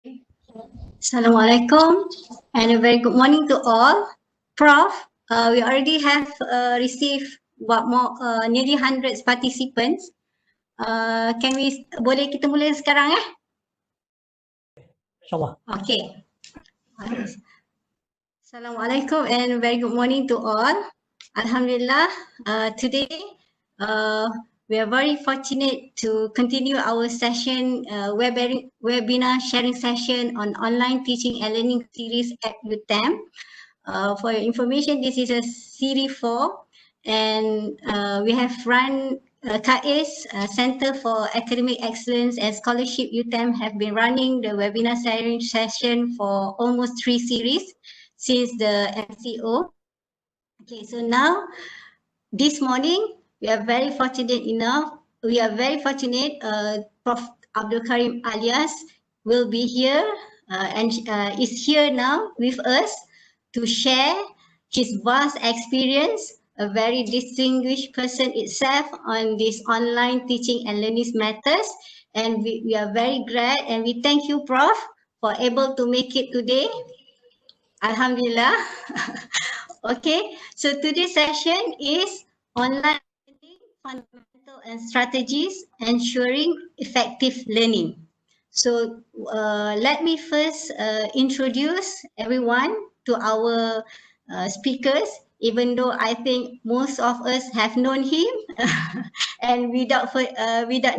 Assalamualaikum and a very good morning to all. Prof, we already have received nearly hundreds participants. Boleh kita mula sekarang InsyaAllah. Okay. Assalamualaikum and a very good morning to all. Alhamdulillah, today we are very fortunate to continue our session, webinar sharing session on online teaching and learning series at UTeM. For your information, this is a series 4 and we have run CAES, Center for Academic Excellence and Scholarship UTeM have been running the webinar sharing session for almost 3 series since the MCO. Okay, so now this morning we are very fortunate Prof. Abd Karim Alias will be here and is here now with us to share his vast experience, a very distinguished person itself on this online teaching and learning matters. And we are very glad and we thank you, Prof, for able to make it today. Alhamdulillah. Okay, so today's session is online learning, fundamental and strategies, ensuring effective learning. So let me first introduce everyone to our speakers, even though I think most of us have known him and without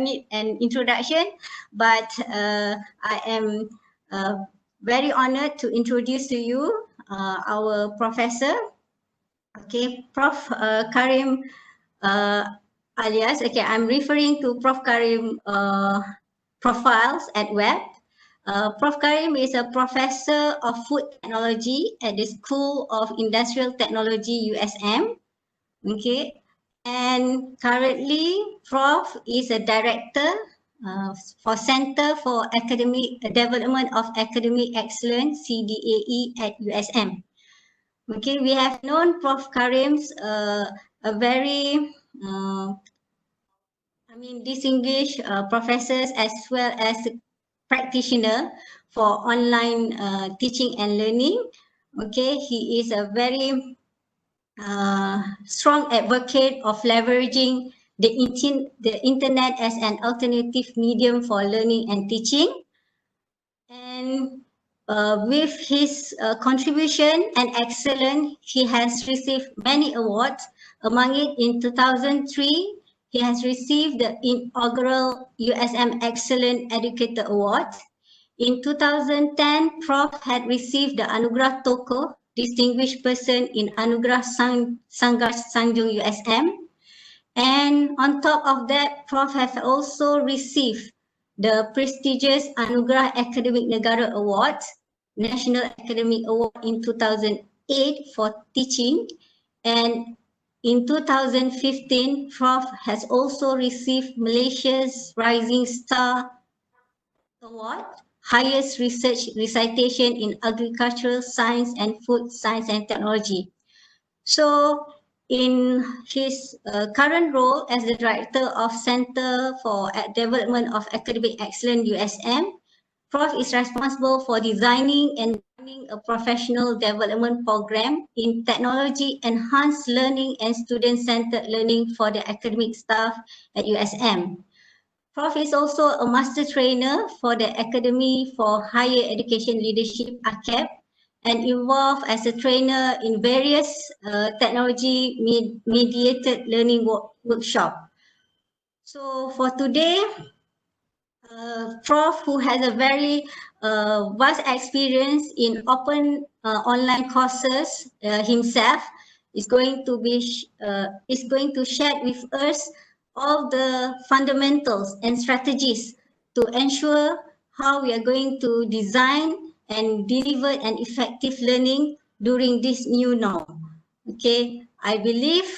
need an introduction, but I am very honored to introduce to you our professor. Okay, Prof. Karim Alias. Okay, I'm referring to Prof. Karim profiles at web. Prof. Karim is a professor of food technology at the School of Industrial Technology, UTeM. Okay, and currently Prof is a director for Center for Academic Development of Academic Excellence, CDAE at UTeM. Okay, we have known Prof. Karim's a very distinguished professors as well as practitioner for online teaching and learning. Okay, he is a very strong advocate of leveraging the internet as an alternative medium for learning and teaching. And with his contribution and excellence, he has received many awards. Among it, in 2003, he has received the inaugural UTeM Excellent Educator Award. In 2010, Prof had received the Anugerah Tokoh, Distinguished Person in Anugerah Sanggar Sanjung UTeM. And on top of that, Prof has also received the prestigious Anugerah Akademik Negara Award, National Academic Award in 2008 for teaching. And in 2015, Prof has also received Malaysia's Rising Star Award, highest research recitation in agricultural science and food science and technology. So in his current role as the Director of Center for Development of Academic Excellence, UTeM, Prof is responsible for designing and running a professional development program in technology enhanced learning and student-centered learning for the academic staff at UTeM. Prof is also a master trainer for the Academy for Higher Education Leadership, ACAP, and involved as a trainer in various technology mediated learning workshop. So for today, Prof, who has a very vast experience in open online courses himself, is going to share with us all the fundamentals and strategies to ensure how we are going to design and deliver an effective learning during this new norm. Okay, I believe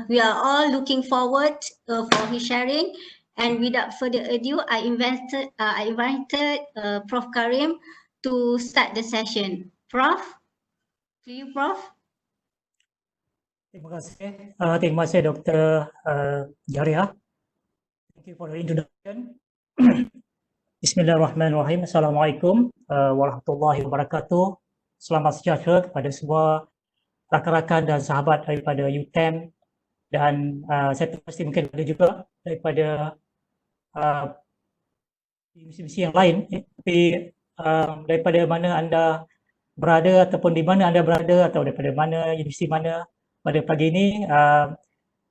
we are all looking forward for his sharing. And without further ado, I invited Prof. Karim to start the session. Prof, to you, Prof. Terima kasih Dr. Jariah. Thank you for the introduction. Bismillahirrahmanirrahim. Assalamualaikum warahmatullahi wabarakatuh. Selamat sejahtera kepada semua rakan-rakan dan sahabat daripada UTeM, dan saya pasti mungkin ada juga daripada misi-misi yang lain, tapi daripada mana anda berada ataupun di mana anda berada atau daripada mana universiti mana pada pagi ini,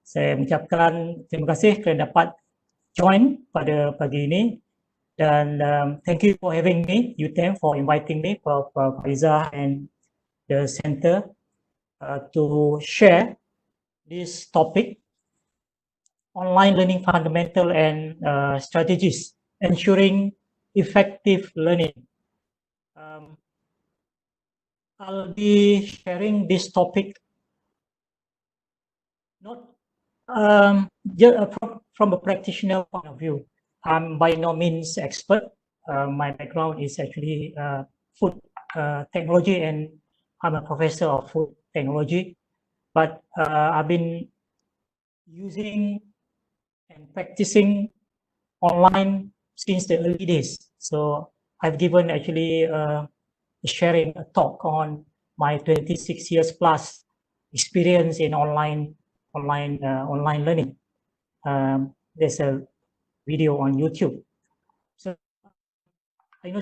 saya mengucapkan terima kasih kerana dapat join pada pagi ini. Dan thank you for having me, UTeM, for inviting me, Prof. Faizah and the center to share this topic, online learning fundamental and strategies, ensuring effective learning. I'll be sharing this topic not from a practitioner point of view. I'm by no means expert. My background is actually food technology, and I'm a professor of food technology. But I've been using and practicing online since the early days. So I've given actually sharing a talk on my 26 years plus experience in online learning. There's a video on YouTube. So I know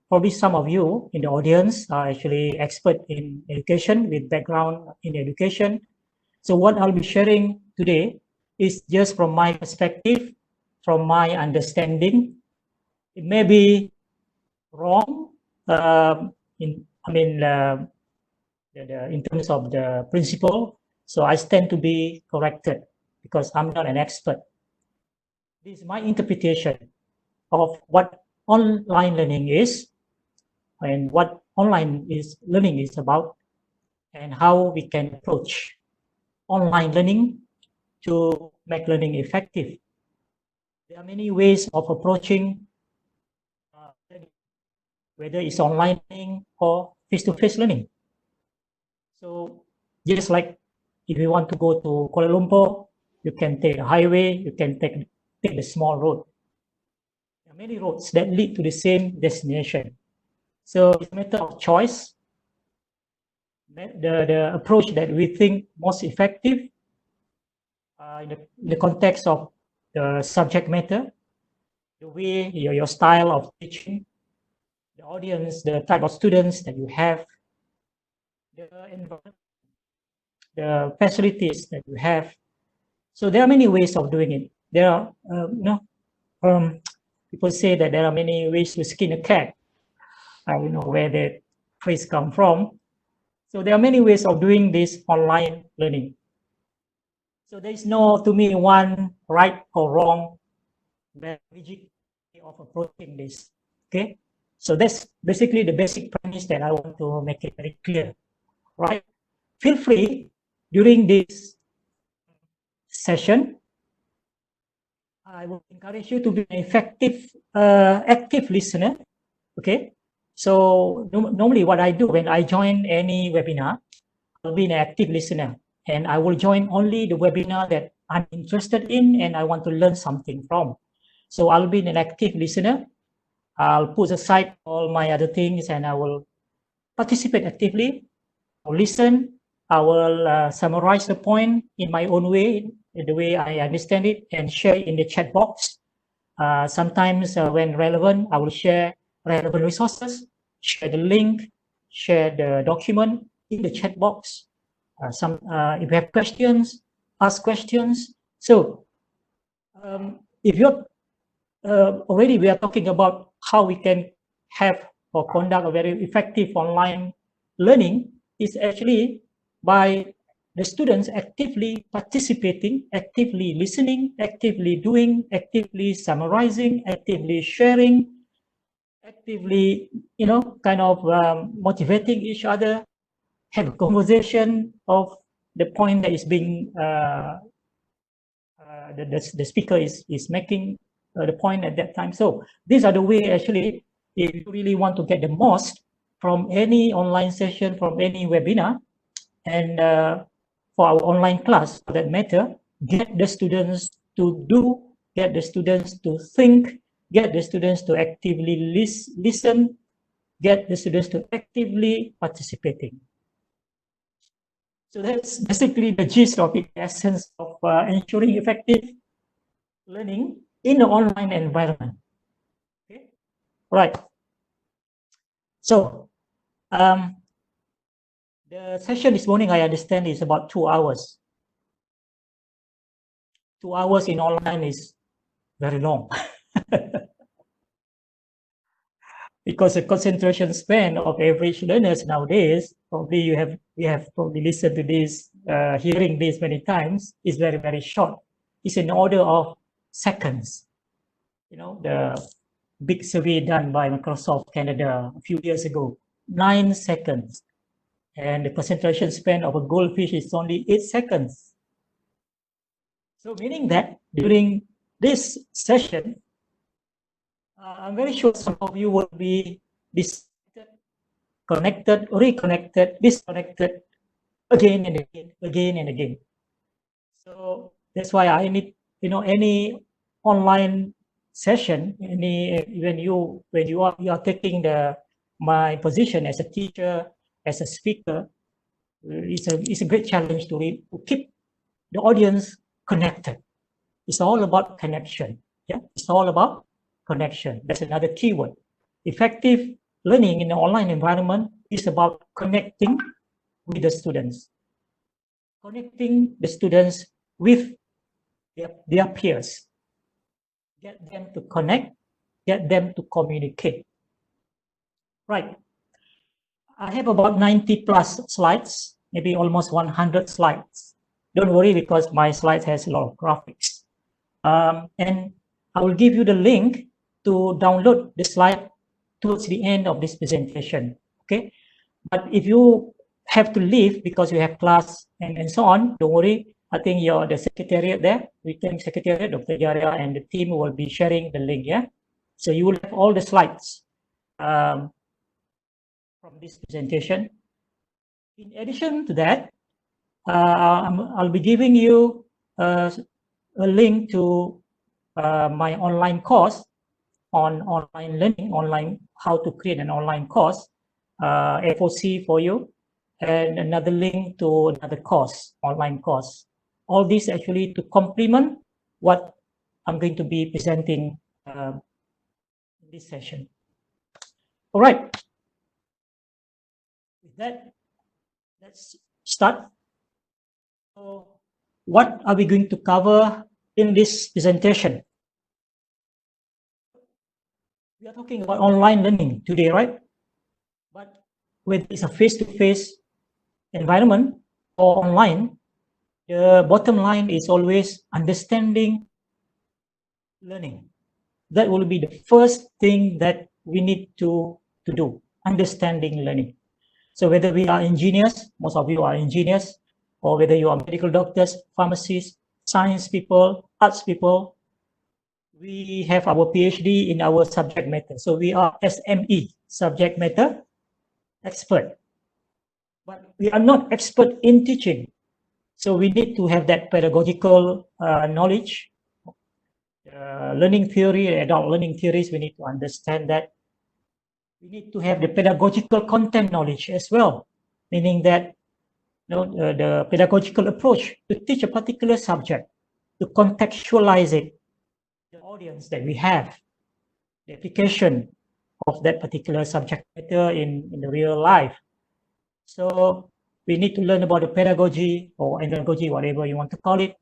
probably some of you in the audience are actually expert in education, with background in education. So what I'll be sharing today is just from my perspective, from my understanding. It may be wrong in terms of the principle, so I stand to be corrected because I'm not an expert. This is my interpretation of what online learning is and what online learning is about, and how we can approach online learning to make learning effective. There are many ways of approaching learning, whether it's online learning or face-to-face learning. So just like if you want to go to Kuala Lumpur, you can take a highway, you can take the small road. There are many roads that lead to the same destination. So it's a matter of choice. The approach that we think most effective in the context of the subject matter, the way, your style of teaching, the audience, the type of students that you have, the environment, the facilities that you have. So there are many ways of doing it. There are, people say that there are many ways to skin a cat. I don't know where that phrase comes from. So there are many ways of doing this online learning. So there is no, to me, one right or wrong, very rigid way of approaching this. Okay, so that's basically the basic premise that I want to make it very clear. Right? Feel free during this session. I would encourage you to be an effective, active listener. Okay, so normally what I do when I join any webinar, I'll be an active listener, and I will join only the webinar that I'm interested in and I want to learn something from. So I'll be an active listener. I'll put aside all my other things and I will participate actively. I'll listen. I will summarize the point in my own way, the way I understand it, and share it in the chat box. Sometimes when relevant, I will share relevant resources, share the link, share the document in the chat box. If you have questions, ask questions. So if you're already, we are talking about how we can have or conduct a very effective online learning, is actually by the students actively participating, actively listening, actively doing, actively summarizing, actively sharing, actively, kind of motivating each other, have a conversation of the point that is being, the speaker is making the point at that time. So these are the way, actually, if you really want to get the most from any online session, from any webinar, and for our online class, for that matter, get the students to do, get the students to think, get the students to actively listen, get the students to actively participating. So that's basically the gist of it, the essence of ensuring effective learning in the online environment. Okay, right. So the session this morning, I understand, is about 2 hours. 2 hours in online is very long. Because the concentration span of average learners nowadays, probably you have probably listened to this, hearing this many times, is very, very short. It's in order of seconds. You know, the big survey done by Microsoft Canada a few years ago, 9 seconds. And the concentration span of a goldfish is only 8 seconds. So meaning that during this session, I'm very sure some of you will be disconnected, connected, reconnected, disconnected again and again, again and again. So that's why I need, any online session, when you are taking my position as a teacher, as a speaker, it's a great challenge to keep the audience connected. It's all about connection. Yeah, it's all about connection. That's another keyword. Effective learning in an online environment is about connecting with the students. Connecting the students with their peers. Get them to connect, get them to communicate. Right. I have about 90 plus slides, maybe almost 100 slides. Don't worry, because my slides has a lot of graphics. And I will give you the link to download the slide towards the end of this presentation. Okay. But if you have to leave because you have class and so on, don't worry. I think the secretariat there, UTeM secretariat, Dr. Jariah and the team will be sharing the link. Yeah. So you will have all the slides from this presentation. In addition to that, I'll be giving you a link to my online course on online learning, how to create an online course, FOC for you, and another link to another course, online course. All this actually to complement what I'm going to be presenting in this session. All right. With that, let's start. So what are we going to cover in this presentation? We are talking about online learning today, right? But whether it's a face-to-face environment or online, the bottom line is always understanding learning. That will be the first thing that we need to do, understanding learning. So whether we are engineers, most of you are engineers, or whether you are medical doctors, pharmacists, science people, arts people, we have our PhD in our subject matter. So we are SME, subject matter expert. But we are not expert in teaching. So we need to have that pedagogical knowledge, learning theory, adult learning theories. We need to understand that. We need to have the pedagogical content knowledge as well, meaning that the pedagogical approach to teach a particular subject, to contextualize it, the audience that we have, the application of that particular subject matter in the real life. So we need to learn about the pedagogy or andragogy, whatever you want to call it,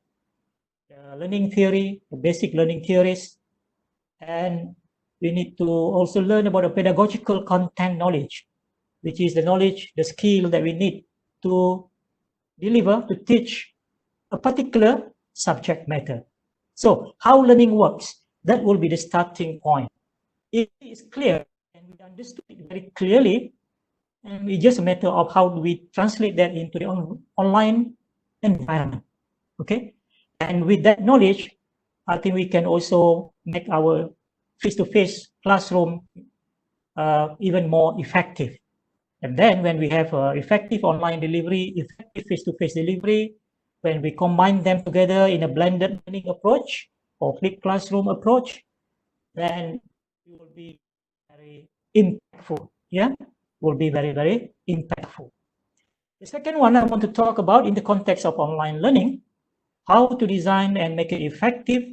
the learning theory, the basic learning theories, and we need to also learn about the pedagogical content knowledge, which is the knowledge, the skill that we need to deliver, to teach a particular subject matter. So how learning works, that will be the starting point. If it is clear and we understood it very clearly, and it's just a matter of how do we translate that into the online environment. Okay, and with that knowledge, I think we can also make our face-to-face classroom even more effective. And then when we have effective online delivery, effective face-to-face delivery, when we combine them together in a blended learning approach or flipped classroom approach, then it will be very impactful. Yeah, will be very, very impactful. The second one I want to talk about in the context of online learning, how to design and make it effective.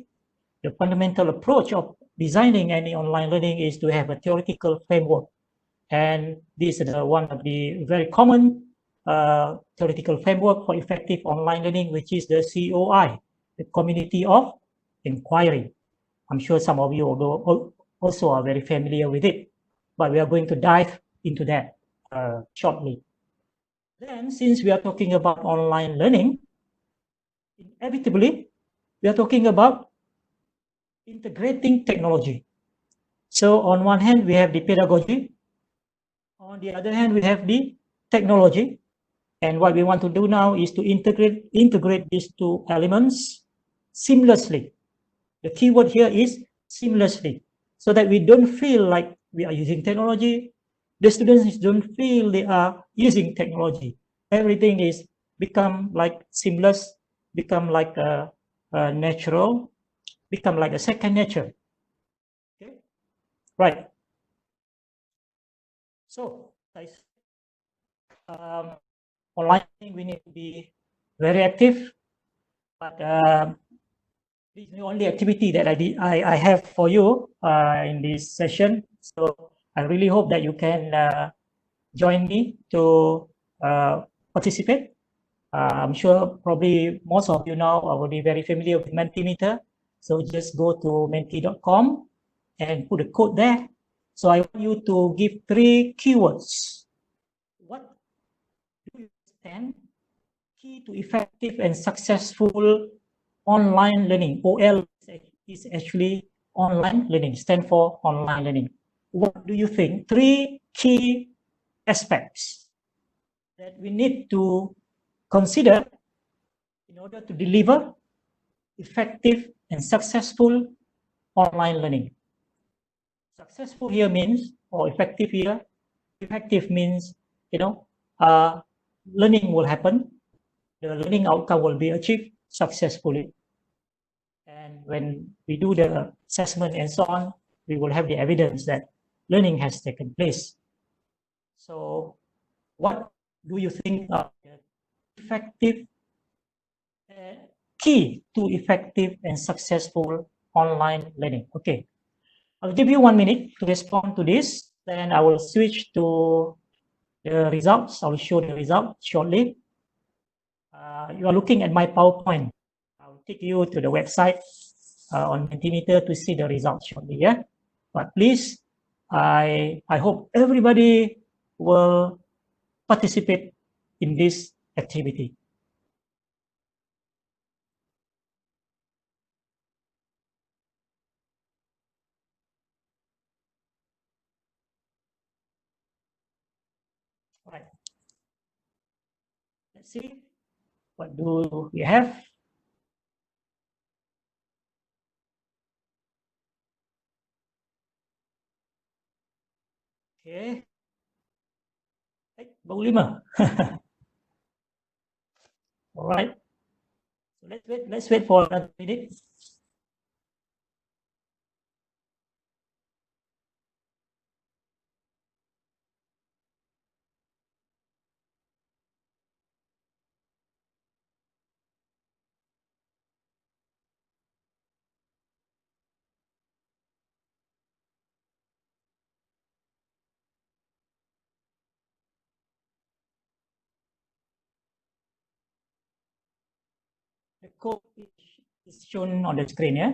The fundamental approach of designing any online learning is to have a theoretical framework. And this is one of the very common theoretical framework for effective online learning, which is the COI, the Community of Inquiry. I'm sure some of you also are very familiar with it, but we are going to dive into that shortly. Then, since we are talking about online learning, inevitably, we are talking about integrating technology. So on one hand, we have the pedagogy. On the other hand, we have the technology. And what we want to do now is to integrate these two elements seamlessly. The key word here is seamlessly, so that we don't feel like we are using technology. The students don't feel they are using technology. Everything is become like seamless, become like a natural, become like a second nature. Okay, right. So, guys, online we need to be very active, but this is the only activity that I have for you in this session. So I really hope that you can join me to participate. I'm sure probably most of you now are already very familiar with Mentimeter. So just go to menti.com and put a code there. So I want you to give 3 keywords. What do you understand? Key to effective and successful online learning. OL is actually online learning, stand for online learning. What do you think? 3 key aspects that we need to consider in order to deliver effective and successful online learning. Successful here means, or effective here, effective means, learning will happen, the learning outcome will be achieved successfully. And when we do the assessment and so on, we will have the evidence that learning has taken place. So what do you think are the effective key to effective and successful online learning? Okay, I'll give you 1 minute to respond to this, then I will switch to the results. I'll show the results shortly. You are looking at my PowerPoint. I'll take you to the website on Mentimeter to see the results shortly. Yeah, but please, I hope everybody will participate in this activity. All right. Let's see. What do we have? Okay. Baru 5. All right. So let's wait for another minute. The code is shown on the screen, yeah?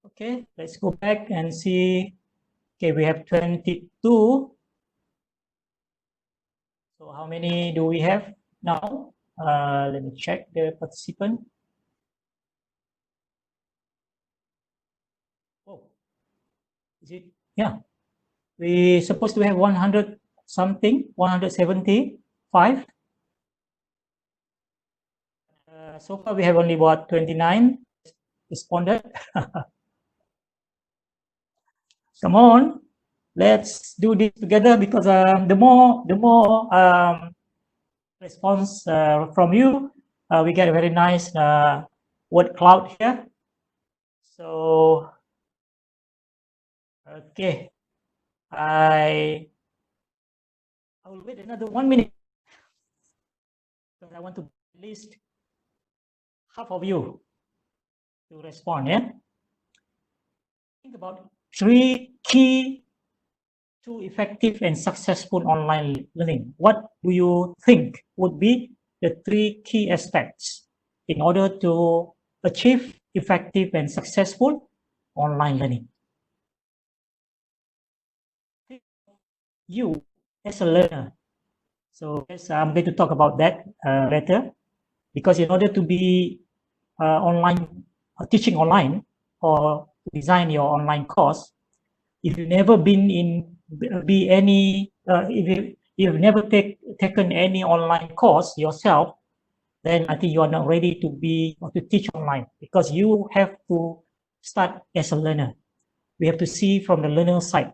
Okay, let's go back and see. Okay, we have 22. So how many do we have now? Let me check the participant. Oh, is it? Yeah, we supposed to have 100 something, 175. So far we have only about 29 responded. Come on, let's do this together, because the more response from you. We get a very nice word cloud here. So, okay, I will wait another 1 minute because I want to list half of you to respond. Yeah, think about 3 key to effective and successful online learning. What do you think would be the 3 key aspects in order to achieve effective and successful online learning? You as a learner. So yes, I'm going to talk about that later, because in order to be online, teaching online or design your online course, if you've never been in if you've never taken any online course yourself, then I think you are not ready to be or to teach online, because you have to start as a learner. We have to see from the learner side,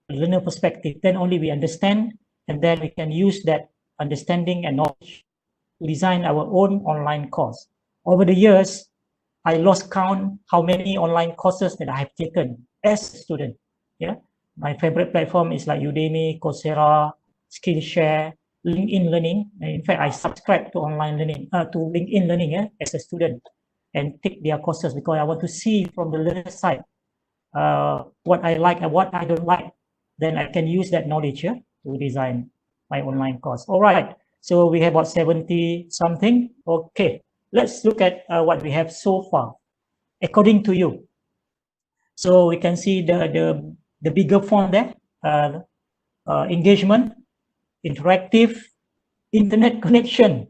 the learner perspective. Then only we understand, and then we can use that understanding and knowledge to design our own online course. Over the years, I lost count how many online courses that I have taken as a student. Yeah, my favorite platform is like Udemy, Coursera, Skillshare, LinkedIn Learning. And in fact, I subscribe to online learning, to LinkedIn Learning as a student, and take their courses because I want to see from the learner side what I like and what I don't like. Then I can use that knowledge to design my online course. All right. So we have about 70 something. Okay. Let's look at what we have so far, according to you. So we can see the bigger font there, engagement, interactive, internet connection.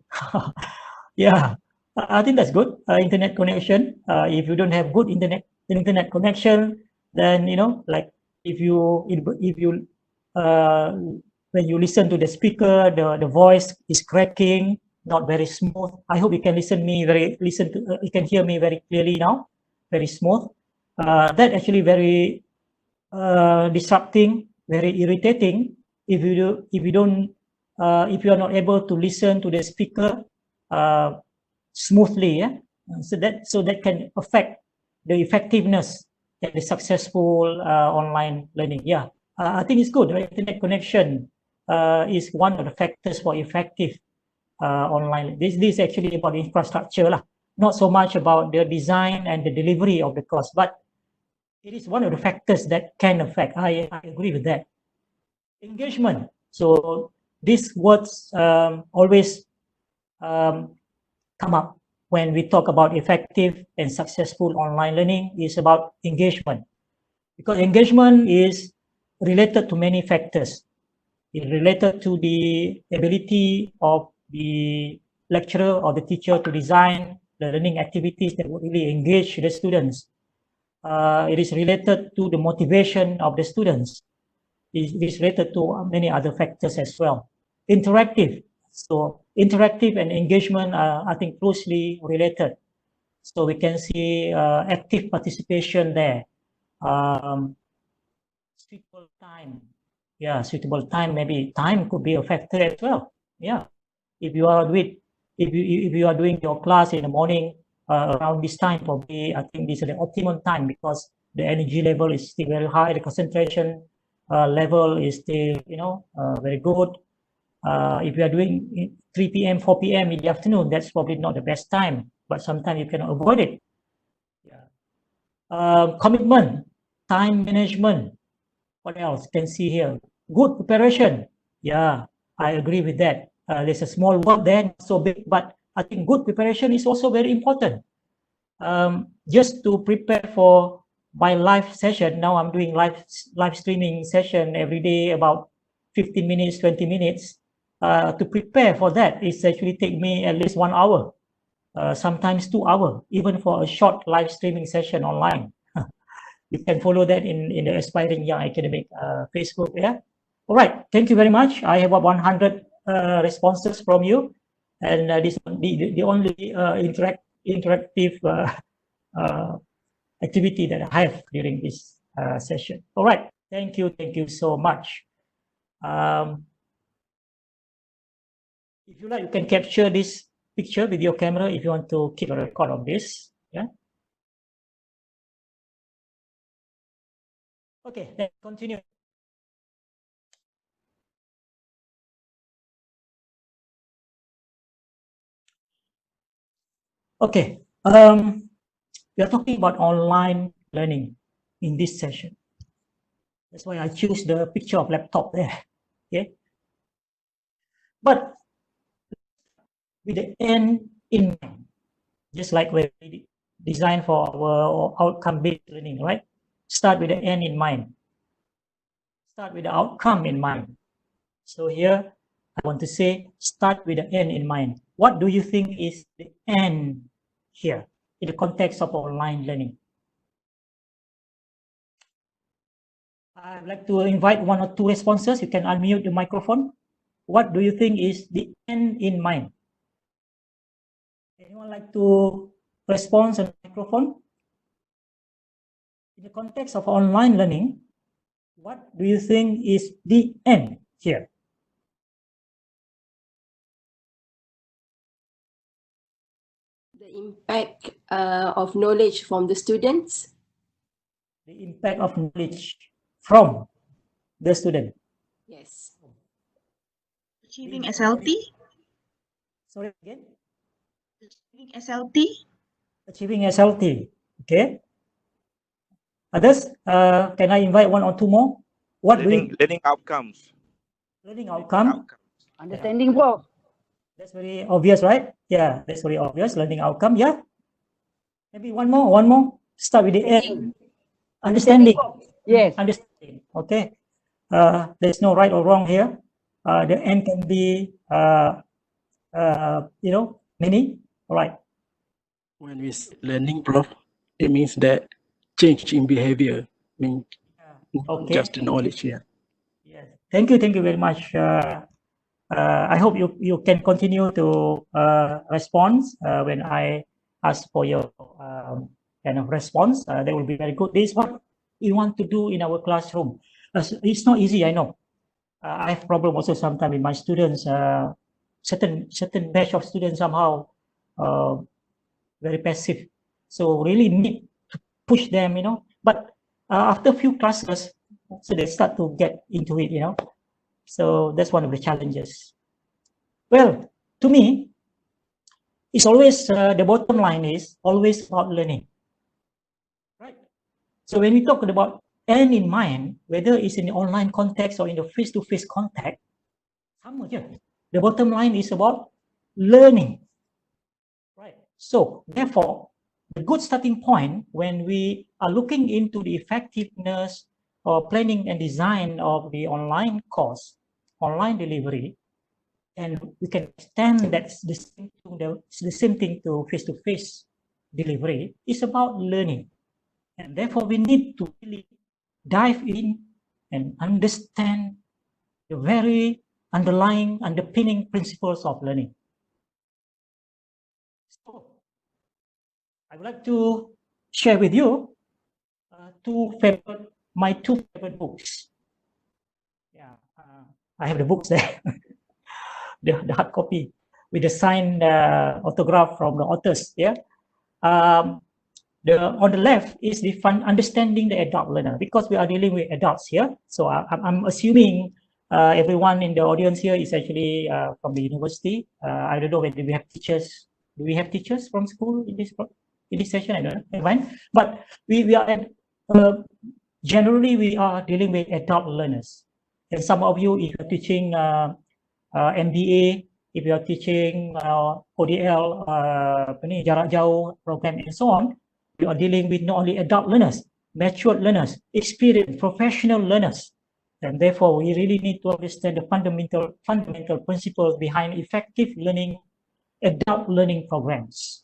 Yeah, I think that's good. Internet connection. If you don't have good internet connection, then like if you when you listen to the speaker, the voice is cracking, not very smooth. I hope you can you can hear me very clearly now, very smooth. That actually very disrupting, very irritating if you are not able to listen to the speaker smoothly. Yeah, so that can affect the effectiveness and the successful online learning. Yeah, I think it's good. Right? Internet connection is one of the factors for effective online. This is actually about infrastructure lah, not so much about the design and the delivery of the course, but it is one of the factors that can affect. I agree with that. Engagement. So these words always come up when we talk about effective and successful online learning. Is about engagement, because engagement is related to many factors. It's related to the ability of the lecturer or the teacher to design the learning activities that would really engage the students. It is related to the motivation of the students. It is related to many other factors as well. Interactive. So interactive and engagement are, I think, closely related. So we can see active participation there. Suitable time. Yeah, suitable time. Maybe time could be a factor as well. Yeah, if you are doing your class in the morning around this time, probably I think this is the optimum time, because the energy level is still very high, the concentration level is still very good. If you are doing 3 p.m., 4 p.m. in the afternoon, that's probably not the best time, but sometimes you cannot avoid it. Yeah. Commitment, time management. What else can see here? Good preparation. Yeah, I agree with that. There's a small word there, not so big, but I think good preparation is also very important. Just to prepare for my live session, now I'm doing live streaming session every day, about 15 minutes, 20 minutes. To prepare for that, it's actually take me at least 1 hour, sometimes 2 hours, even for a short live streaming session online. You can follow that in the Aspiring Young Academic Facebook. Yeah. All right. Thank you very much. I have about 100 responses from you, and this the only interactive activity that I have during this session. All right. Thank you. Thank you so much. If you like, you can capture this picture with your camera if you want to keep a record of this. Yeah. Okay, then continue. Okay, we are talking about online learning in this session. That's why I choose the picture of laptop there. Okay, but with the end in mind, just like we design for our outcome-based learning, right? Start with the end in mind. Start with the outcome in mind. So here, I want to say, start with the end in mind. What do you think is the end here in the context of online learning? I'd like to invite one or two responses. You can unmute the microphone. What do you think is the end in mind? Anyone like to respond on the microphone? In the context of online learning, what do you think is the end here? The impact of knowledge from the students. The impact of knowledge from the student. Yes. Achieving SLT. Sorry again? Achieving SLT. Achieving SLT. Okay. Others, can I invite one or two more? What learning outcomes. Learning outcome. Understanding, Prof. That's very obvious, right? Yeah, that's very obvious. Learning outcome. Yeah. Maybe one more. Start with the end. Understanding. Yes. Understanding. Okay. There's no right or wrong here. The end can be, many. All right. When we learning, Prof, it means that change in behavior. I mean, okay. Just the knowledge here. Yes. Thank you very much. I hope you can continue to respond when I ask for your kind of response. That will be very good. This is what we want to do in our classroom. It's not easy, I know. I have problem also sometimes with my students. Certain batch of students somehow very passive. So really need to push them, But after a few classes, so they start to get into it, So that's one of the challenges. Well, to me, it's always the bottom line is always about learning, right? So when we talk about end in mind, whether it's in the online context or in the face-to-face context, the bottom line is about learning, right? So therefore, the good starting point when we are looking into the effectiveness or planning and design of the online course, online delivery, and we can extend that the same thing to face-to-face delivery, is about learning. And therefore, we need to really dive in and understand the very underpinning principles of learning. So, I would like to share with you my two favorite books. Yeah, I have the books there, the hard copy with the signed autograph from the authors. Yeah, on the left is the understanding the adult learner, because we are dealing with adults here. So I'm assuming everyone in the audience here is actually from the university. I don't know whether we have teachers. Do we have teachers from school in this session? I don't know. But we are generally we are dealing with adult learners. And some of you, if you're teaching MBA, if you are teaching ODL, Jarak Jauh program, and so on, you are dealing with not only adult learners, matured learners, experienced professional learners. And therefore, we really need to understand the fundamental principles behind effective learning, adult learning programs.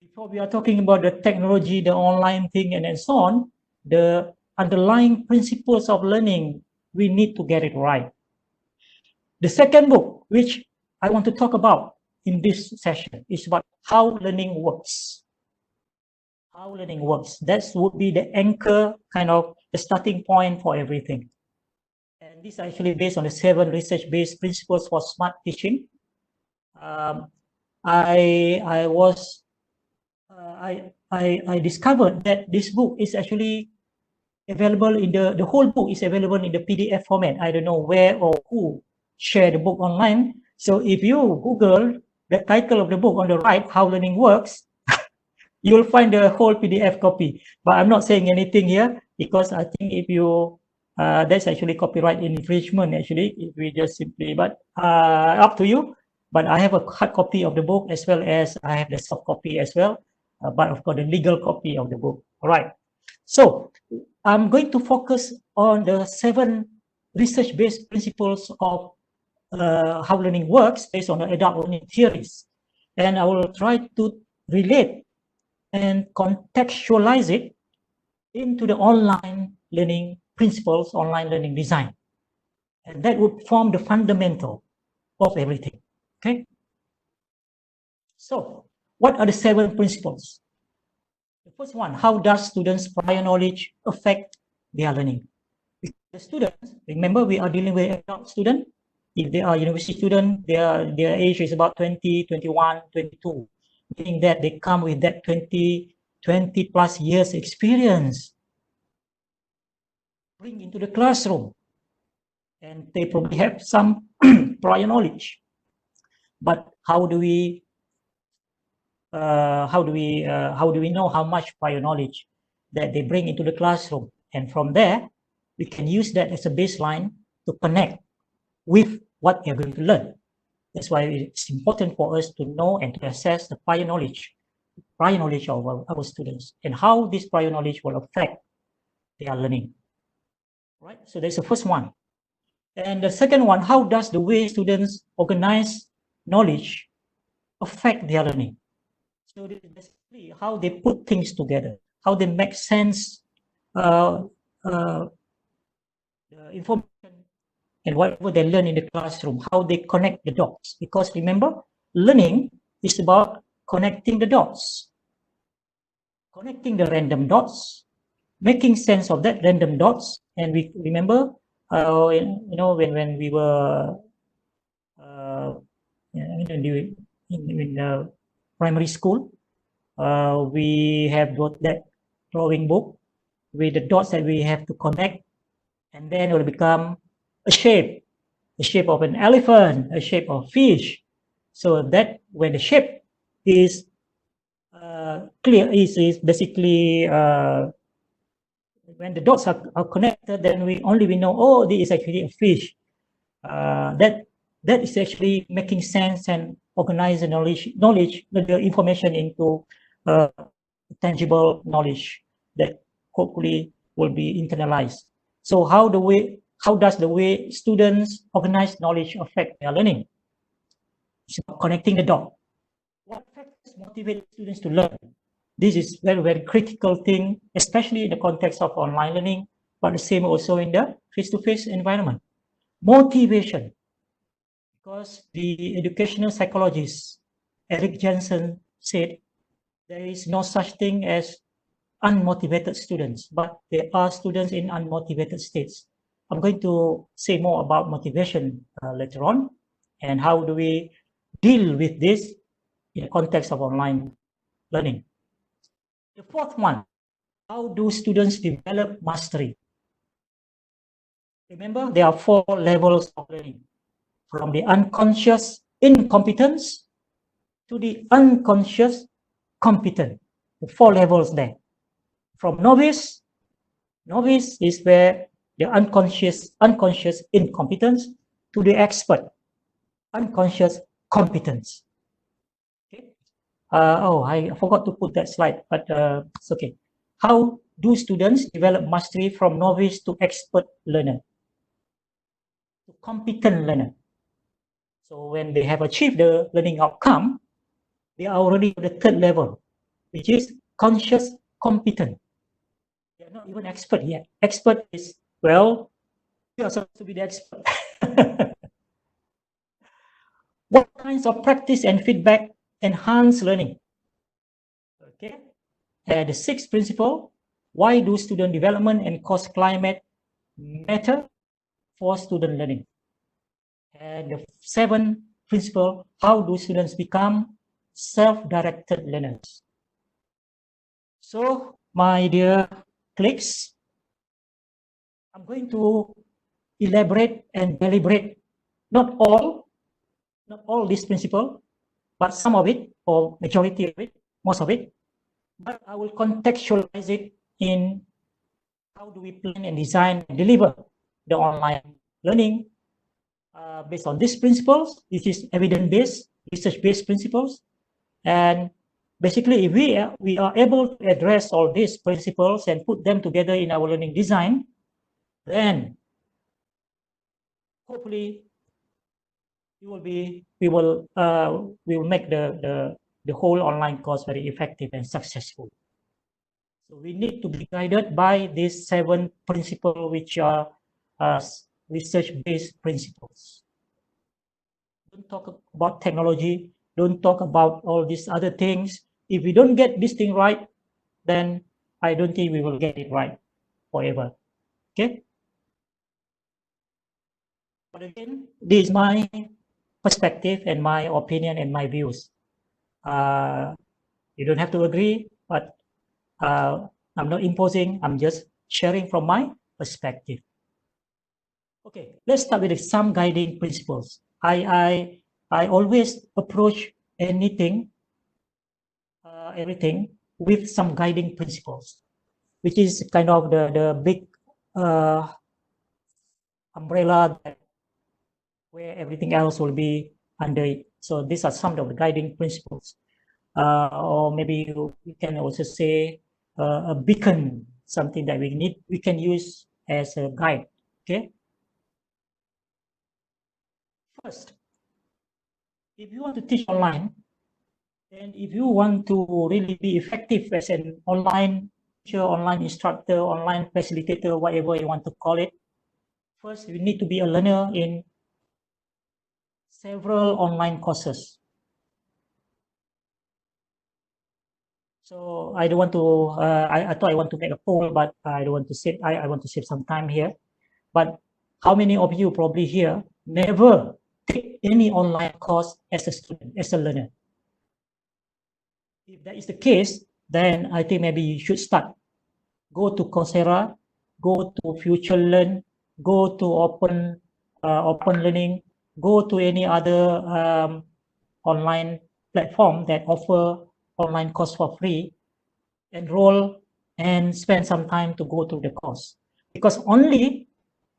Before we are talking about the technology, the online thing, and so on, the underlying principles of learning, we need to get it right. The second book, which I want to talk about in this session, is about how learning works. How learning works. That would be the anchor, kind of the starting point for everything. And this is actually based on the 7 research-based principles for smart teaching. I discovered that this book is actually available in the whole book is available in the PDF format. I don't know where or who shared the book online. So if you Google the title of the book on the right, How Learning Works, you'll find the whole PDF copy. But I'm not saying anything here because I think if you that's actually copyright infringement actually if we just simply, but up to you. But I have a hard copy of the book as well as I have the soft copy as well, but of course the legal copy of the book. All right. So I'm going to focus on the 7 research-based principles of how learning works based on the adult learning theories. And I will try to relate and contextualize it into the online learning principles, online learning design. And that would form the fundamental of everything, okay? So what are the 7 principles? The first one, how does students' prior knowledge affect their learning? The students, remember we are dealing with adult students. If they are university students, their age is about 20, 21, 22, meaning that they come with that 20 plus years experience bring into the classroom, and they probably have some prior knowledge. But how do we know how much prior knowledge that they bring into the classroom? And from there, we can use that as a baseline to connect with what they're going to learn. That's why it's important for us to know and to assess the prior knowledge of our students and how this prior knowledge will affect their learning. Right? So that's the first one. And the second one, how does the way students organize knowledge affect their learning? So this is basically how they put things together, how they make sense the information and whatever they learn in the classroom, how they connect the dots. Because remember, learning is about connecting the dots, connecting the random dots, making sense of that random dots. And we remember, when we were in primary school, we have got that drawing book with the dots that we have to connect, and then it will become a shape of an elephant, a shape of fish. So that when the shape is clear, is basically when the dots are connected, then we know, oh, this is actually a fish. That is actually making sense and organizing knowledge, the information into tangible knowledge that hopefully will be internalized. So how does the way students organize knowledge affect their learning? It's about connecting the dot. What factors motivate students to learn? This is very, very critical thing, especially in the context of online learning, but the same also in the face-to-face environment. Motivation, because the educational psychologist Eric Jensen said there is no such thing as unmotivated students, but there are students in unmotivated states. I'm going to say more about motivation later on, and how do we deal with this in the context of online learning. The fourth one, how do students develop mastery? Remember, there are 4 levels of learning, from the unconscious incompetence to the unconscious competent. The 4 levels there. From novice is where the unconscious incompetence, to the expert, unconscious competence. Okay. I forgot to put that slide, but it's okay. How do students develop mastery from novice to expert learner, to competent learner? So when they have achieved the learning outcome, they are already at the 3rd level, which is conscious competent. They are not even expert yet. Expert is, well, you are supposed to be the expert. What kinds of practice and feedback enhance learning? Okay. And the 6th principle, why do student development and course climate matter for student learning? And the 7th principle, how do students become self-directed learners? So, my dear colleagues, I'm going to elaborate and deliberate not all this principle, but some of it, or majority of it, most of it, but I will contextualize it in how do we plan and design and deliver the online learning based on these principles. This is evidence-based, research-based principles. And basically, if we are able to address all these principles and put them together in our learning design, then hopefully we will make the whole online course very effective and successful. So we need to be guided by these 7 principles, which are research-based principles. Don't talk about technology. Don't talk about all these other things. If we don't get this thing right, then I don't think we will get it right forever. Okay? But again, this is my perspective and my opinion and my views. You don't have to agree, but I'm not imposing. I'm just sharing from my perspective. Okay, let's start with some guiding principles. I always approach anything, everything with some guiding principles, which is kind of the big umbrella where everything else will be under it. So these are some of the guiding principles. Or maybe you can also say a beacon, something that we can use as a guide. Okay. First, if you want to teach online, and if you want to really be effective as an online teacher, online instructor, online facilitator, whatever you want to call it, first you need to be a learner in several online courses. So I don't want to, I thought I want to make a poll, but I don't want to save, I want to save some time here. But how many of you probably here never take any online course as a student, as a learner? If that is the case, then I think maybe you should start. Go to Coursera, go to Future Learn, go to Open Learning, go to any other online platform that offer online course for free, enroll and spend some time to go through the course. Because only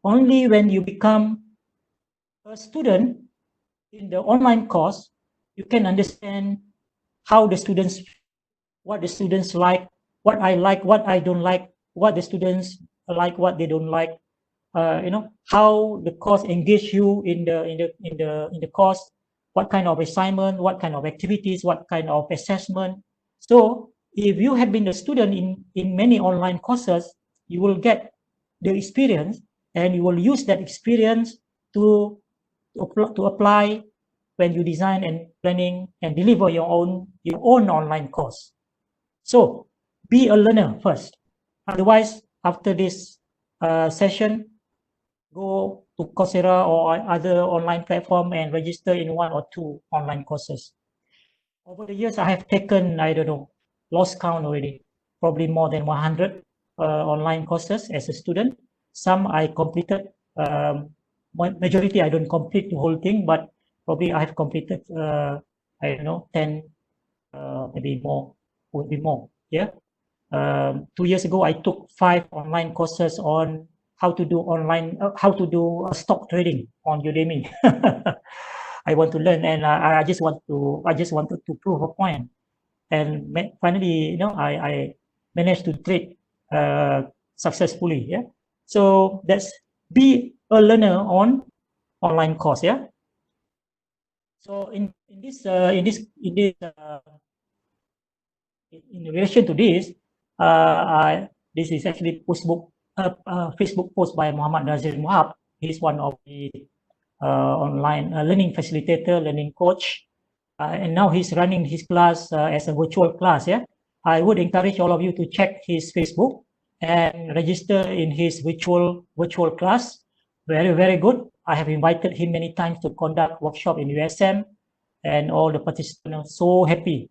when you become a student in the online course, you can understand how the students, what the students like, what I like, what I don't like, what the students like, what they don't like, you know, how the course engage you in the course, what kind of assignment, what kind of activities, what kind of assessment. So if you have been a student in many online courses, you will get the experience and you will use that experience to apply when you design and planning and deliver your own online course. So be a learner first. Otherwise, after this session, go to Coursera or other online platform and register in 1 or 2 online courses. Over the years, I have taken, I don't know, lost count already, probably more than 100 online courses as a student. Some I completed, majority I don't complete the whole thing, but probably I have completed, I don't know, 10, maybe more, would be more, yeah. 2 years ago, I took 5 online courses on how to do online, how to do stock trading on Udemy. I want to learn, and I just wanted to prove a point. And finally, you know, I managed to trade successfully. Yeah. So that's be a learner on online course. Yeah. So in relation to this, this is actually Facebook post by Mohamad. He's one of the online learning facilitator, learning coach, and now he's running his class as a virtual class. Yeah, I would encourage all of you to check his Facebook and register in his virtual class. Very, very good. I have invited him many times to conduct workshop in USM, and all the participants are so happy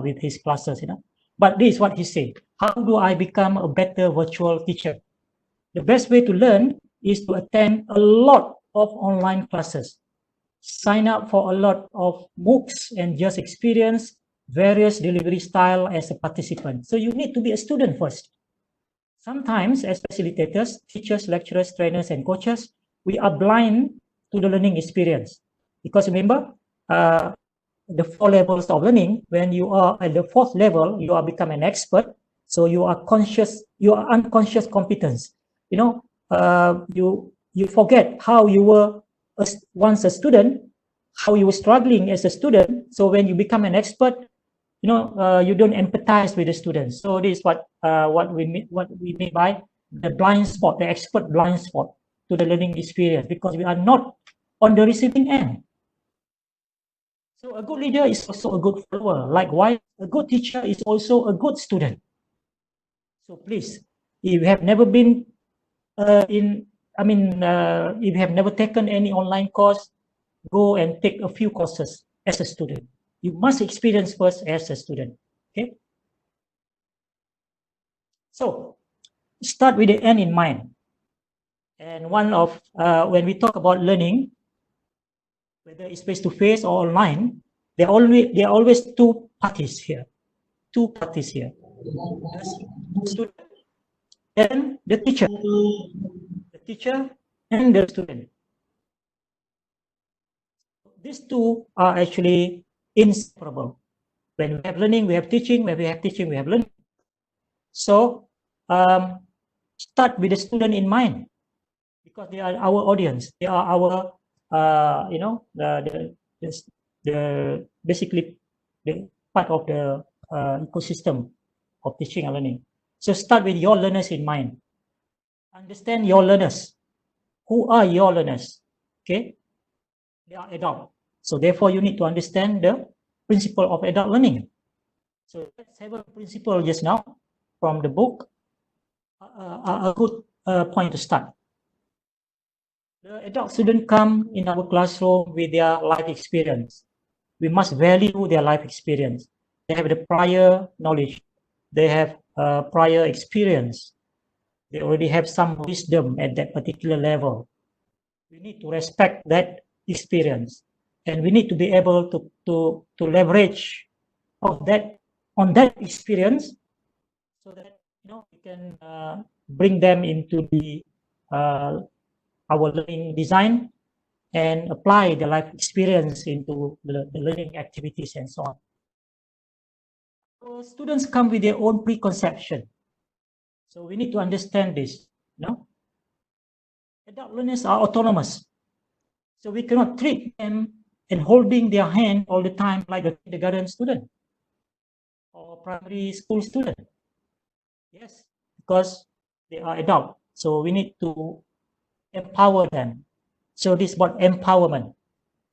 with his classes, But this is what he said: how do I become a better virtual teacher? The best way to learn is to attend a lot of online classes, sign up for a lot of MOOCs, and just experience various delivery style as a participant. So you need to be a student first. Sometimes as facilitators, teachers, lecturers, trainers, and coaches, we are blind to the learning experience. Because remember, the 4 levels of learning, when you are at the 4th level, you are become an expert. So you are conscious, you are unconscious competence. You forget how you were once a student, how you were struggling as a student. So when you become an expert, you don't empathize with the students. So this is what we mean by the blind spot, the expert blind spot to the learning experience, because we are not on the receiving end. So a good leader is also a good follower. Likewise, a good teacher is also a good student. So please, if you have never been if you have never taken any online course, go and take a few courses as a student. You must experience first as a student. Okay. So start with the end in mind. And one of when we talk about learning, whether it's face-to-face or online, there are always two parties here. The student and the teacher. The teacher and the student. These two are actually inseparable. When we have learning, we have teaching. When we have teaching, we have learning. So start with the student in mind, because they are our audience. They are our, basically the part of the ecosystem of teaching and learning. So start with your learners in mind. Understand your learners. Who are your learners? Okay, they are adult. So therefore, you need to understand the principle of adult learning. So let's have a principle just now from the book. A good point to start. The adult students come in our classroom with their life experience. We must value their life experience. They have the prior knowledge. They have prior experience. They already have some wisdom at that particular level. We need to respect that experience, and we need to be able to leverage on that experience, so that we can bring them into the our learning design and apply the life experience into the learning activities and so on. So students come with their own preconception. So we need to understand this. Adult learners are autonomous. So we cannot treat them and holding their hand all the time like a kindergarten student or primary school student. Yes, because they are adult. So we need to empower them. So this is about empowerment.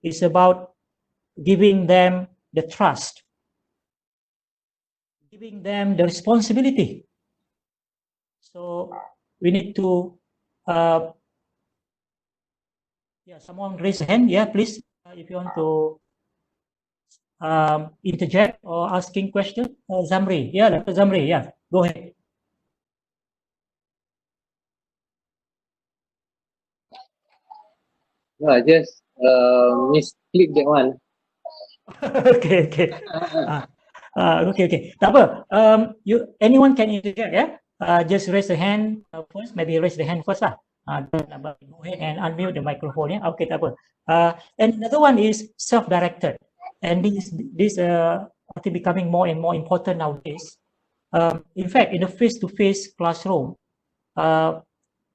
It's about giving them the trust, giving them the responsibility. So we need to, someone raise a hand. Yeah, please, if you want to interject or asking question. Zamri, Dr. Zamri, go ahead. No, I just misclick that one. Okay. Okay. Tak apa. Anyone can interject, just raise the hand first. Maybe raise the hand first lah. Go ahead and unmute the microphone. Okay, tak apa. And another one is self-directed, and this I think becoming more and more important nowadays. In fact, in the face-to-face classroom,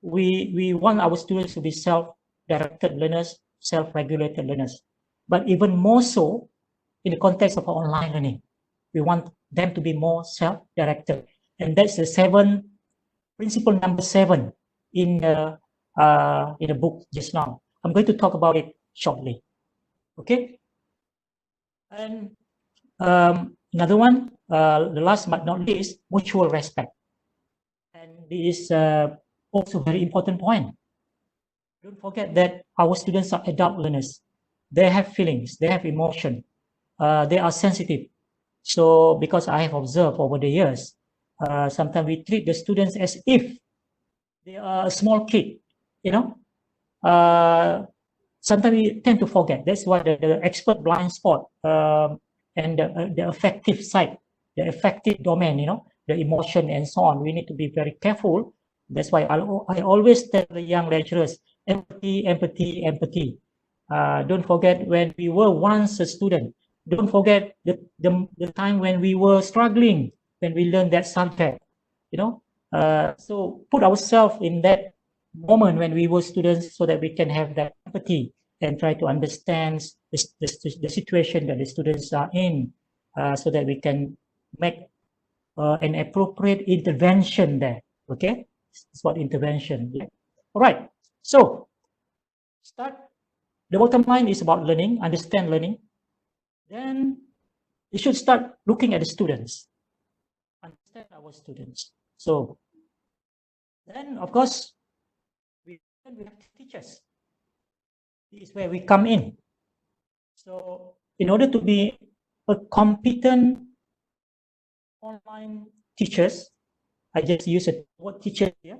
we want our students to be self-directed learners, self-regulated learners. But even more so, in the context of online learning, we want them to be more self-directed. And that's the principle number 7 in the book just now. I'm going to talk about it shortly. Okay? And another one, the last but not least, mutual respect. And this is also very important point. Don't forget that our students are adult learners. They have feelings, they have emotion, they are sensitive. So because I have observed over the years, sometimes we treat the students as if they are a small kid, you know. Sometimes we tend to forget. That's why the expert blind spot and the affective side, the affective domain, you know, the emotion and so on. We need to be very careful. That's why I always tell the young lecturers, empathy, empathy, empathy. Don't forget when we were once a student. Don't forget the time when we were struggling, when we learned that subject, you know. So put ourselves in that moment when we were students so that we can have that empathy and try to understand the situation that the students are in, so that we can make an appropriate intervention there. Okay, it's what intervention. Yeah. All right. So start. The bottom line is about learning, understand learning. Then you should start looking at the students, understand our students. So then, of course, we have teachers. This is where we come in. So in order to be a competent online teachers, I just use a word teacher here,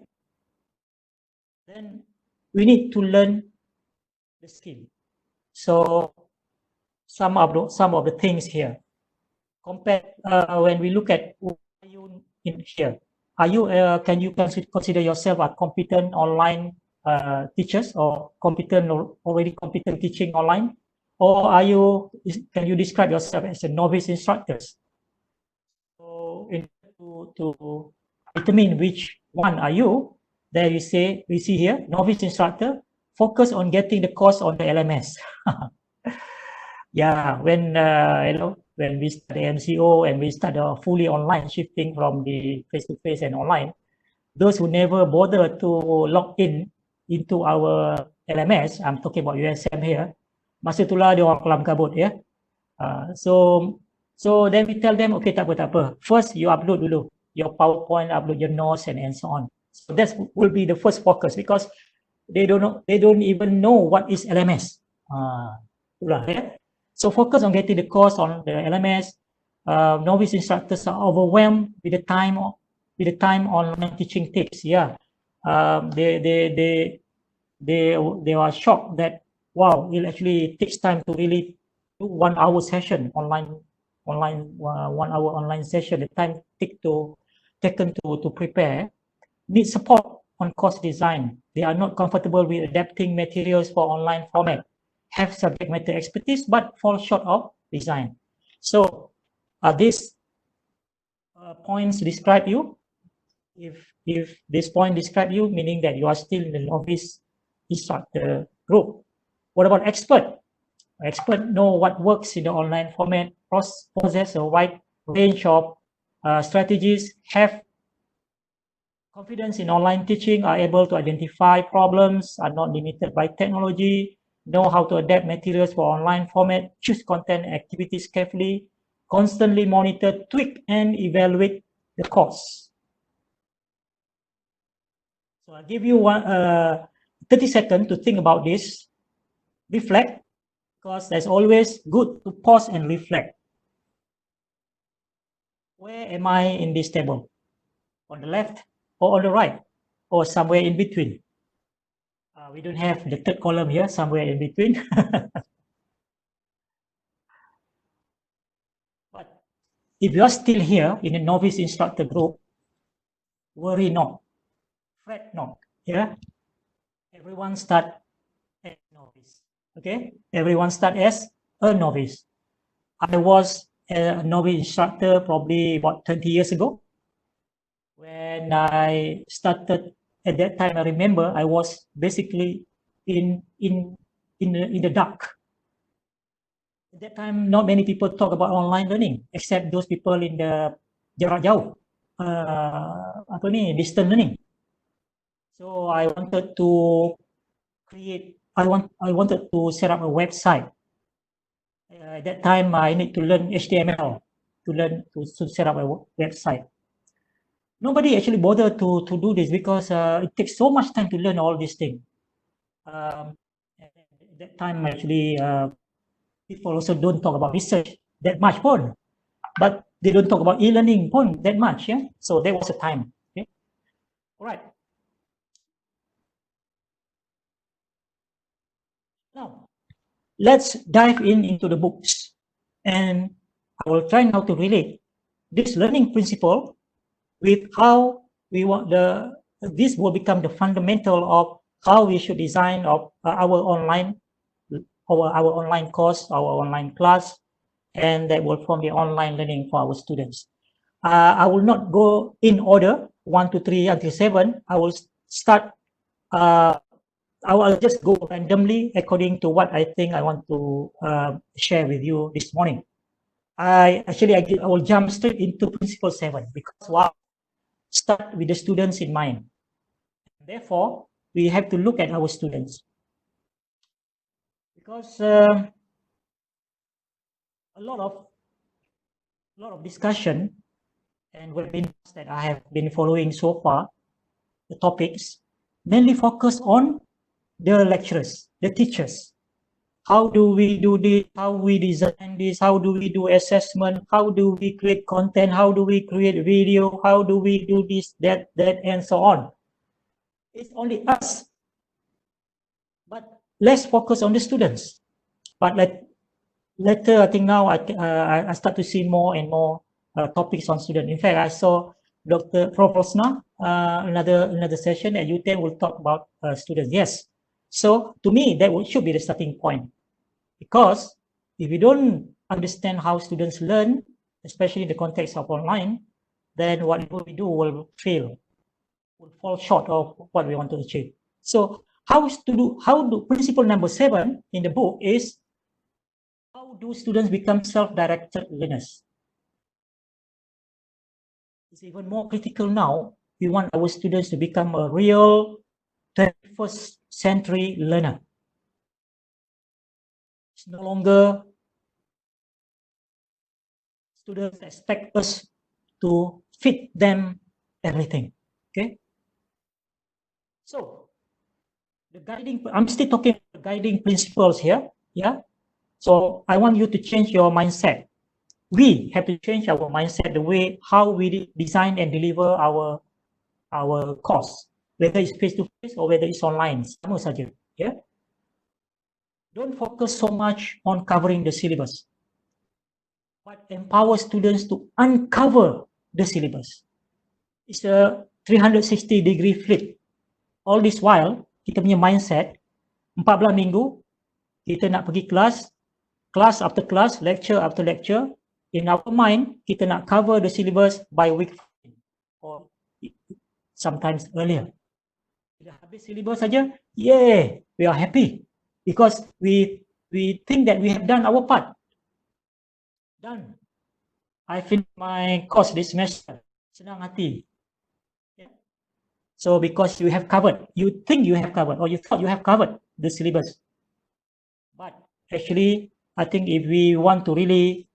then we need to learn the skill. So some of the things here, compare when we look at are you in here, are you can you consider yourself a competent online teachers, or competent or already competent teaching online, or are you, can you describe yourself as a novice instructors? So in to determine which one are you, there you say, we see here, novice instructor, focus on getting the course on the LMS. Yeah, when you know, when we start the MCO and we start fully online, shifting from the face-to-face and online, those who never bother to log in into our LMS, I'm talking about UTeM here, masa itulah dia orang kelam kabut, ya. So then we tell them, okay, tak apa. First, you upload dulu your PowerPoint, upload your notes, and so on. So that will be the first focus, because they don't even know what is LMS. Itulah, ya. So focus on getting the course on the LMS. Novice instructors are overwhelmed with the time online teaching takes. Yeah, they are shocked that, wow, it actually takes time to really do 1 hour session online 1 hour online session. The time taken to prepare, need support on course design. They are not comfortable with adapting materials for online format, have subject matter expertise, but fall short of design. So these points describe you. If this point describe you, meaning that you are still in the novice instructor group. What about expert? Expert know what works in the online format, possess a wide range of strategies, have confidence in online teaching, are able to identify problems, are not limited by technology, know how to adapt materials for online format, choose content activities carefully, constantly monitor, tweak, and evaluate the course. So I'll give you 30 seconds to think about this, reflect, because it's always good to pause and reflect. Where am I in this table? On the left or on the right, or somewhere in between? We don't have the third column here, somewhere in between. But if you are still here in a novice instructor group, worry not, fret not. Yeah, everyone start as novice. Okay, everyone start as a novice. I was a novice instructor probably about 20 years ago. When I started at that time, I remember I was basically in the dark. At that time, not many people talk about online learning, except those people in the jarak jauh, distant learning. So I wanted to set up a website. At that time, I need to learn HTML to set up a website. Nobody actually bothered to do this, because it takes so much time to learn all these things. At that time, actually, people also don't talk about research that much, but they don't talk about e-learning that much. Yeah, so there was a time. Okay, all right. Now, let's dive into the books, and I will try now to relate this learning principle with how we want this will become the fundamental of how we should design of our online course, our online class, and that will form the online learning for our students. I will not go in order 1 to 3 until 7. I will start. I will just go randomly according to what I think I want to share with you this morning. I will jump straight into principle 7 because start with the students in mind. Therefore, we have to look at our students because a lot of discussion and webinars that I have been following so far, the topics mainly focus on the lecturers, the teachers. How do we do this? How we design this? How do we do assessment? How do we create content? How do we create video? How do we do this, that, and so on? It's only us. But let's focus on the students. But later, I think now I start to see more and more topics on students. In fact, I saw Dr. Prof. Rosna, another session at UTeM will talk about students. Yes. So to me, that should be the starting point. Because if you don't understand how students learn, especially in the context of online, then whatever we do will fail, will fall short of what we want to achieve. So how do principle number 7 in the book is how do students become self-directed learners? It's even more critical now. We want our students to become a real 21st century learner. It's no longer students expect us to fit them everything. Okay. So I'm still talking about guiding principles here. Yeah. So I want you to change your mindset. We have to change our mindset, the way how we design and deliver our course, whether it's face-to-face or whether it's online. Sama saja. Yeah. Don't focus so much on covering the syllabus, but empower students to uncover the syllabus. It's a 360-degree flip. All this while, kita punya mindset, 14 minggu, kita nak pergi kelas, class after class, lecture after lecture. In our mind, kita nak cover the syllabus by week 15 or sometimes earlier. Bila habis syllabus saja, yay, we are happy because we think that we have done our part. Done. I finished my course this semester. Senang hati. Yeah. So because you have covered, you think you have covered, or you thought you have covered the syllabus. But actually, I think if we want to really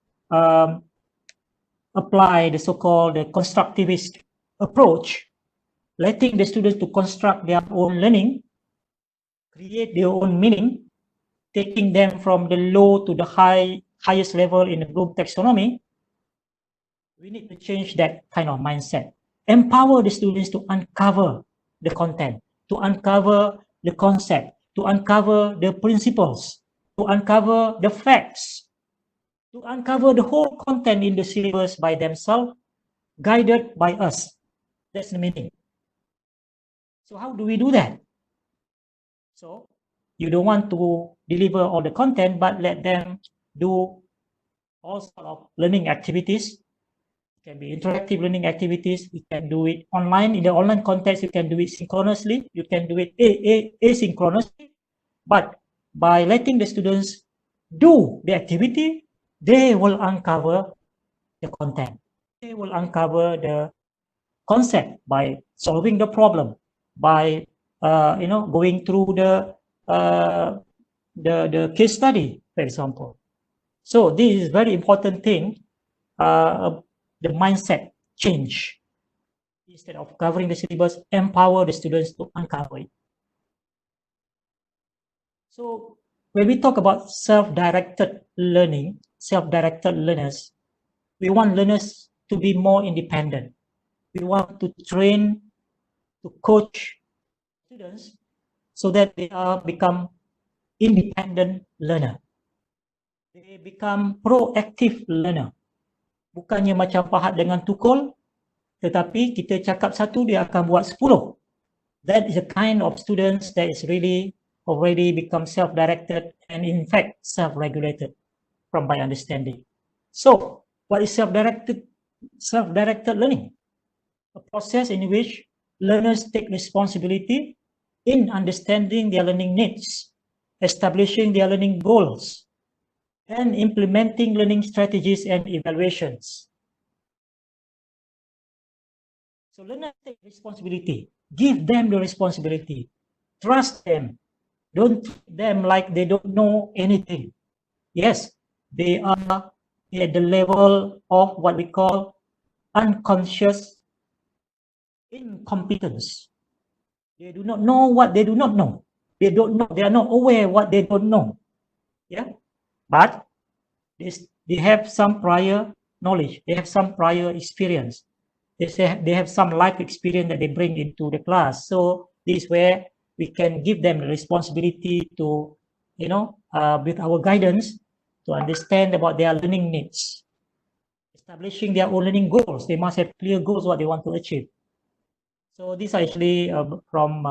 apply the so-called constructivist approach, letting the students to construct their own learning, create their own meaning, taking them from the low to the highest level in the Bloom taxonomy, we need to change that kind of mindset. Empower the students to uncover the content, to uncover the concept, to uncover the principles, to uncover the facts, to uncover the whole content in the syllabus by themselves, guided by us. That's the meaning. So how do we do that? So you don't want to deliver all the content, but let them do all sorts of learning activities. It can be interactive learning activities. You can do it online. In the online context, you can do it synchronously. You can do it asynchronously. But by letting the students do the activity, they will uncover the content. They will uncover the concept by solving the problem, by going through the case study, for example. So this is very important thing, the mindset change. Instead of covering the syllabus, empower the students to uncover it. So when we talk about self-directed learning, self-directed learners, we want learners to be more independent. We want to train, to coach students so that they become independent learner. They become proactive learner. Bukannya macam pahat dengan tukul, tetapi kita cakap satu, dia akan buat 10. That is a kind of students that is really already become self-directed and in fact self-regulated from my understanding. So what is self-directed learning? A process in which learners take responsibility in understanding their learning needs, establishing their learning goals, and implementing learning strategies and evaluations. So learners take responsibility. Give them the responsibility. Trust them. Don't treat them like they don't know anything. Yes, they are at the level of what we call unconscious incompetence. They do not know what they do not know. They don't know. They are not aware what they don't know. Yeah, but they have some prior knowledge. They have some prior experience. They have some life experience that they bring into the class. So this is where we can give them the responsibility to, with our guidance, to understand about their learning needs, establishing their own learning goals. They must have clear goals what they want to achieve. So these are actually from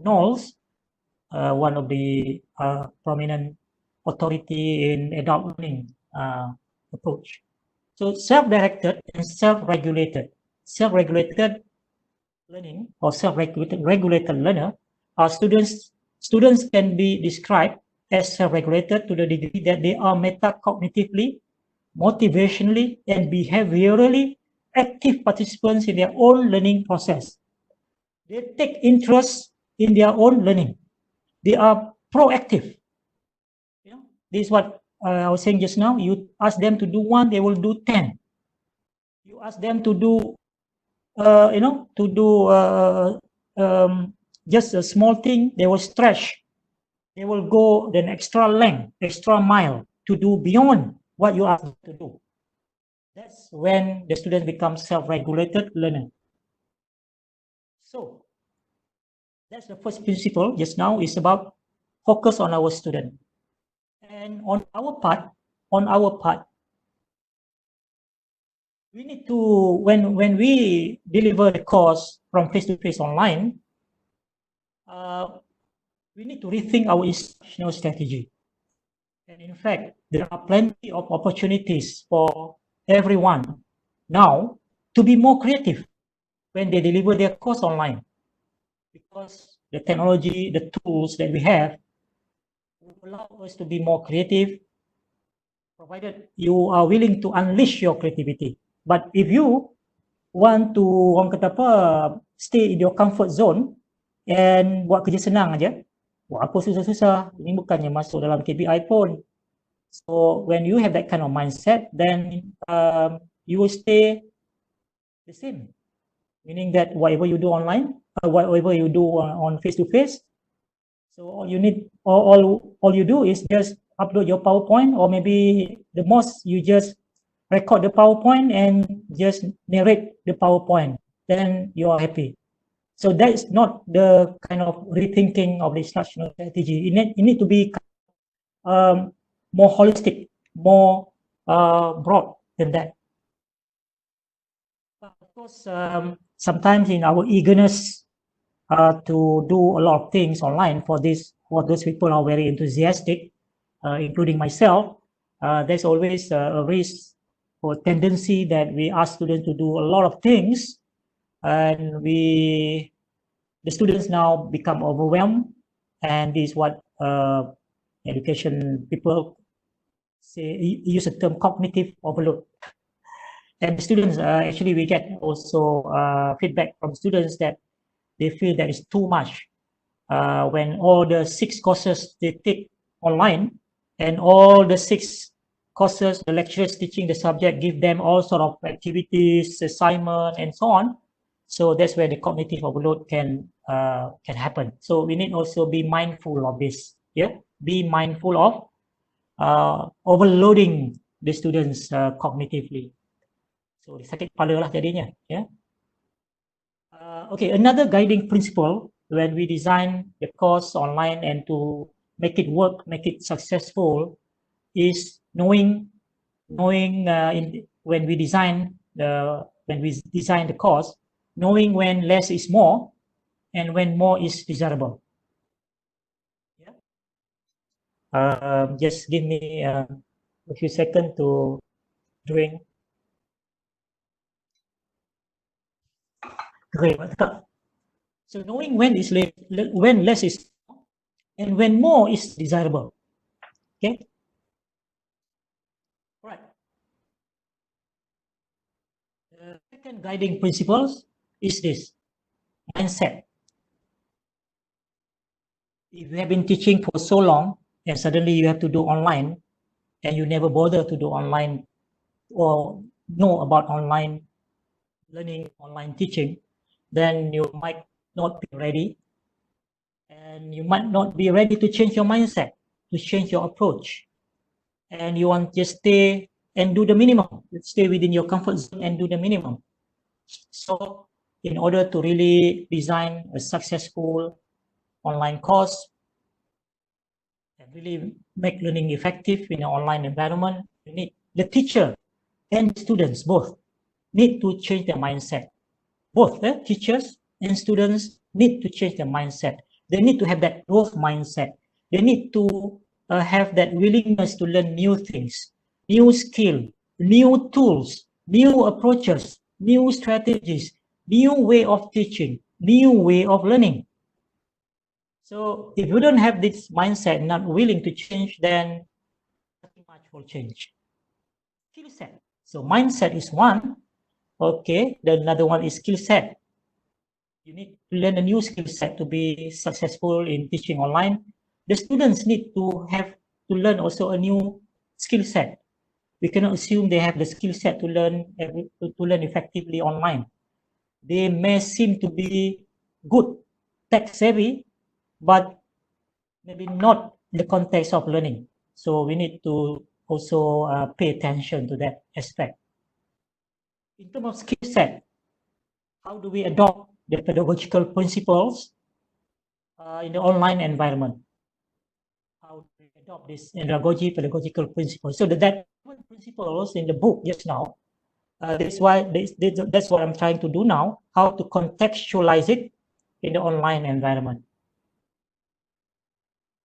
Knowles, one of the prominent authority in adult learning approach. So self-directed and self-regulated. Self-regulated learning or self-regulated learner are students. Students can be described as self-regulated to the degree that they are metacognitively, motivationally, and behaviorally active participants in their own learning process. They take interest in their own learning. They are proactive. This is what I was saying just now. You ask them to do 1, they will do 10. You ask them to do, just a small thing, they will stretch. They will go an extra length, extra mile to do beyond what you ask them to do. That's when the student becomes self-regulated learner. So that's the first principle just now, is about focus on our student. And on our part, we need to, when we deliver the course from face-to-face online, we need to rethink our instructional strategy. And in fact, there are plenty of opportunities for everyone now to be more creative when they deliver their course online, because the technology, the tools that we have will allow us to be more creative, provided you are willing to unleash your creativity. But if you want to, orang kata apa, stay in your comfort zone and buat kerja senang aja, buat apa susah-susah, ini bukannya masuk dalam KPI pun. So when you have that kind of mindset, then you will stay the same, meaning that whatever you do online, whatever you do on face-to-face, so all you need, all you do is just upload your PowerPoint, or maybe the most you just record the PowerPoint and just narrate the PowerPoint, then you are happy. So that is not the kind of rethinking of the instructional strategy. It need to be more holistic, more broad than that. But of course, sometimes in our eagerness to do a lot of things online for those people who are very enthusiastic, including myself, there's always a risk or tendency that we ask students to do a lot of things, and the students now become overwhelmed, and this is what education people say, use the term cognitive overload. And the students, actually we get also feedback from students that they feel that it's too much when all the 6 courses they take online, and all the 6 courses, the lecturers teaching the subject give them all sort of activities, assignment, and so on. So that's where the cognitive overload can happen. So we need also be mindful of this. Yeah, be mindful of overloading the students cognitively. So sakit kepala lah jadinya. Yeah. Okay, another guiding principle when we design the course online and to make it work, make it successful, is knowing when we design the course, knowing when less is more and when more is desirable. Yeah. Just give me a few seconds to drink. Great. So knowing when less is more and when more is desirable. Okay. Right. The second guiding principles is this mindset. If you have been teaching for so long and suddenly you have to do online and you never bother to do online or know about online learning, online teaching, then you might not be ready, and you might not be ready to change your mindset, to change your approach, and you want to stay and do the minimum, stay within your comfort zone and do the minimum. So in order to really design a successful online course and really make learning effective in an online environment, you need the teacher and students both need to change their mindset. Both the teachers and students need to change their mindset. They need to have that growth mindset. They need to have that willingness to learn new things, new skill, new tools, new approaches, new strategies, new way of teaching, new way of learning. So if you don't have this mindset, not willing to change, then nothing much will change. Skill set. So mindset is one. Okay, the another one is skill set. You need to learn a new skill set to be successful in teaching online. The students need to have to learn also a new skill set. We cannot assume they have the skill set to learn effectively online. They may seem to be good, tech savvy, but maybe not the context of learning. So we need to also pay attention to that aspect. In terms of skill set, how do we adopt the pedagogical principles in the online environment? How do we adopt this pedagogical principles? So that principles in the book just now, that's what I'm trying to do now, how to contextualize it in the online environment.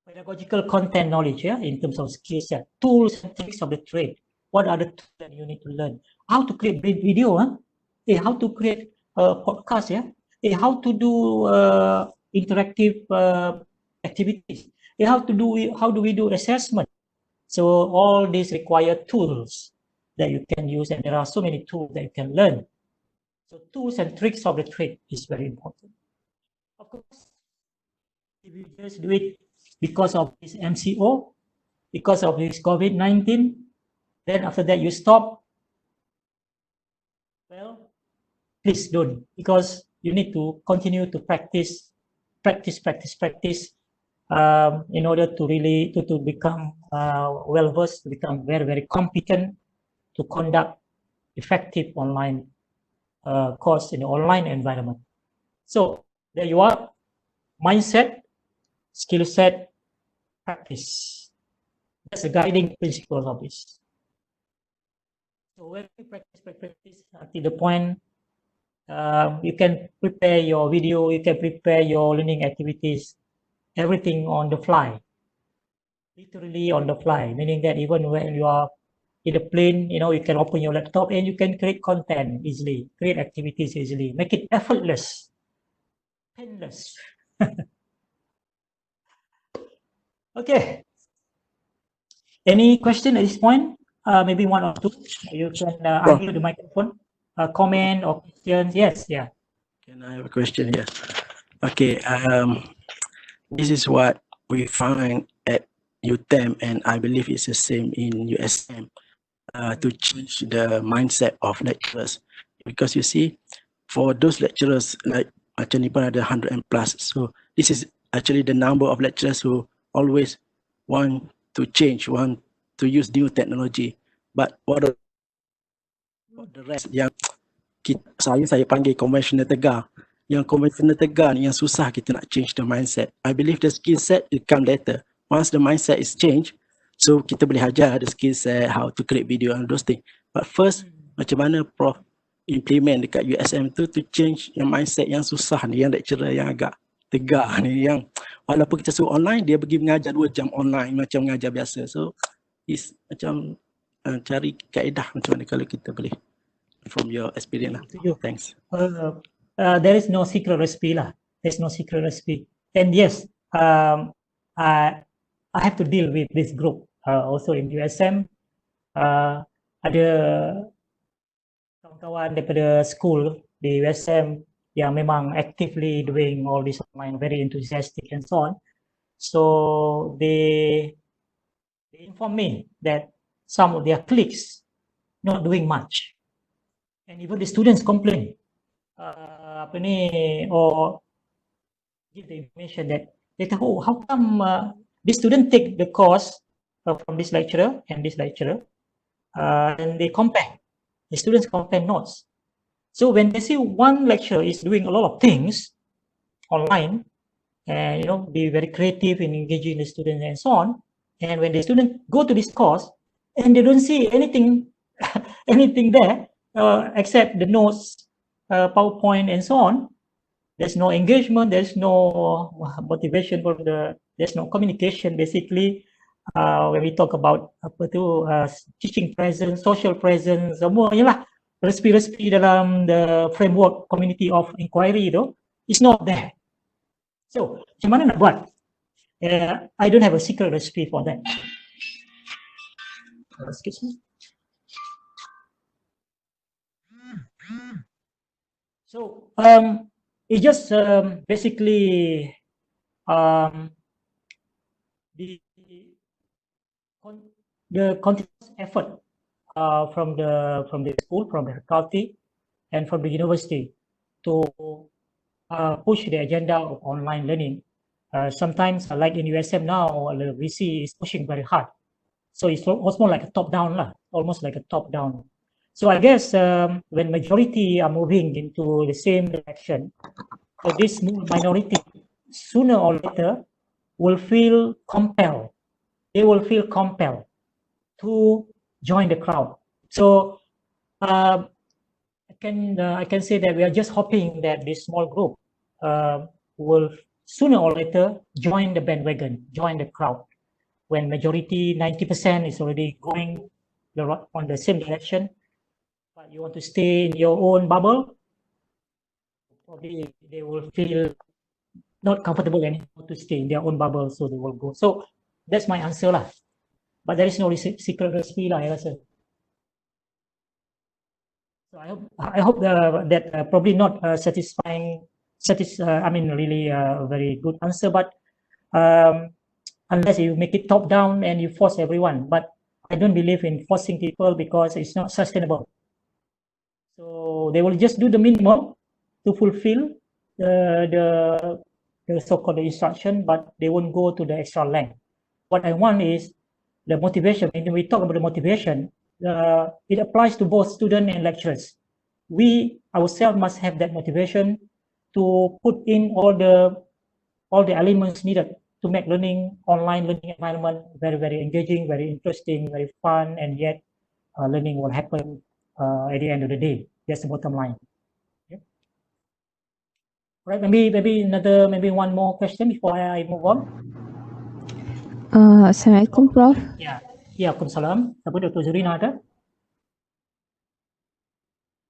Pedagogical content knowledge, yeah, in terms of skill set, tools and tricks of the trade. What are the tools that you need to learn? How to create video, huh? How to create a podcast, yeah? How to do interactive activities? How do we do assessment? So all these require tools that you can use, and there are so many tools that you can learn. So tools and tricks of the trade is very important. Of course, if you just do it because of this MCO, because of this COVID-19, then after that you stop, well, please don't, because you need to continue to practice in order to really to become well-versed, to become very, very competent to conduct effective online course in the online environment. So there you are, mindset, skill set, practice. That's the guiding principle of this. So when we practice until the point you can prepare your video, you can prepare your learning activities, everything on the fly, literally on the fly, meaning that even when you are in a plane, you know, you can open your laptop and you can create content easily, create activities easily, make it effortless, painless. Okay. Any question at this point? Maybe one or two. You can unmute the microphone. Comment or questions? Yes, yeah. Can I have a question here? Okay. This is what we find at UTeM, and I believe it's the same in USM, to change the mindset of lecturers. Because you see, for those lecturers, like macam ni pun ada 100 and plus. So this is actually the number of lecturers who always want to change, want to use new technology. But what about the rest yang saya panggil conventional tegar. Yang conventional tegar ni yang susah kita nak change the mindset. I believe the skill set will come later. Once the mindset is changed, so kita boleh ajar the skill set, how to create video and those things. But first, macam mana Prof implement dekat USM tu to change yang mindset yang susah ni, yang lecturer yang agak tegar ni, yang walaupun kita suruh online, dia pergi mengajar 2 jam online macam mengajar biasa. So, is macam cari kaedah macam mana kalau kita boleh from your experience lah. Thanks. There is no secret recipe lah. There's no secret recipe. And yes, I have to deal with this group. Also in USM, ada kawan-kawan daripada school di USM yang memang actively doing all this online, very enthusiastic and so on. So they inform me that some of their colleagues not doing much. And even the students complain, or give the information that they tell, oh, how come this student take the course from this lecturer and this lecturer, and they compare. The students compare notes. So when they see one lecturer is doing a lot of things online, and be very creative in engaging the students and so on, and when the students go to this course and they don't see anything, anything there. Except the notes, PowerPoint and so on, there's no engagement, there's no motivation for there's no communication basically. When we talk about teaching presence, social presence, semuanya lah, recipe dalam the framework community of inquiry itu, it's not there. So, macam mana nak buat? I don't have a secret recipe for that. Excuse me. So it's just basically the continuous effort from the school, from the faculty, and from the university to push the agenda of online learning. Sometimes, like in USM now, the VC is pushing very hard. So it's almost more like a top-down lah, almost like a top-down. So I guess when majority are moving into the same direction, so this minority sooner or later will feel compelled. They will feel compelled to join the crowd. So I can say that we are just hoping that this small group will sooner or later join the bandwagon, join the crowd. When majority 90% is already going on the same direction. But you want to stay in your own bubble, probably they will feel not comfortable anymore to stay in their own bubble, so they will go. So that's my answer lah. But there is no secret recipe lah, I rasa. So I hope that probably not satisfying. I mean, really a very good answer. But unless you make it top down and you force everyone, but I don't believe in forcing people because it's not sustainable. So they will just do the minimum to fulfill the so-called instruction, but they won't go to the extra length. What I want is the motivation. When we talk about the motivation, it applies to both students and lecturers. We ourselves must have that motivation to put in all the elements needed to make online learning environment very, very engaging, very interesting, very fun, and yet learning will happen at the end of the day. That's the bottom line. Okay. Right, maybe one more question before I move on. Assalamualaikum, Prof. Ya, Waalaikumsalam. Siapa Dr. Zurina ada?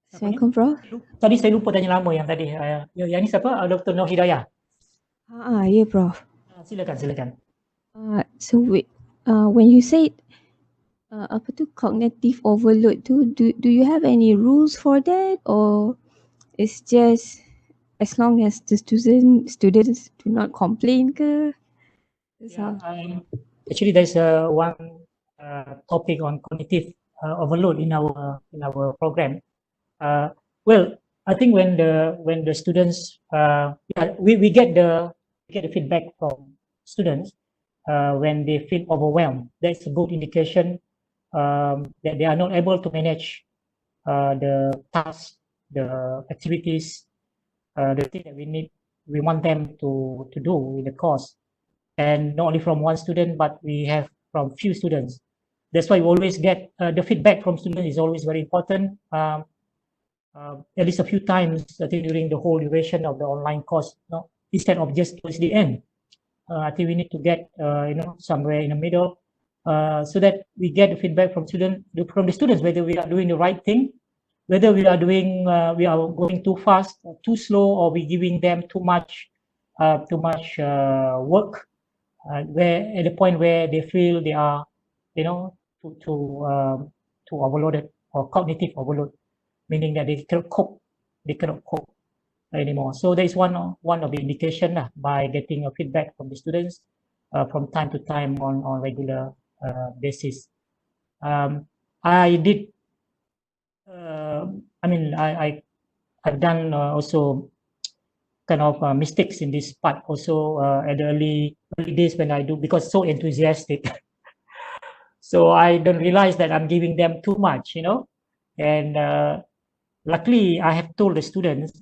Assalamualaikum, Prof. Tadi saya lupa tanya nama yang tadi. Yang ni siapa? Dr. Nur Hidayah. Ya, Prof. Silakan. So when you said cognitive overload tu, do you have any rules for that, or it's just as long as the students do not complain ke? Yeah, actually there's one topic on cognitive overload in our program. Well, I think when the students we get the feedback from students when they feel overwhelmed. That's a good indication that they are not able to manage the tasks, the activities, the thing that we want them to do in the course. And not only from one student, but we have from few students. That's why we always get the feedback from students is always very important. At least a few times, I think during the whole duration of the online course, instead of just towards the end. I think we need to get somewhere in the middle, so that we get the feedback from the students whether we are doing the right thing, whether we are going too fast, or too slow, or we giving them too much work, where at the point where they feel they are too overloaded or cognitive overload, meaning that they cannot cope anymore. So there is one of the indication by getting a feedback from the students from time to time on regular basis. I did. I've done also kind of mistakes in this part also at the early days when I do, because so enthusiastic. So I don't realize that I'm giving them too much, and luckily I have told the students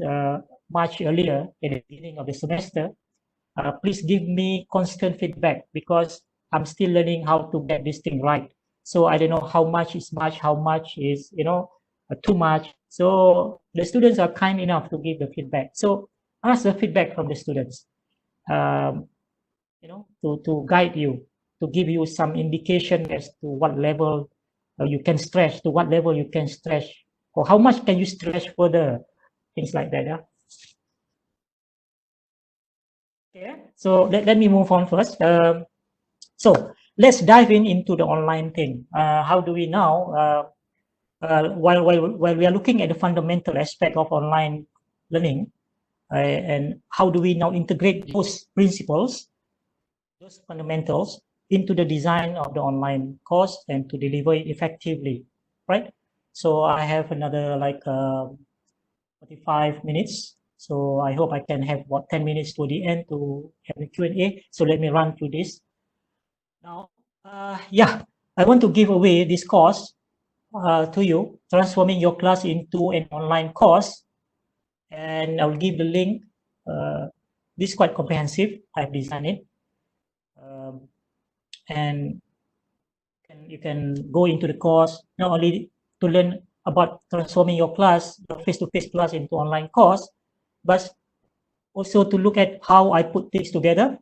much earlier at the beginning of the semester, please give me constant feedback, because I'm still learning how to get this thing right. So I don't know how much is much, how much is too much. So the students are kind enough to give the feedback. So ask the feedback from the students, to guide you, to give you some indication as to what level you can stretch, to what level you can stretch, or how much can you stretch further, things like that. Yeah. Okay, so let me move on first. So let's dive into the online thing. How do we now, while we are looking at the fundamental aspect of online learning, and how do we now integrate those principles, those fundamentals, into the design of the online course and to deliver it effectively, right? So I have another 45 minutes. So I hope I can have about 10 minutes to the end to have a Q&A. So let me run through this. Now, I want to give away this course to you, transforming your class into an online course. And I'll give the link. This is quite comprehensive. I've designed it. And you can go into the course, not only to learn about transforming your class, your face-to-face class into online course, but also to look at how I put things together.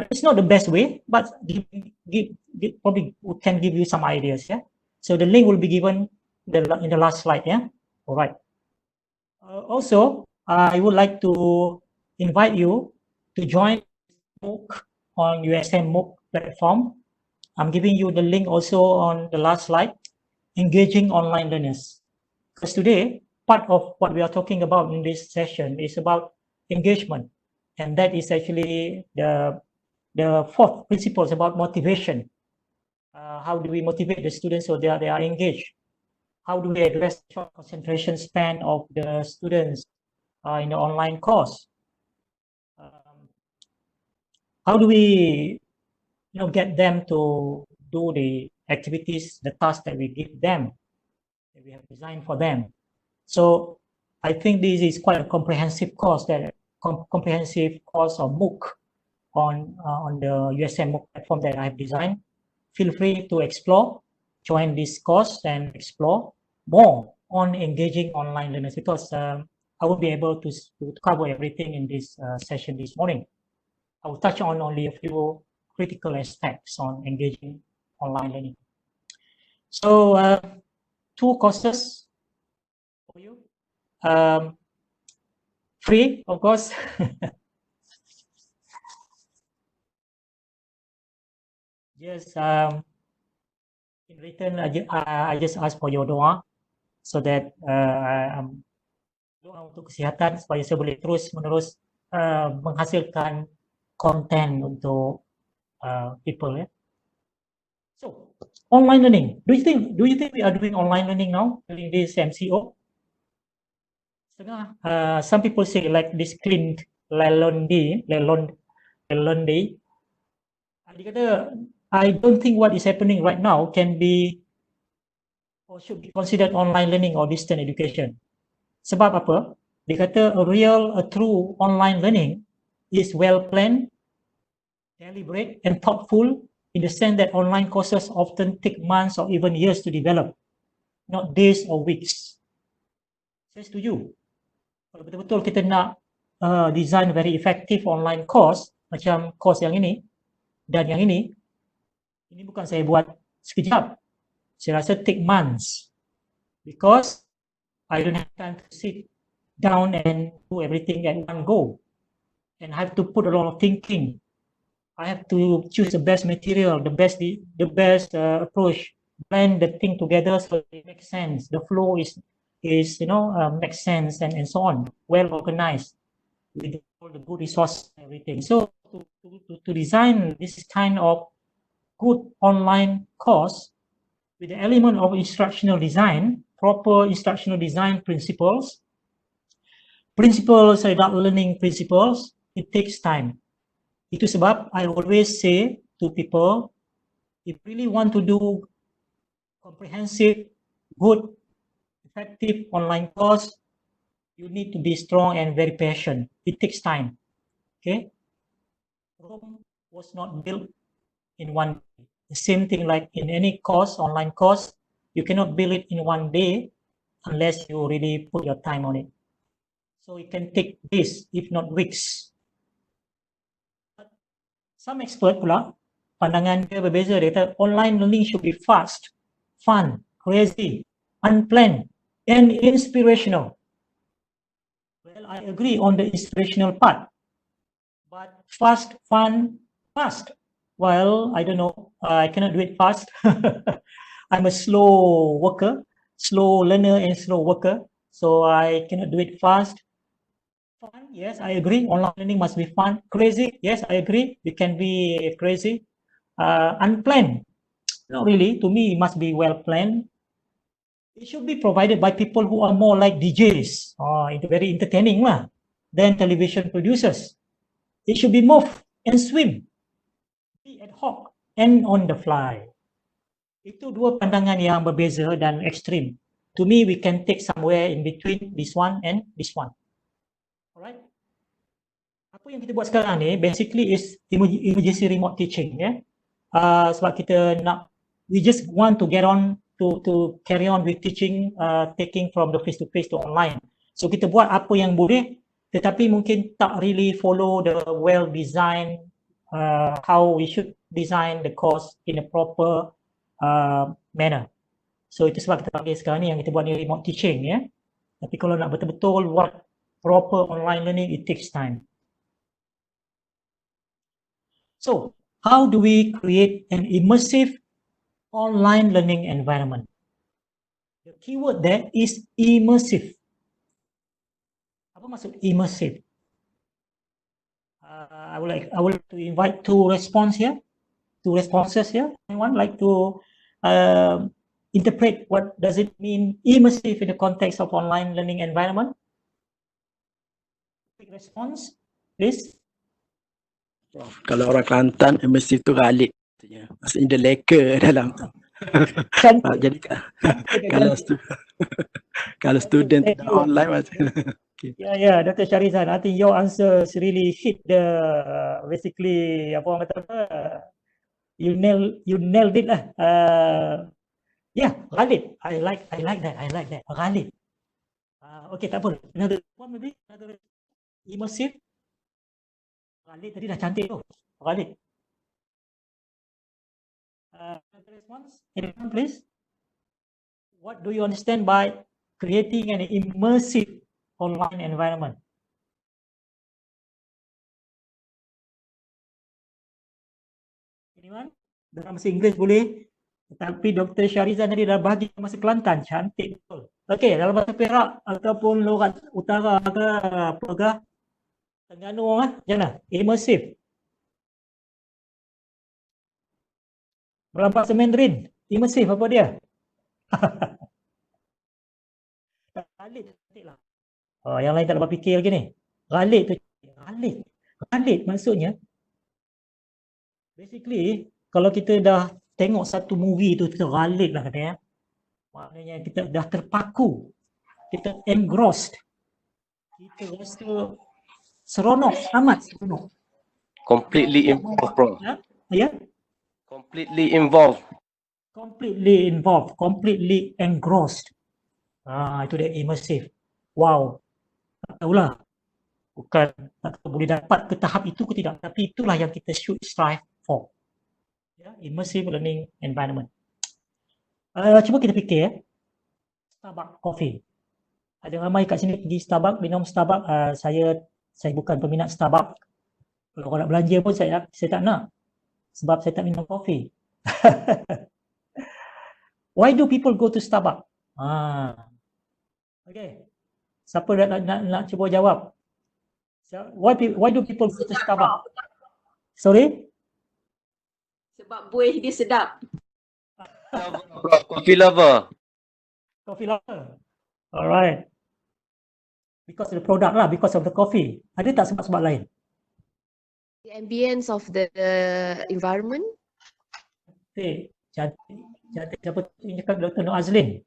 It's not the best way, but probably can give you some ideas. Yeah. So the link will be given in the last slide. Yeah. All right. Also, I would like to invite you to join MOOC on UTeM MOOC platform. I'm giving you the link also on the last slide, engaging online learners. Because today, part of what we are talking about in this session is about engagement. And that is actually the fourth principle is about motivation. How do we motivate the students so they are engaged? How do we address the short concentration span of the students in the online course? How do we get them to do the activities, the tasks that we give them, that we have designed for them? So I think this is quite a comprehensive course, comprehensive course of MOOC on the UTeM MOOC platform that I've designed. Feel free to explore, join this course and explore more on engaging online learners, because I won't be able to cover everything in this session this morning. I will touch on only a few critical aspects on engaging online learning. So 2 courses for you. Free, of course. Yes, in return, I just ask for your doa, so that doa untuk kesehatan supaya saya boleh terus-menerus menghasilkan konten untuk people. Yeah. So online learning. Do you think we are doing online learning now during this MCO? setengah. Some people say like this Clint Lalonde. Dia kata, I don't think what is happening right now can be or should be considered online learning or distant education. Sebab apa? Dia kata a true online learning is well planned, deliberate and thoughtful in the sense that online courses often take months or even years to develop, not days or weeks. Saya setuju. Kalau betul-betul kita nak design very effective online course, macam course yang ini dan yang ini bukan saya buat sekejap. Saya rasa take months because I don't have time to sit down and do everything at one go. And I have to put a lot of thinking. I have to choose the best material, the best approach, blend the thing together so it makes sense. The flow is makes sense and so on. Well organized with all the good resources and everything. So to design this kind of good online course with the element of instructional design, proper instructional design principles about learning principles, it takes time. Itu sebab I always say to people, if you really want to do comprehensive, good, effective online course, you need to be strong and very patient. It takes time. Okay? Rome was not built in one day. The same thing like in any course, online course, you cannot build it in one day unless you really put your time on it. So it can take days, if not weeks. But some expert pula, pandangan dia berbeza. Dia kata online learning should be fast, fun, crazy, unplanned, and inspirational. Well, I agree on the inspirational part. But fast, fun, fast. Well, I don't know. I cannot do it fast. I'm a slow worker, slow learner and slow worker. So I cannot do it fast. Fun, yes, I agree. Online learning must be fun. Crazy, yes, I agree. It can be crazy. Unplanned, not really. To me, it must be well planned. It should be provided by people who are more like DJs, very entertaining lah, than television producers. It should be move and swim, be ad hoc and on the fly. Itu dua pandangan yang berbeza dan ekstrim. To me, we can take somewhere in between this one and this one. Alright. Apa yang kita buat sekarang ni basically is emergency remote teaching, ya. Sebab kita nak, we just want to get on to carry on with teaching, taking from the face to face to online. So kita buat apa yang boleh, tetapi mungkin tak really follow the well designed how we should design the course in a proper manner. So itu sebab kita panggil sekarang ni yang kita buat ni remote teaching, ya. Tapi kalau nak betul-betul buat proper online learning, it takes time. So how do we create an immersive online learning environment? The keyword there is immersive. Apa maksud immersive? I would like to invite two responses here. Anyone like to interpret what does it mean immersive in the context of online learning environment? Quick response, please. Kalau orang Kelantan, immersive tu galik. Maksudnya dia leka dalam tu. Jadi kalau student online macam okay. Yeah, Dr. Sharizan, I think your answers really hit the basically apa orang kata you nailed it lah. Yeah, ghalib. I like that. Ghalib. Okay, tak apa. Another one maybe, another immersive. Ghalib tadi dah cantik tu. Ghalib. Another response. Anyone please? What do you understand by creating an immersive online environment? Anyone? Dalam bahasa Inggeris boleh. Tetapi Dr. Sharizan tadi dah bagi bahasa Kelantan. Cantik betul. Okey, dalam bahasa Perak ataupun Lorat Utara ke apa ke Terengganu lah. Macam mana? Immersive. Dalam bahasa Mandarin, immersive apa dia? Cantik lah. Yang lain tak dapat fikir lagi ni. Ghalib tu. Ghalib maksudnya, basically, kalau kita dah tengok satu movie tu, kita ghalib lah katanya. Maknanya kita dah terpaku. Kita engrossed. Kita rasa seronok, amat seronok. Completely involved, Prof. Ya? Completely involved. Completely involved, completely engrossed. Itu dia immersive. Wow. Tak tahulah. Bukan tak tahu boleh dapat ke tahap itu ke tidak. Tapi itulah yang kita should strive for. Ya, immersive learning environment. Cuba kita fikir. Starbucks coffee. Ada ramai kat sini pergi Starbucks, minum Starbucks. Saya bukan peminat Starbucks. Kalau orang nak belanja pun saya tak nak. Sebab saya tak minum kopi. Why do people go to Starbucks? Okay. Siapa nak cuba jawab? Why do people go to Starbucks? Sorry? Sebab buih dia sedap. Coffee lover. Coffee lover. Alright. Because of the product lah, because of the coffee. Ada tak sebab-sebab lain? The ambience of the environment. Cantik. Siapa tu cakap Dr. Nur Azlin?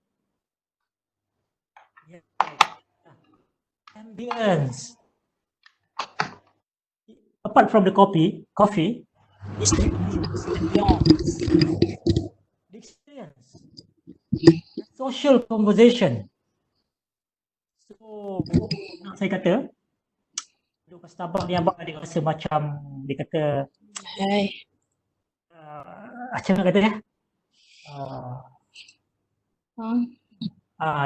Ambience. Apart from the coffee is the ambience. The experience. The social conversation. So, nak saya kata, duduk kat Starbucks ni abang ada rasa macam, dia kata, macam nak kata dia?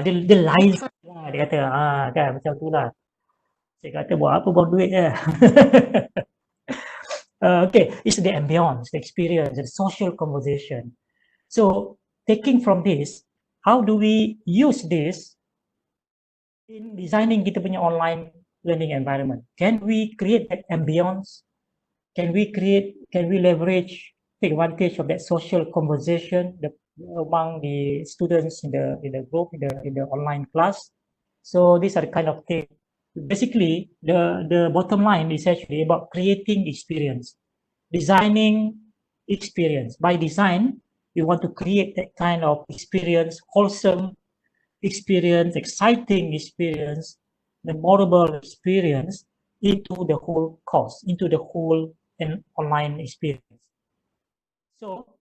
Dia lain lah, dia kata, kan macam tu lah. Saya kata buat apa, buang duit je. Okay, it's the ambience, the experience, the social conversation. So, taking from this, how do we use this in designing kita punya online learning environment? Can we create that ambience? Can we leverage, take advantage of that social conversation among the students in the group, in the online class? So these are the kind of things. Basically, the bottom line is actually about creating experience, designing experience. By design, we want to create that kind of experience, wholesome experience, exciting experience, memorable experience into the whole course, into the whole online experience. So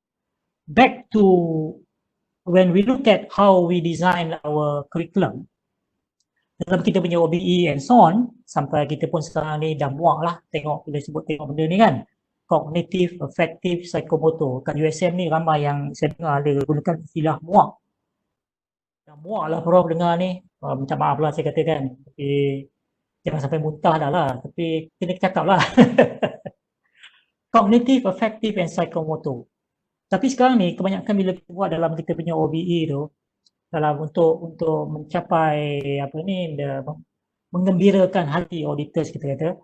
back to when we look at how we design our curriculum, dalam kita punya OBE and so on, sampai kita pun sekarang ni dah muak lah tengok benda ni kan. Cognitive, affective, psychomotor. Kat UTeM ni ramai yang saya dengar ada gunakan istilah muak. Dah muak lah Prof dengar ni. Minta maaf lah saya katakan. Tapi jangan sampai muntah dah lah. Tapi kena cakap lah. Cognitive, affective and psychomotor. Tapi sekarang ni kebanyakan bila kita buat dalam kita punya OBE tu, dalam untuk mencapai menggembirakan hati auditors kita kata,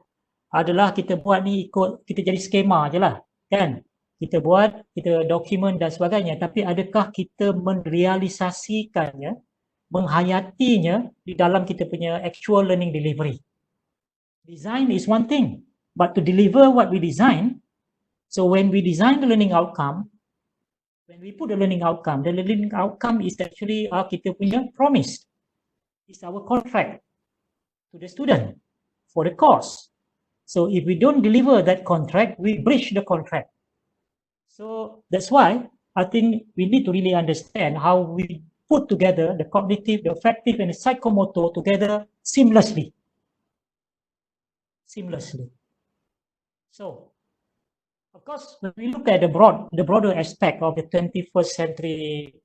adalah kita buat ni ikut, kita jadi skema je lah kan. Kita buat, kita dokumen dan sebagainya, tapi adakah kita merealisasikannya, menghayatinya di dalam kita punya actual learning delivery? Design is one thing, but to deliver what we design, so when we design the learning outcome, when we put the learning outcome is actually kita punya promise. It's our contract to the student for the course. So if we don't deliver that contract, we breach the contract. So that's why I think we need to really understand how we put together the cognitive, the affective and the psychomotor together seamlessly. So of course, when we look at the broader aspect of the 21st century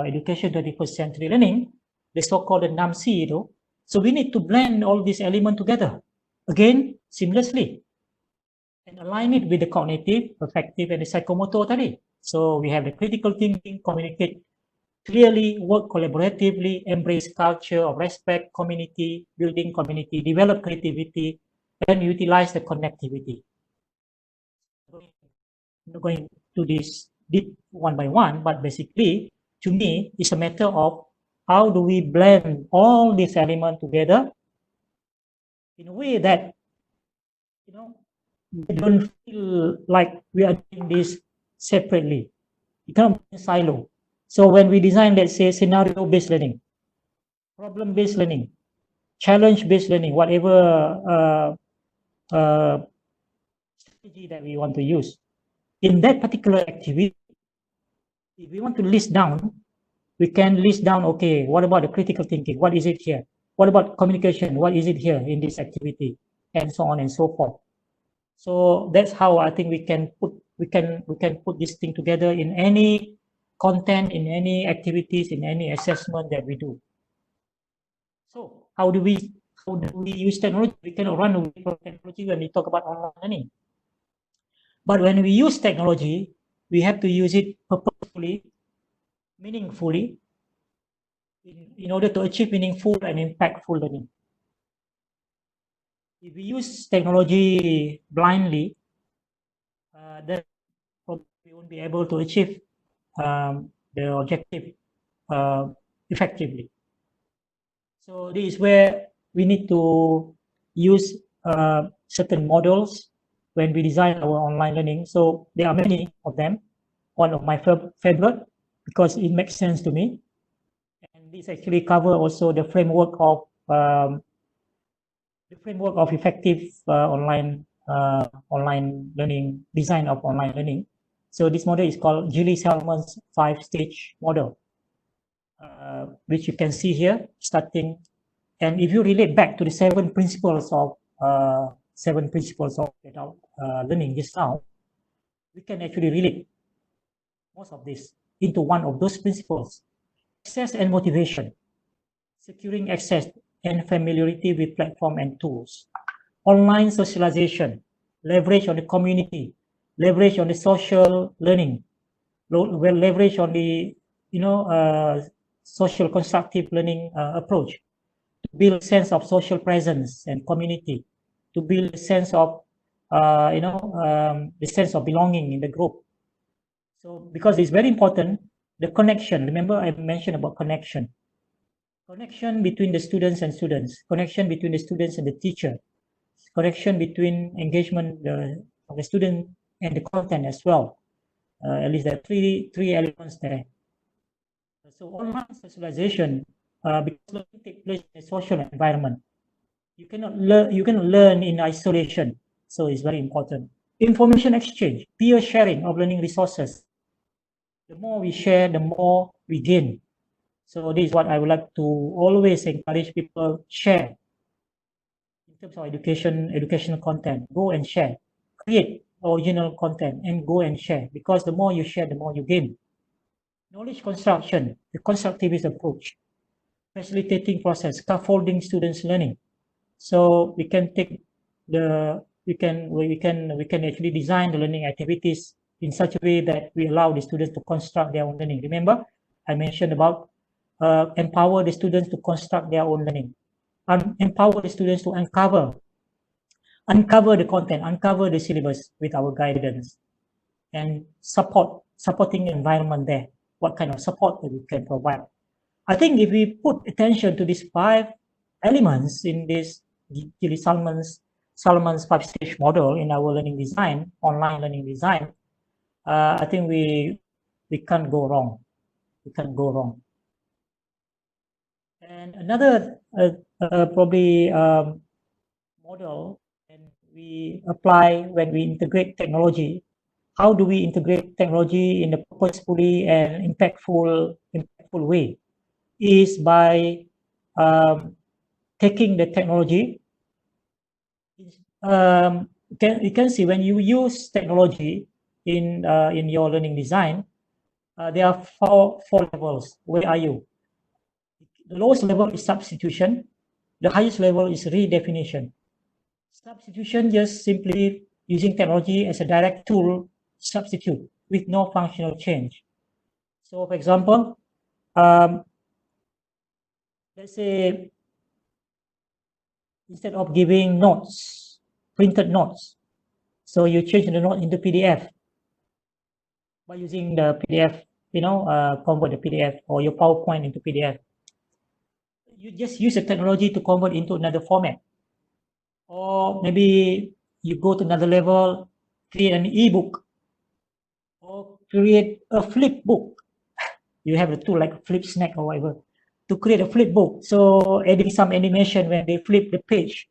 education, 21st century learning, the so-called NAMC, so we need to blend all these elements together, again, seamlessly, and align it with the cognitive, affective, and the psychomotor tadi. So we have the critical thinking, communicate clearly, work collaboratively, embrace culture of respect, community, building community, develop creativity, and utilize the connectivity. I'm not going to this deep one by one, but basically, to me, it's a matter of how do we blend all these elements together in a way that, you know, we don't feel like we are doing this separately. You cannot be in silo. So when we design, let's say, scenario-based learning, problem-based learning, challenge-based learning, whatever strategy that we want to use, in that particular activity, if we want to list down, we can list down, okay, what about the critical thinking? What is it here? What about communication? What is it here in this activity? And so on and so forth. So that's how I think we can put this thing together in any content, in any activities, in any assessment that we do. So how do we use technology? We cannot run away from technology when we talk about online learning. But when we use technology, we have to use it purposefully, meaningfully, in order to achieve meaningful and impactful learning. If we use technology blindly, then we won't be able to achieve the objective effectively. So this is where we need to use certain models when we design our online learning. So there are many of them. One of my favorite, because it makes sense to me. And this actually covers also the framework of effective online learning, design of online learning. So this model is called Juoi-Salmon's 5-stage model, which you can see here, starting. And if you relate back to the 7 principles of adult learning just now, we can actually relate most of this into one of those principles: access and motivation, securing access and familiarity with platform and tools, online socialization, leverage on the community, leverage on the social learning, leverage on the social constructive learning approach, to build a sense of social presence and community, to build a sense of the sense of belonging in the group. So because it's very important, the connection. Remember, I mentioned about connection between the students and students, connection between the students and the teacher, connection between engagement of the student and the content as well. At least there are three elements there. So online socialization, because learning takes place in a social environment, you cannot learn in isolation. So it's very important. Information exchange, peer sharing of learning resources. The more we share, the more we gain. So this is what I would like to always encourage people: share. In terms of educational content, go and share. Create original content and go and share, because the more you share, the more you gain. Knowledge construction, the constructivist approach, facilitating process, scaffolding students' learning. So we can take we can actually design the learning activities in such a way that we allow the students to construct their own learning. Remember, I mentioned about empower the students to construct their own learning, and empower the students to uncover the content, uncover the syllabus with our guidance, and supporting the environment there. What kind of support that we can provide? I think if we put attention to these 5 elements in this Juoi-Salmon's 5-stage model in our learning design, online learning design, I think we can't go wrong. We can't go wrong. And another probably model, and we apply when we integrate technology. How do we integrate technology in a purposefully and impactful way? Is by taking the technology. You can see when you use technology in your learning design, there are four levels. Where are you? The lowest level is substitution. The highest level is redefinition. Substitution, just simply using technology as a direct tool substitute with no functional change. So, for example, let's say instead of giving notes, printed notes, so you change the note into PDF by using the PDF, convert the PDF or your PowerPoint into PDF. You just use the technology to convert into another format. or maybe you go to another level, create an ebook, or create a flip book. You have the tool like flip snack or whatever to create a flip book. So adding some animation when they flip the page.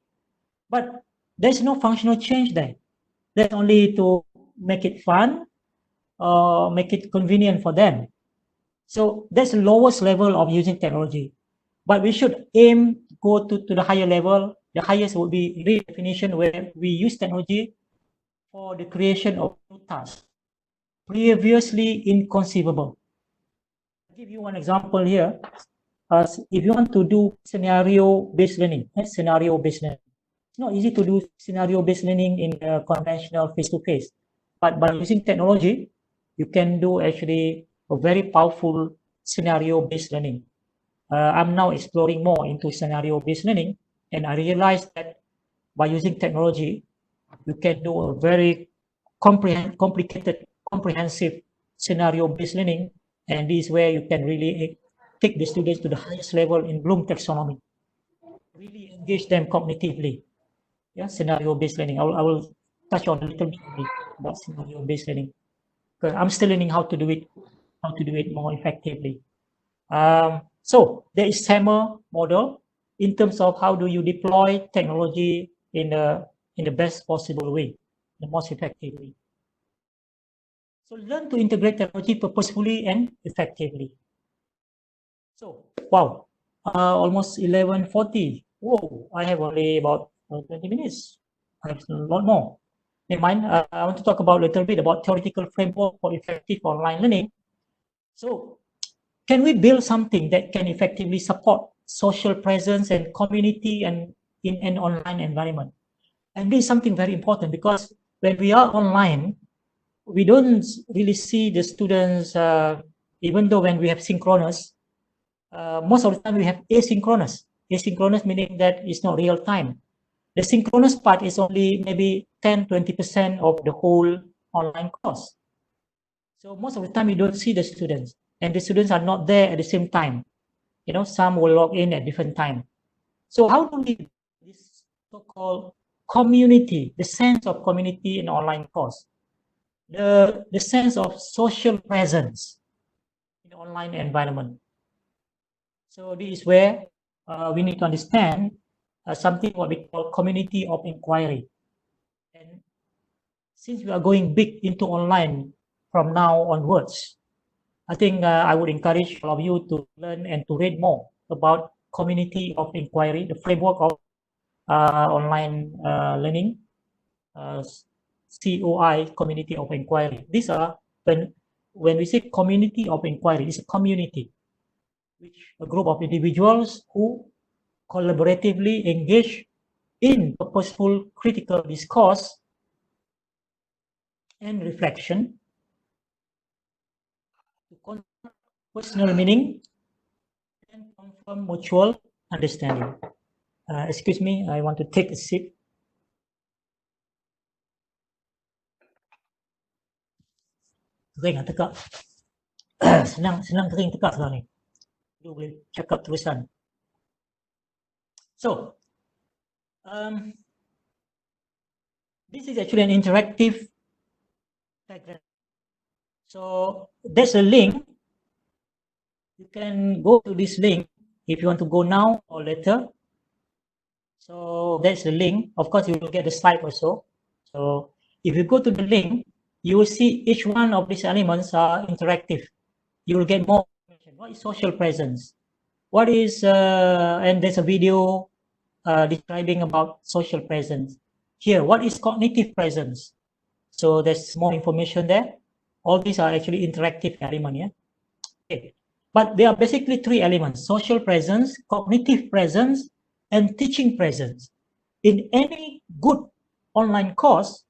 But there's no functional change there. That's only to make it fun or make it convenient for them. So that's the lowest level of using technology. But we should aim go to the higher level. The highest would be redefinition, where we use technology for the creation of new tasks previously inconceivable. I'll give you one example here. If you want to do scenario-based learning, scenario-based learning. It's not easy to do scenario-based learning in a conventional face-to-face. But by using technology, you can do actually a very powerful scenario-based learning. I'm now exploring more into scenario-based learning, and I realized that by using technology, you can do a very comprehensive scenario-based learning, and this is where you can really take the students to the highest level in Bloom taxonomy. Really engage them cognitively. Yeah, scenario-based learning. I will touch on a little bit about scenario-based learning. I'm still learning how to do it more effectively. So there is SAMR model in terms of how do you deploy technology in the best possible way, the most effectively. So learn to integrate technology purposefully and effectively. So wow, almost 11:40. Whoa, I have only about 20 minutes. I have a lot more. Never mind. I want to talk about a little bit about theoretical framework for effective online learning. So can we build something that can effectively support social presence and community and in an online environment? And this is something very important, because when we are online, we don't really see the students, even though when we have synchronous, most of the time we have asynchronous. Asynchronous meaning that it's not real time. The synchronous part is only maybe 10-20% of the whole online course. So most of the time you don't see the students, and the students are not there at the same time. You know, some will log in at different time. So how do we this so-called community, the sense of community in online course, the sense of social presence in online environment? So this is where we need to understand something what we call community of inquiry. And since we are going big into online from now onwards, I think I would encourage all of you to learn and to read more about community of inquiry, the framework of online learning, COI, community of inquiry. These are, when we say community of inquiry, it's a community, which a group of individuals who collaboratively engage in purposeful critical discourse and reflection to confirm personal meaning and confirm mutual understanding. Excuse me, I want to take a sip. Kering tekak. senang kering tekak sekarang ni. Lu boleh cakap terusan. So, this is actually an interactive diagram. So there's a link. You can go to this link if you want to go now or later. So that's the link. Of course, you will get the slide also. So if you go to the link, you will see each one of these elements are interactive. You will get more information. What is social presence? What is, and there's a video describing about social presence. Here, what is cognitive presence? So there's more information there. All these are actually interactive elements, yeah? Okay. But there are basically three elements: social presence, cognitive presence, and teaching presence. In any good online course,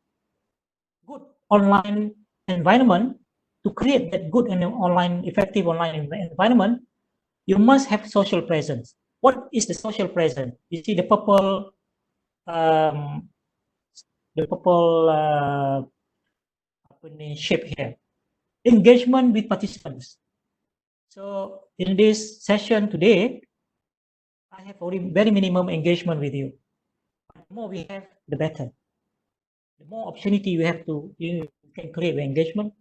good online environment, to create that good and online, effective online environment, you must have social presence. What is the social presence? You see the purple shape here. Engagement with participants. So in this session today, I have already very minimum engagement with you. The more we have, the better. The more opportunity you have to, you can create engagement,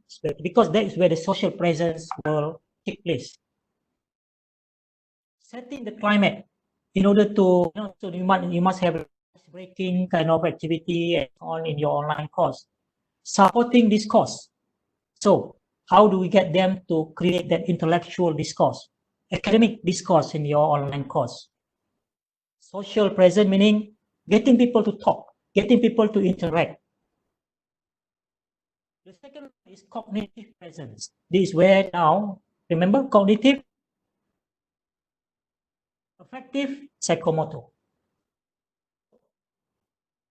because that is where the social presence will take place. Setting the climate in order to, so you must have a breaking kind of activity and on in your online course. Supporting discourse. So how do we get them to create that intellectual discourse, academic discourse in your online course? Social presence meaning getting people to talk, getting people to interact. The second one is cognitive presence. This is where now, remember cognitive, affective, psychomotor.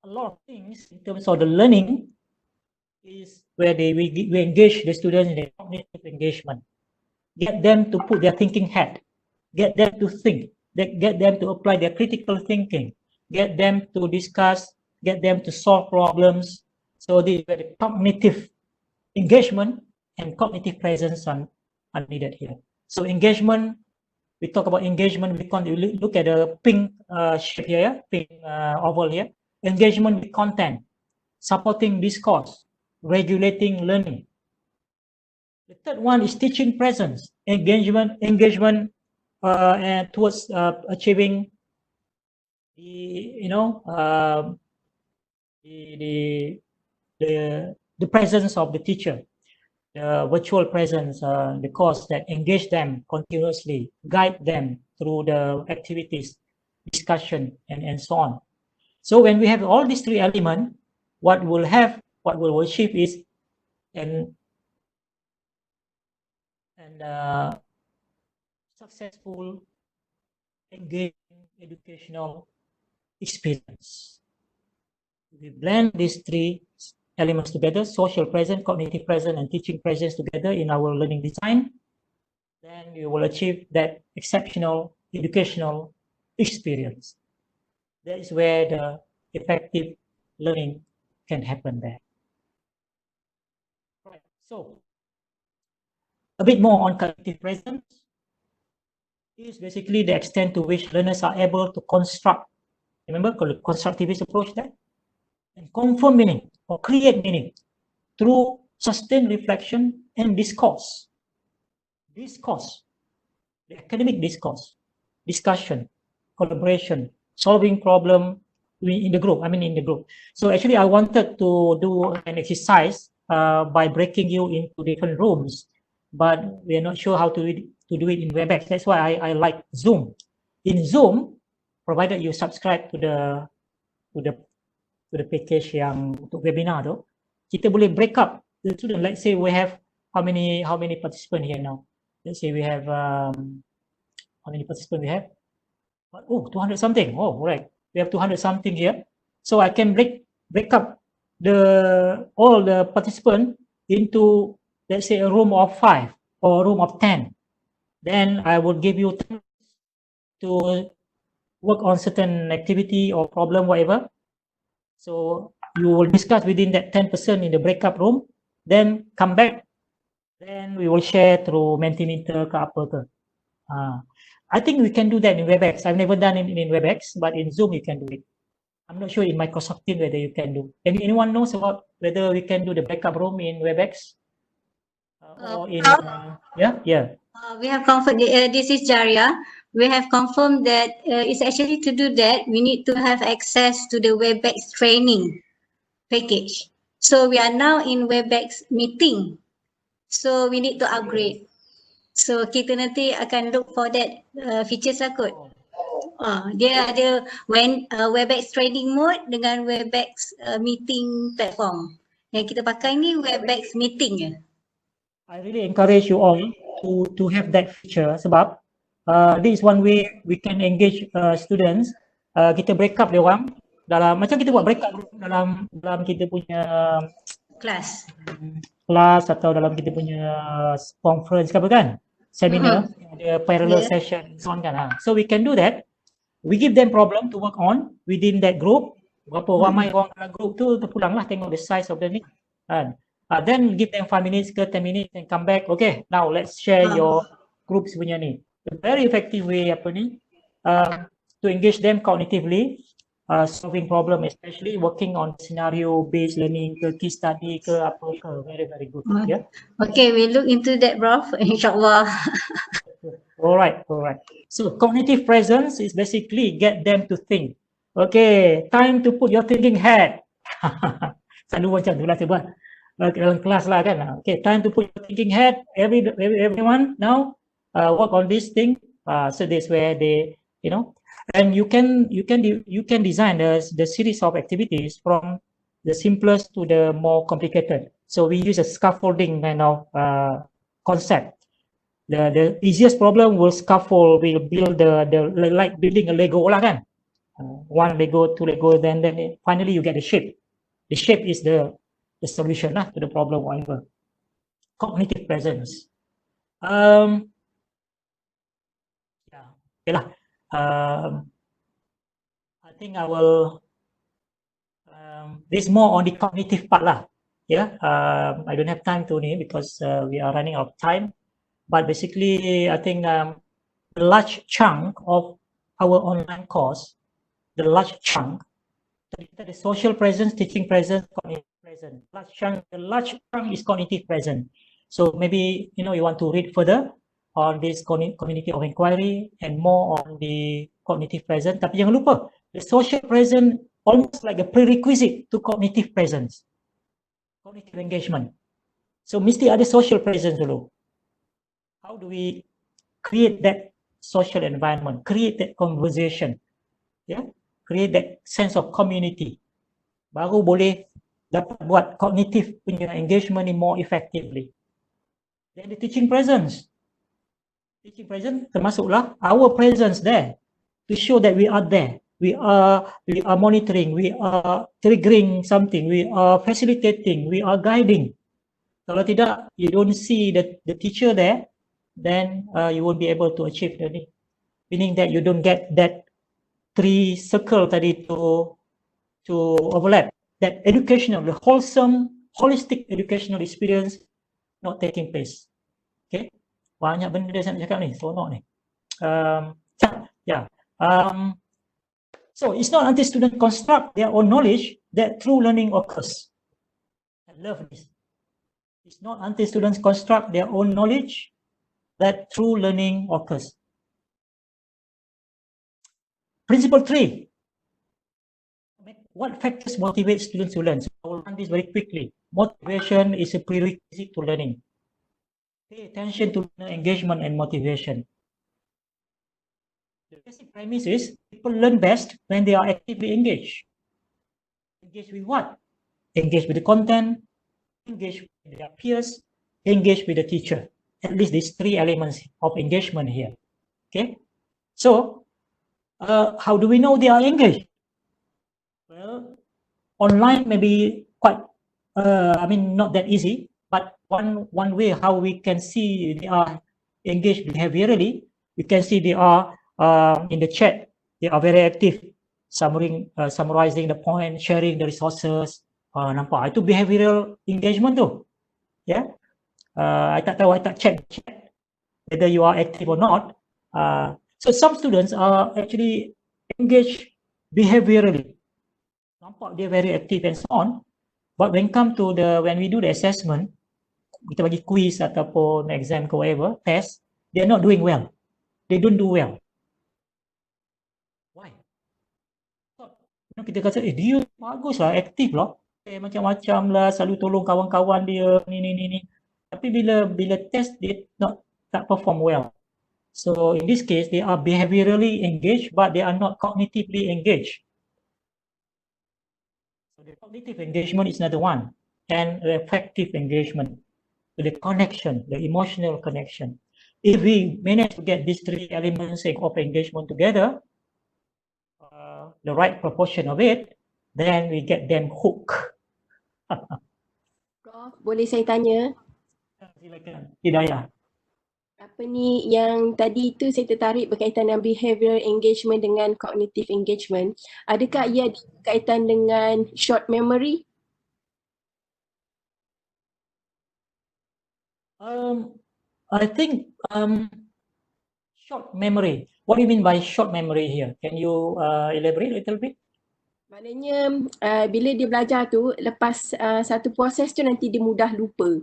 A lot of things in terms of the learning is where we engage the students in the cognitive engagement. Get them to put their thinking hat, get them to think, get them to apply their critical thinking, get them to discuss, get them to solve problems. So this is where the cognitive engagement and cognitive presence are needed here. So engagement, we talk about engagement, we look at the pink shape here, pink oval here. Engagement with content, supporting discourse, regulating learning. The third one is teaching presence, engagement and towards achieving the the presence of the teacher, the virtual presence, the course that engage them continuously, guide them through the activities, discussion, and so on. So when we have all these three elements, what we'll achieve is an successful, engaging educational experience. We blend these three elements together, social presence, cognitive presence, and teaching presence together in our learning design, then we will achieve that exceptional educational experience. That is where the effective learning can happen there. Right. So, a bit more on cognitive presence is basically the extent to which learners are able to construct, remember, constructivist approach there, and confirm meaning or create meaning through sustained reflection and discourse. Discourse, the academic discourse, discussion, collaboration, solving problem in the group. So actually I wanted to do an exercise by breaking you into different rooms, but we are not sure how to do it in WebEx. That's why I like Zoom. In Zoom, provided you subscribe to the package yang untuk webinar tu, kita boleh break up the student. Let's say we have how many participants here now? Let's say we have how many participants we have? Oh, 200 something. Oh, right. We have 200 something here. So I can break up all the participants into, let's say, a room of 5 or a room of 10. Then I will give you time to work on certain activity or problem, whatever. So you will discuss within that 10% in the breakup room, then come back, then we will share through Mentimeter ke apa ke. I think we can do that in WebEx. I've never done it in WebEx, but in Zoom you can do it. I'm not sure in Microsoft Teams whether you can do. Anyone knows about whether we can do the breakup room in WebEx? Or in we have confirmed. This is Jariah. We have confirmed that it's actually to do that we need to have access to the WebEx training package. So we are now in WebEx meeting. So we need to upgrade. So kita nanti akan look for that features lah kot. Dia ada WebEx training mode dengan WebEx meeting platform. Yang kita pakai ni WebEx meeting je. I really encourage you all to have that feature sebab this is one way we can engage students. Kita break up dia orang dalam, macam kita buat break up dalam kita punya kelas atau dalam kita punya conference ke apa kan, seminar, ada parallel session so on kan. So we can do that. We give them problem to work on within that group. Berapa ramai orang dalam group tu terpulang lah, tengok the size of the ni kan. Then give them 5 minutes ke 10 minutes and come back. Okay, now let's share your groups punya ni. A very effective way to engage them cognitively solving problem, especially working on scenario-based learning ke case study ke apa ke, very good. Yeah. Okay, we look into that, Prof. Inshallah. All right. So cognitive presence is basically get them to think. Okay, time to put your thinking hat. Selalu macam tu lah sebab dalam kelas lah kan. Okay, time to put your thinking hat. Everyone now work on this thing. So that's where they, and you can design the series of activities from the simplest to the more complicated. So we use a scaffolding kind of concept. The easiest problem will scaffold, will build the like building a Lego lah kan. One Lego, two Lego, then finally you get the shape. The shape is the solution lah to the problem, whatever. Cognitive presence. Yeah, okay lah. I think I will. This more on the cognitive part lah. Yeah. I don't have time to need because we are running out of time. But basically, I think a large chunk of our online course, the large chunk social presence, teaching presence, cognitive presence. The large chunk is cognitive presence. So maybe you want to read further on this community of inquiry and more on the cognitive presence. Tapi jangan lupa, the social presence almost like a prerequisite to cognitive presence, cognitive engagement. So mesti ada social presence dulu. How do we create that social environment, create that conversation, create that sense of community, baru boleh dapat buat cognitive punya engagement ni more effectively. Then the teaching presence termasuklah our presence there to show that we are there, we are monitoring, we are triggering something, we are facilitating, we are guiding. Kalau tidak, you don't see the teacher there, then you won't be able to achieve the need. Meaning that you don't get that three circle tadi to overlap. That educational, the wholesome, holistic educational experience not taking place. Okay, banyak benda saya nak cakap ni, seronok ni. So it's not until students construct their own knowledge that true learning occurs. I love this. It's not until students construct their own knowledge that true learning occurs. Principle 3. What factors motivate students to learn? So I will run this very quickly. Motivation is a prerequisite to learning. Pay attention to engagement and motivation. The basic premise is people learn best when they are actively engaged. Engaged with what? Engaged with the content, engaged with their peers, engaged with the teacher. At least these three elements of engagement here. Okay, so how do we know they are engaged? Well, online may be quite, not that easy, but one way how we can see they are engaged behaviorally, we can see they are in the chat, they are very active, summarizing the point, sharing the resources. Nampak, itu behavioral engagement tu. Yeah. I tak tahu, I tak check whether you are active or not. So some students are actually engaged behaviorally. Nampak dia very active and so on. But when we do the assessment, kita bagi quiz ataupun exam ke whatever, test, they are not doing well. They don't do well. Why? Kita kata, dia bagus lah, aktif lah. Macam-macam lah, selalu tolong kawan-kawan dia, ni. Tapi bila test, dia tak perform well. So in this case, they are behaviorally engaged, but they are not cognitively engaged. So the cognitive engagement is another one, and the effective engagement, the connection, the emotional connection. If we manage to get these three elements of engagement together, the right proportion of it, then we get them hooked. Prof, boleh saya tanya? Silakan, Hidayah. Apa ni yang tadi itu saya tertarik berkaitan dengan behavioral engagement dengan cognitive engagement. Adakah ia ada kaitan dengan short memory? I think short memory. What do you mean by short memory here? Can you elaborate a little bit? Maknanya bila dia belajar tu, lepas satu proses tu nanti dia mudah lupa.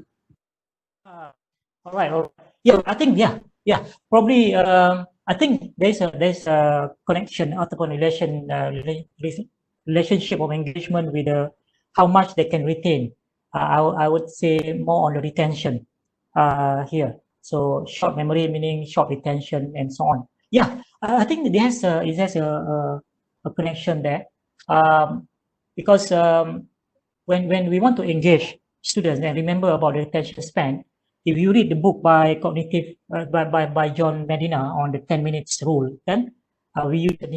All right. Yeah, I think probably I think there's a connection ataupun relationship of engagement with how much they can retain. I would say more on the retention here. So short memory meaning short retention and so on. Yeah, I think it has a connection there, because when we want to engage students and remember about the attention span, if you read the book by cognitive by John Medina on the 10 minutes rule, then we use the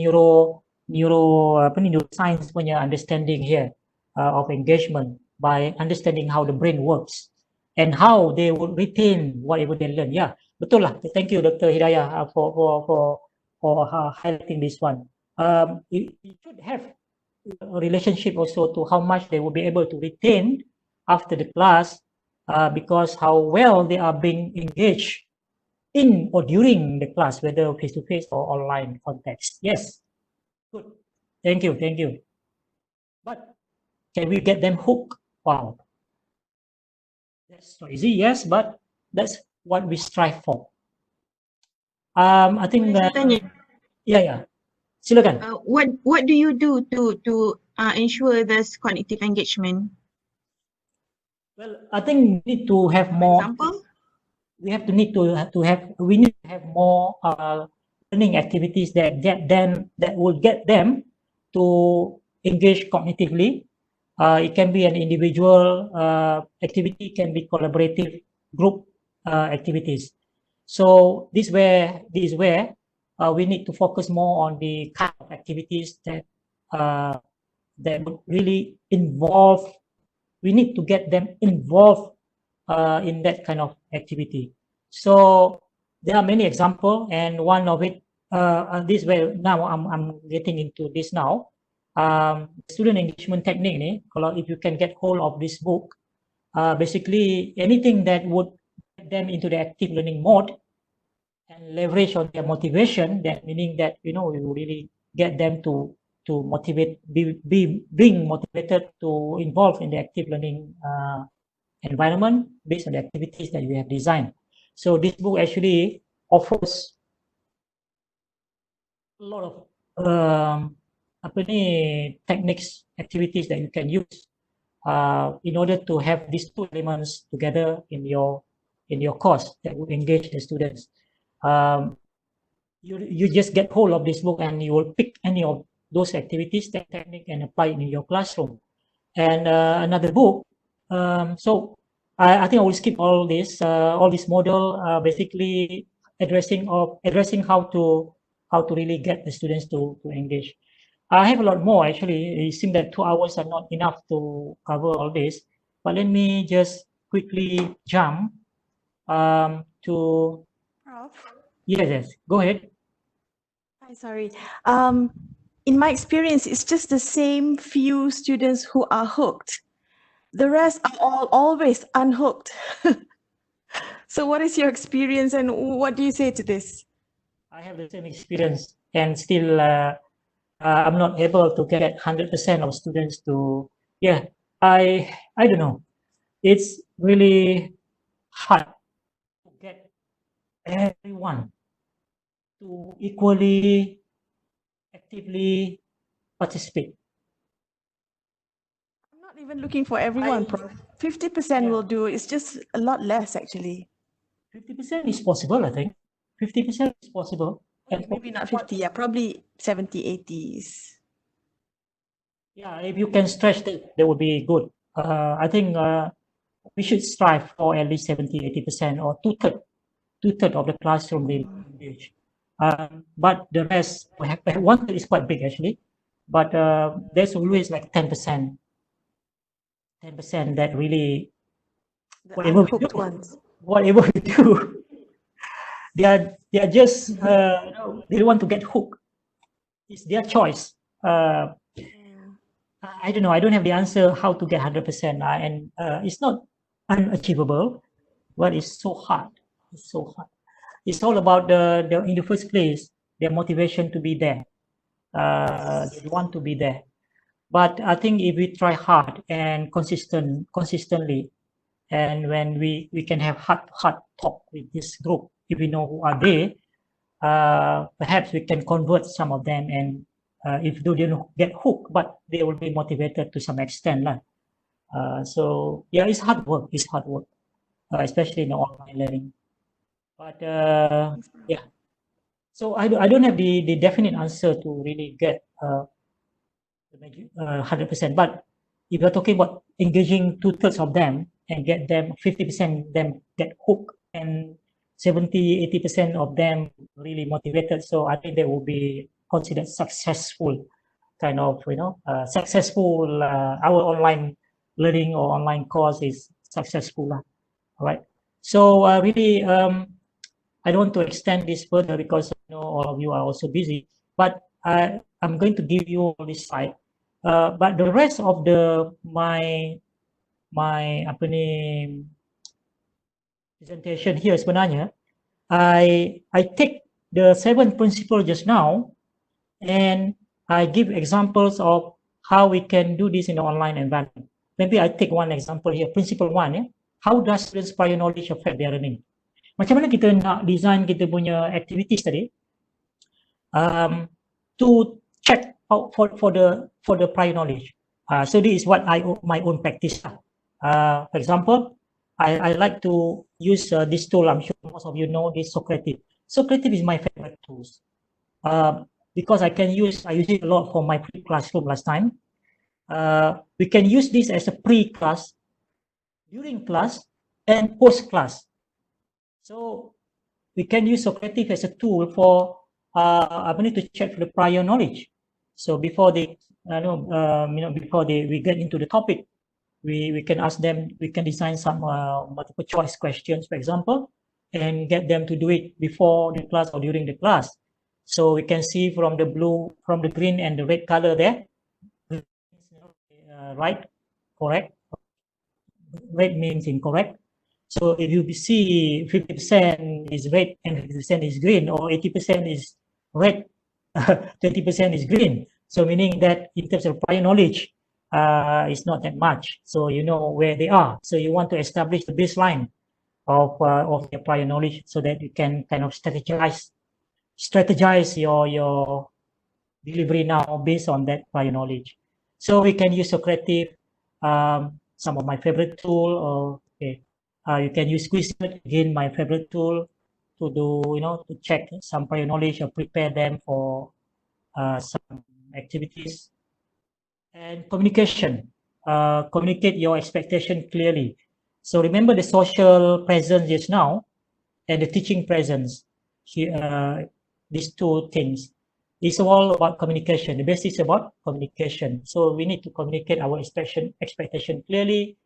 neuroscience punya understanding here of engagement by understanding how the brain works and how they would retain whatever they learn. Yeah, betul lah. Thank you, Dr. Hidayah, for highlighting this one. It should have a relationship also to how much they will be able to retain after the class, because how well they are being engaged in or during the class, whether face-to-face or online context. Yes, good. Thank you. But can we get them hooked? Wow, that's not easy. Yes, but that's what we strive for. I think that. Yeah. Silakan. What do you do to ensure this cognitive engagement? Well, I think we need to have more. Example? We need to have more learning activities that will get them to engage cognitively. It can be an individual activity, can be collaborative group activities. So this is where we need to focus more on the kind of activities that would really involve. We need to get them involved in that kind of activity. So there are many examples, and one of it, this way now I'm getting into this now. Student engagement technique ni, kalau if you can get hold of this book, basically anything that would get them into the active learning mode and leverage on their motivation, that meaning that we really get them to motivate, being motivated to involve in the active learning environment based on the activities that we have designed. So this book actually offers a lot of techniques, activities that you can use in order to have these two elements together in your course that will engage the students. You just get hold of this book and you will pick any of those activities, that technique, and apply it in your classroom. And another book. So I think I will skip all this model, basically addressing how to really get the students to engage. I have a lot more actually. It seems that 2 hours are not enough to cover all this, but let me just quickly jump to. Prof? Yes, go ahead. Hi, sorry. In my experience, it's just the same few students who are hooked. The rest are always unhooked. So what is your experience and what do you say to this? I have the same experience, and still I'm not able to get 100% of students to, I don't know. It's really hard to get everyone to equally actively participate. I'm not even looking for everyone, Prof. 50% will do. It's just a lot less, actually. 50% is possible, I think. 50% is possible. And maybe not 50, yeah, probably 70, 80s. Yeah, if you can stretch that would be good. I think we should strive for at least 70, 80% or two-thirds of the classroom will engage. But the rest, one third is quite big actually, but there's always like 10% that really, whatever we do, they are just they want to get hooked. It's their choice. I don't know. I don't have the answer how to get 100%, and it's not unachievable, but it's so hard. It's so hard. It's all about in the first place, their motivation to be there. They want to be there. But I think if we try hard and consistently, and when we can have heart talk with this group, if we know who are they, perhaps we can convert some of them, and if they don't get hooked, but they will be motivated to some extent lah. So yeah, it's hard work. It's hard work, especially in online learning. But yeah, so I don't have the definite answer to really get 100%. But if you're talking about engaging 2/3 of them and get them 50% them get hooked, and 70-80% of them really motivated, so I think that will be considered successful, kind of, you know, successful. Our online learning or online course is successful, all right? So really, I don't want to extend this further because I know all of you are also busy, but I'm going to give you all this slide. But the rest of my apa ni presentation here sebenarnya, I take the 7 principles just now, and I give examples of how we can do this in the online environment. Maybe I take one example here. Principle 1, ya. How does students' prior knowledge affect their learning? Macam mana kita nak design kita punya activities tadi to check out for the prior knowledge. So this is what my own practice. For example, I like to use this tool. I'm sure most of you know this, Socrative. Socrative is my favorite tools because I use it a lot for my pre-classroom last time. We can use this as a pre-class, during class, and post-class. So we can use Socrative as a tool for to check for the prior knowledge. So before they, we get into the topic, we can ask them. We can design some multiple choice questions, for example, and get them to do it before the class or during the class. So we can see from the blue, from the green and the red color there, right, correct. Red means incorrect. So if you see 50% is red and 50% is green, or 80% is red, 20% is green. So meaning that in terms of prior knowledge, it's not that much. So you know where they are. So you want to establish the baseline of your prior knowledge so that you can kind of strategize your delivery now based on that prior knowledge. So we can use Socrative, some of my favorite tool, okay. You can use Quizlet, again, my favorite tool, to do, to check some prior knowledge or prepare them for some activities. And communication, communicate your expectation clearly. So remember the social presence just now and the teaching presence. These two things. It's all about communication. The basics is about communication. So we need to communicate our expectation clearly.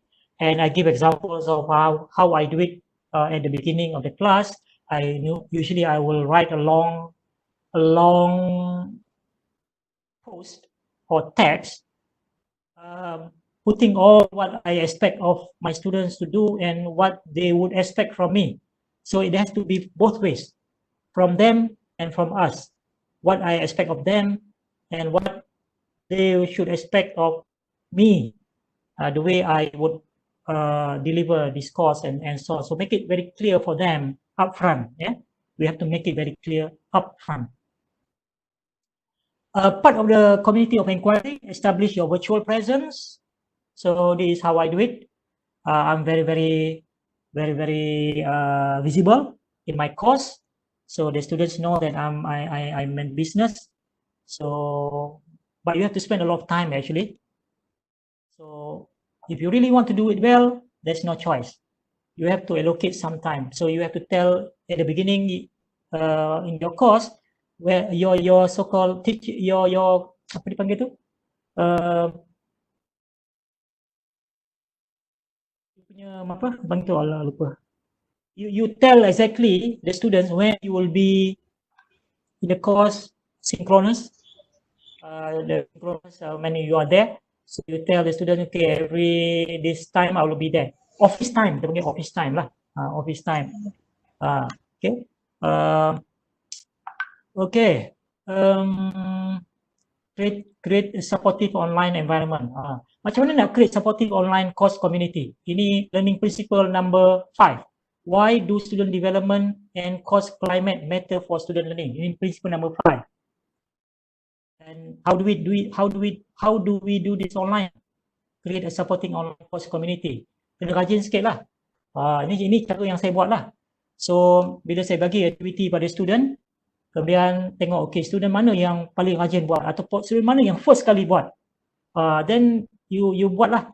And I give examples of how I do it at the beginning of the class. Usually I will write a long post or text, putting all what I expect of my students to do and what they would expect from me. So it has to be both ways, from them and from us. What I expect of them and what they should expect of me, the way I would deliver this course and so on. So make it very clear for them upfront. Yeah, we have to make it very clear upfront. Part of the community of inquiry, establish your virtual presence. So this is how I do it. I'm very visible in my course, so the students know that I'm in business. So, but you have to spend a lot of time actually. So if you really want to do it well, there's no choice. You have to allocate some time. So you have to tell at the beginning in your course where your so-called teacher, your apa dipanggil tu? Punya apa? Bantu Allah lupa. You tell exactly the students when you will be in the course synchronous. The synchronous when you are there. So you tell the student, okay, every this time I will be there. Office time, kita panggil office time lah. Office time. Okay. Okay. create a supportive online environment. Macam mana nak create supportive online course community? Ini learning principle number 5. Why do student development and course climate matter for student learning? Ini principle number 5. And how do we do this online? Create a supporting online course community. Kena rajin sikit lah. Ini cara yang saya buat lah. So bila saya bagi aktiviti pada student, kemudian tengok okay student mana yang paling rajin buat atau student mana yang first kali buat. Then you buat lah.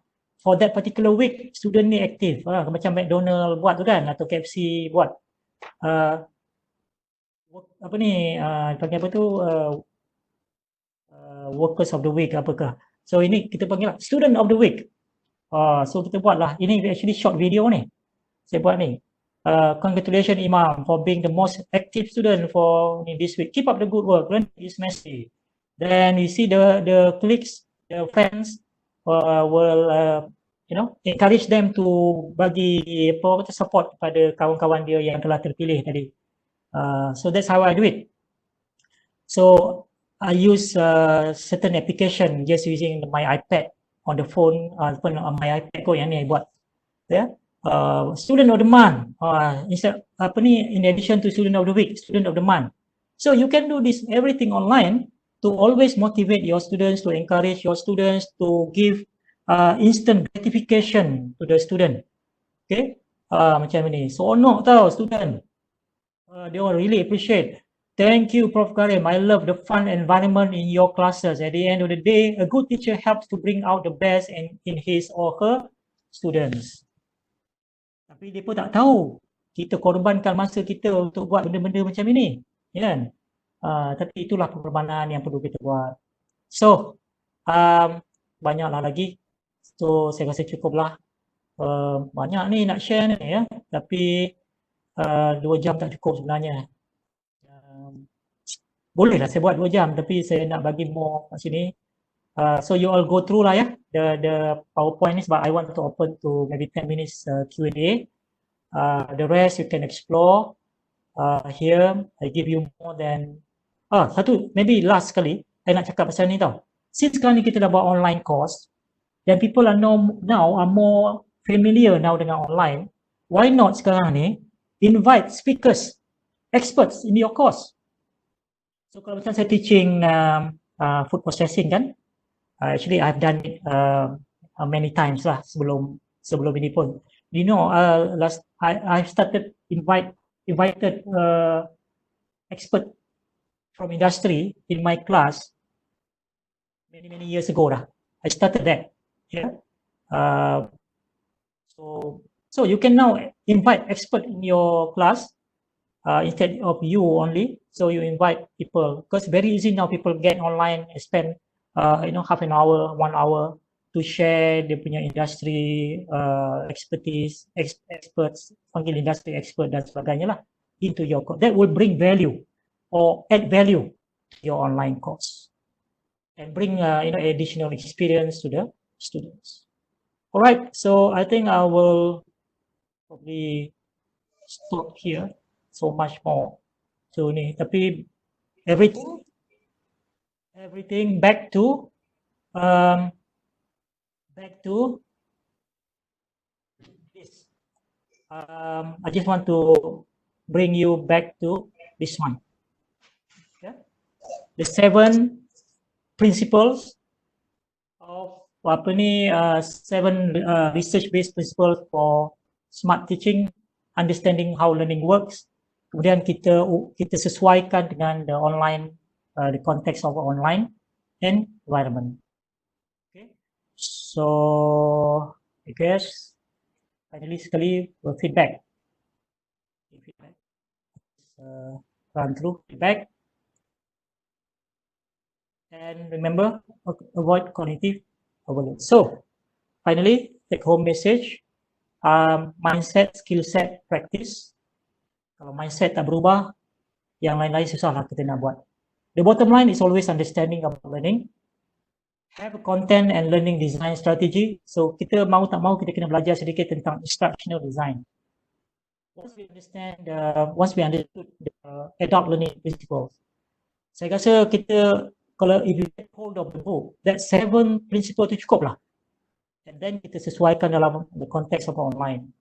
For that particular week student ni aktif. Macam McDonald buat tu kan atau KFC buat. Apa ni panggil apa tu workers of the week apakah. So ini kita panggil lah student of the week. So kita buat lah. Ini actually short video ni. Saya buat ni. Congratulations Imam for being the most active student for this week. Keep up the good work. Learn is messy. Then you see the clicks, the fans will encourage them to bagi support kepada kawan-kawan dia yang telah terpilih tadi. So that's how I do it. So I use certain application just using my iPad on the phone on my iPad yang ni I buat. Yeah. Student of the month, in addition to student of the week, student of the month. So you can do this everything online to always motivate your students, to encourage your students, to give instant gratification to the student. Okay, macam ni. Seronok tau student. They all really appreciate. Thank you Prof Karim. I love the fun environment in your classes. At the end of the day, a good teacher helps to bring out the best in his or her students. Tapi dia pun tak tahu kita korbankan masa kita untuk buat benda-benda macam ini, kan? Tapi itulah pengorbanan yang perlu kita buat. So, banyaklah lagi. So, saya rasa cukuplah. Banyak ni nak share ni ya. Tapi 2 jam tak cukup sebenarnya. Bolehlah saya buat 2 jam, tapi saya nak bagi more kat sini. So you all go through lah ya the PowerPoint is, but I want to open to maybe 10 minutes Q&A. The rest you can explore here. I give you more than satu maybe last sekali saya nak cakap pasal ni tau. Since sekarang ni kita dah buat online course dan people are now are more familiar now dengan online, why not sekarang ni invite speakers, experts in your course. So kalau macam saya teaching food processing kan, actually I've done it many times lah sebelum ini pun. You know, I've started invited expert from industry in my class many years ago dah. I started that. Yeah. So you can now invite expert in your class instead of you only. So you invite people because very easy now. People get online and spend half an hour, 1 hour to share dia punya industry expertise, experts, panggil industry expert dan sebagainya lah into your course. That will bring value or add value to your online course and bring additional experience to the students. Alright, so I think I will probably stop here. So much more. So ni, tapi everything back to this. I just want to bring you back to this one. Yeah? The 7 principles of 7 research-based principles for smart teaching, understanding how learning works. Kemudian kita sesuaikan dengan the online, the context of online environment. Okay, so I guess finally sekali feedback. Run through feedback, and remember avoid cognitive overload. So finally, take home message: mindset, skill set, practice. Kalau mindset tak berubah, yang lain-lain susahlah kita nak buat. The bottom line is always understanding about learning. Have a content and learning design strategy. So kita mau tak mau kita kena belajar sedikit tentang instructional design. Once we understood the adult learning principles, saya rasa kita kalau if you get hold of the book, that 7 principle tu cukup lah. And then kita sesuaikan dalam the context of online.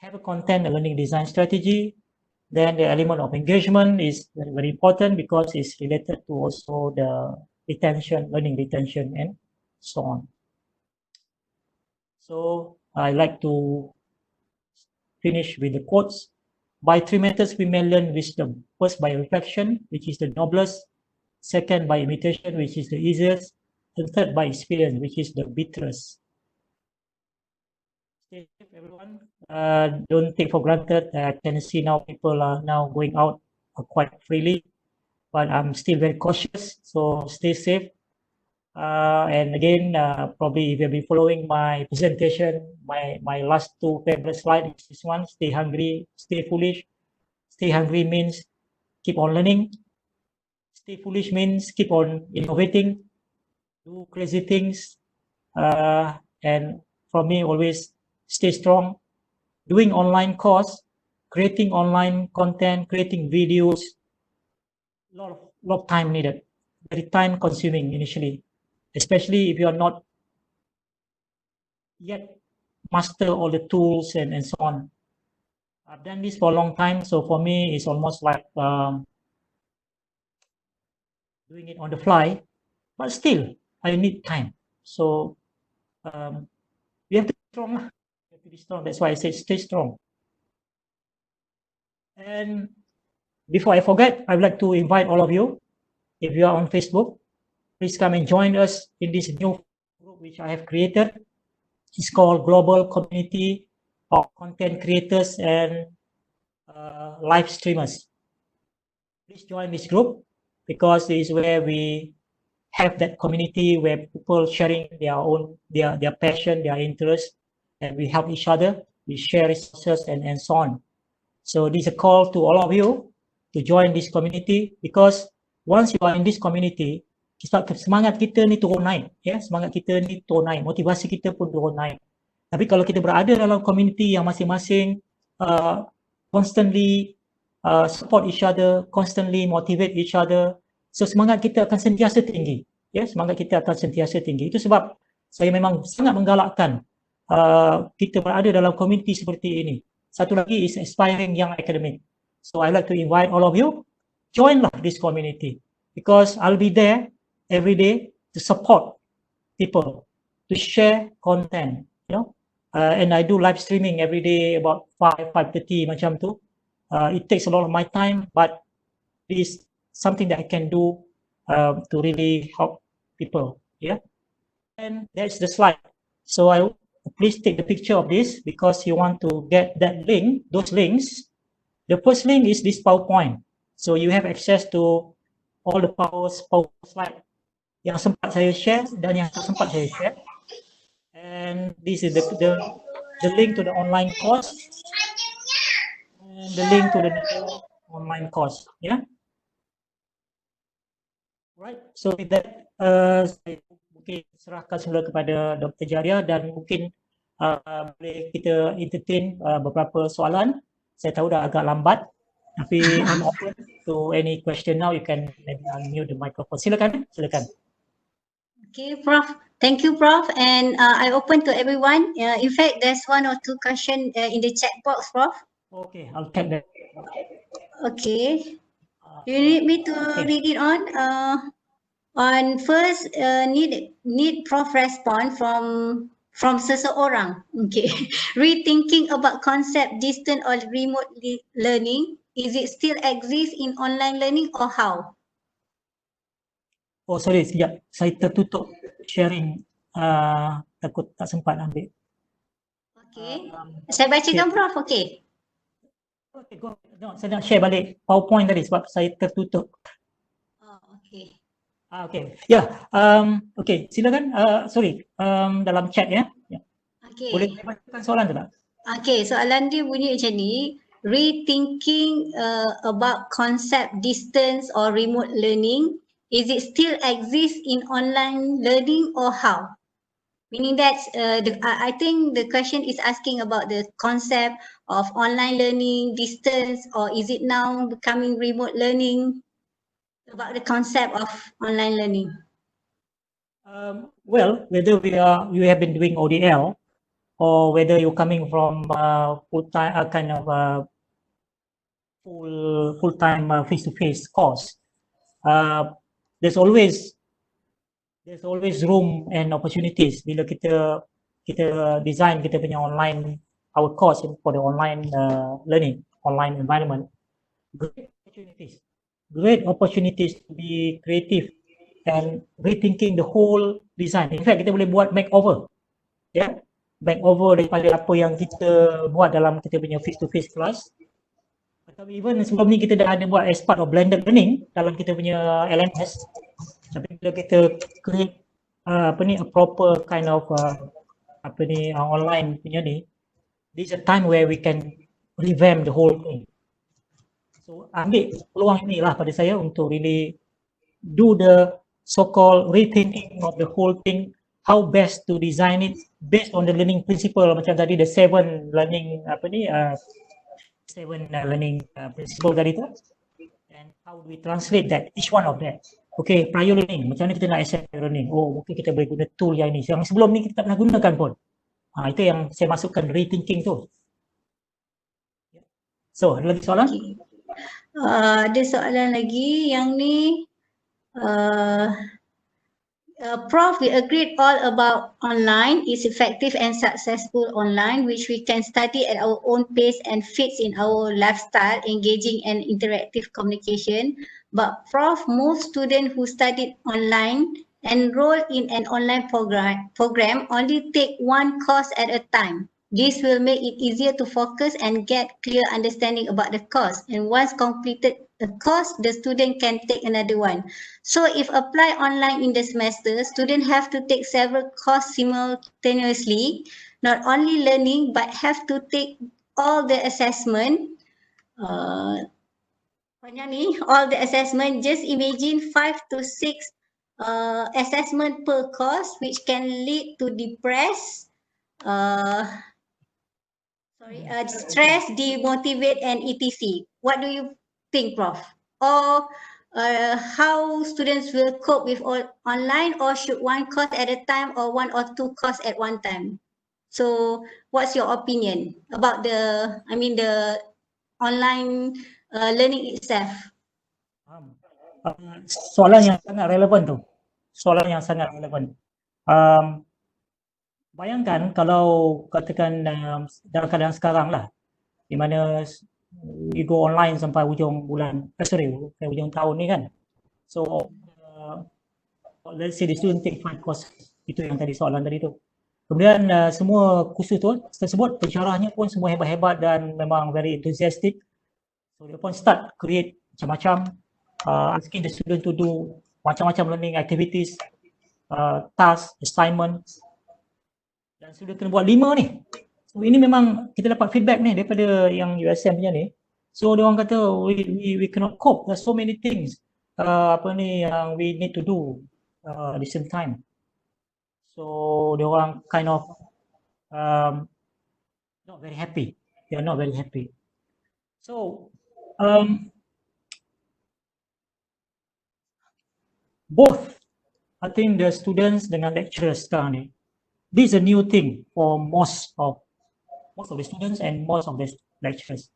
Have a content, a learning design strategy. Then the element of engagement is very, very important because it's related to also the retention, learning retention, and so on. So I like to finish with the quotes. By 3 methods we may learn wisdom. First, by reflection, which is the noblest. Second, by imitation, which is the easiest. And third, by experience, which is the bitterest. Stay safe, everyone. Don't take for granted. I can see now people are now going out quite freely, but I'm still very cautious. So stay safe. And again, probably if you've been following my presentation, my last 2 favorite slides is this one: stay hungry, stay foolish. Stay hungry means keep on learning. Stay foolish means keep on innovating, do crazy things. And for me, always stay strong. Doing online course, creating online content, creating videos, lot of time needed, very time consuming initially, especially if you are not yet master all the tools and so on. I've done this for a long time, so for me it's almost like doing it on the fly, but still I need time. So you have to be strong. You have to be strong. That's why I say stay strong. And before I forget, I would like to invite all of you, if you are on Facebook, please come and join us in this new group which I have created. It's called Global Community of Content Creators and Live Streamers. Please join this group because this is where we have that community where people sharing their own, their passion, their interest, and we help each other, we share resources and so on. So this is a call to all of you to join this community, because once you are in this community, semangat kita ni turun naik, ya, semangat kita ni turun naik, motivasi kita pun turun naik. Tapi kalau kita berada dalam community yang masing-masing constantly support each other, constantly motivate each other, so semangat kita akan sentiasa tinggi, ya, semangat kita akan sentiasa tinggi. Itu sebab saya memang sangat menggalakkan kita berada dalam community seperti ini. Satu lagi is Aspiring Young Academic. So I like to invite all of you, joinlah this community, because I'll be there every day to support people, to share content, you know. And I do live streaming every day about 5:30 macam tu. It takes a lot of my time, but it is something that I can do to really help people. Yeah, and that's the slide. So please take the picture of this because you want to get that link, those links. The first link is this PowerPoint. So you have access to all the PowerPoint slide yang sempat saya share dan yang tak sempat saya share. And this is the link to the online course and the link to the online course. Yeah. Right. So with that, saya mungkin serahkan semula kepada Dr. Jariah dan mungkin boleh kita entertain beberapa soalan. Saya tahu dah agak lambat, tapi I'm open to any question now. You can maybe unmute the microphone. Silakan, silakan. Okay, Prof. Thank you, Prof. And I open to everyone. In fact, there's 1 or 2 questions in the chat box, Prof. Okay, I'll take that. Okay. You need me to read it on? On first, need Prof respond from seseorang. Okay. Rethinking about concept distant or remote learning. Is it still exist in online learning or how? Oh, sorry, sekejap. Saya tertutup sharing. Takut tak sempat ambil. Okay. Saya bacakan, Prof. Okay. Okay, go. No, saya nak share balik PowerPoint tadi sebab saya tertutup. Oh, okay. Okay. Yeah. Okay, silakan. Sorry. Dalam chat ya. Okay. Boleh bacakan soalan tu tak? Okay, soalan dia bunyi macam ni. Rethinking about concept distance or remote learning, is it still exist in online learning or how? Meaning that I think the question is asking about the concept of online learning, distance, or is it now becoming remote learning? about the concept of online learning? Well, whether you have been doing ODL or whether you're coming from full-time kind of full-time face-to-face course, there's always room and opportunities bila kita design kita punya online our course for the online learning, online environment. Great opportunities to be creative and rethinking the whole design. In fact, kita boleh buat makeover, ya, makeover daripada apa yang kita buat dalam kita punya face-to-face class. Atau even sebelum ni kita dah ada buat as part of blended learning dalam kita punya LMS. Tapi bila kita create a proper kind of online punya ni, this is a time where we can revamp the whole thing. So ambil peluang inilah pada saya untuk really do the so-called rethinking of the whole thing, how best to design it based on the learning principle macam tadi the seven learning principle tadi tu, and how do we translate that each one of that. Okay, prior learning, macam mana kita nak assess prior learning? Oh, mungkin kita boleh guna tool yang ni, yang sebelum ni kita tak pernah gunakan pun. Itu yang saya masukkan rethinking tu. So, ada lagi soalan? Ada soalan lagi yang ni. Prof, we agreed all about online is effective and successful online, which we can study at our own pace and fits in our lifestyle, engaging and interactive communication. But Prof, most students who studied online enroll in an online program only take one course at a time. This will make it easier to focus and get clear understanding about the course. And once completed a course, the student can take another one. So if apply online in the semester, students have to take several courses simultaneously, not only learning, but have to take all the assessment. All the assessment, just imagine 5 to 6 assessment per course, which can lead to stress, demotivate, and etc. What do you think, Prof? Or how students will cope with online, or should one course at a time or one or two courses at one time? So what's your opinion about the online learning itself? Soalan yang sangat relevan tu. Bayangkan kalau katakan dalam keadaan sekarang lah, di mana we go online sampai hujung hujung tahun ni kan. So let's say the student take 5 courses, itu yang tadi soalan tadi tu. Kemudian semua kursus tu tersebut pensyarahnya pun semua hebat-hebat dan memang very enthusiastic. So dia pun start create macam-macam, asking the student to do macam-macam learning activities, task, assignment. Dan sudah kena buat 5 ni. So ini memang kita dapat feedback ni daripada yang UTeM punya ni. So dia orang kata we cannot cope. There's so many things yang we need to do at the same time. So dia orang kind of not very happy. They are not very happy. So both, I think the students dengan lecturers sekarang ni, this is a new thing for most of the students and most of the lecturers.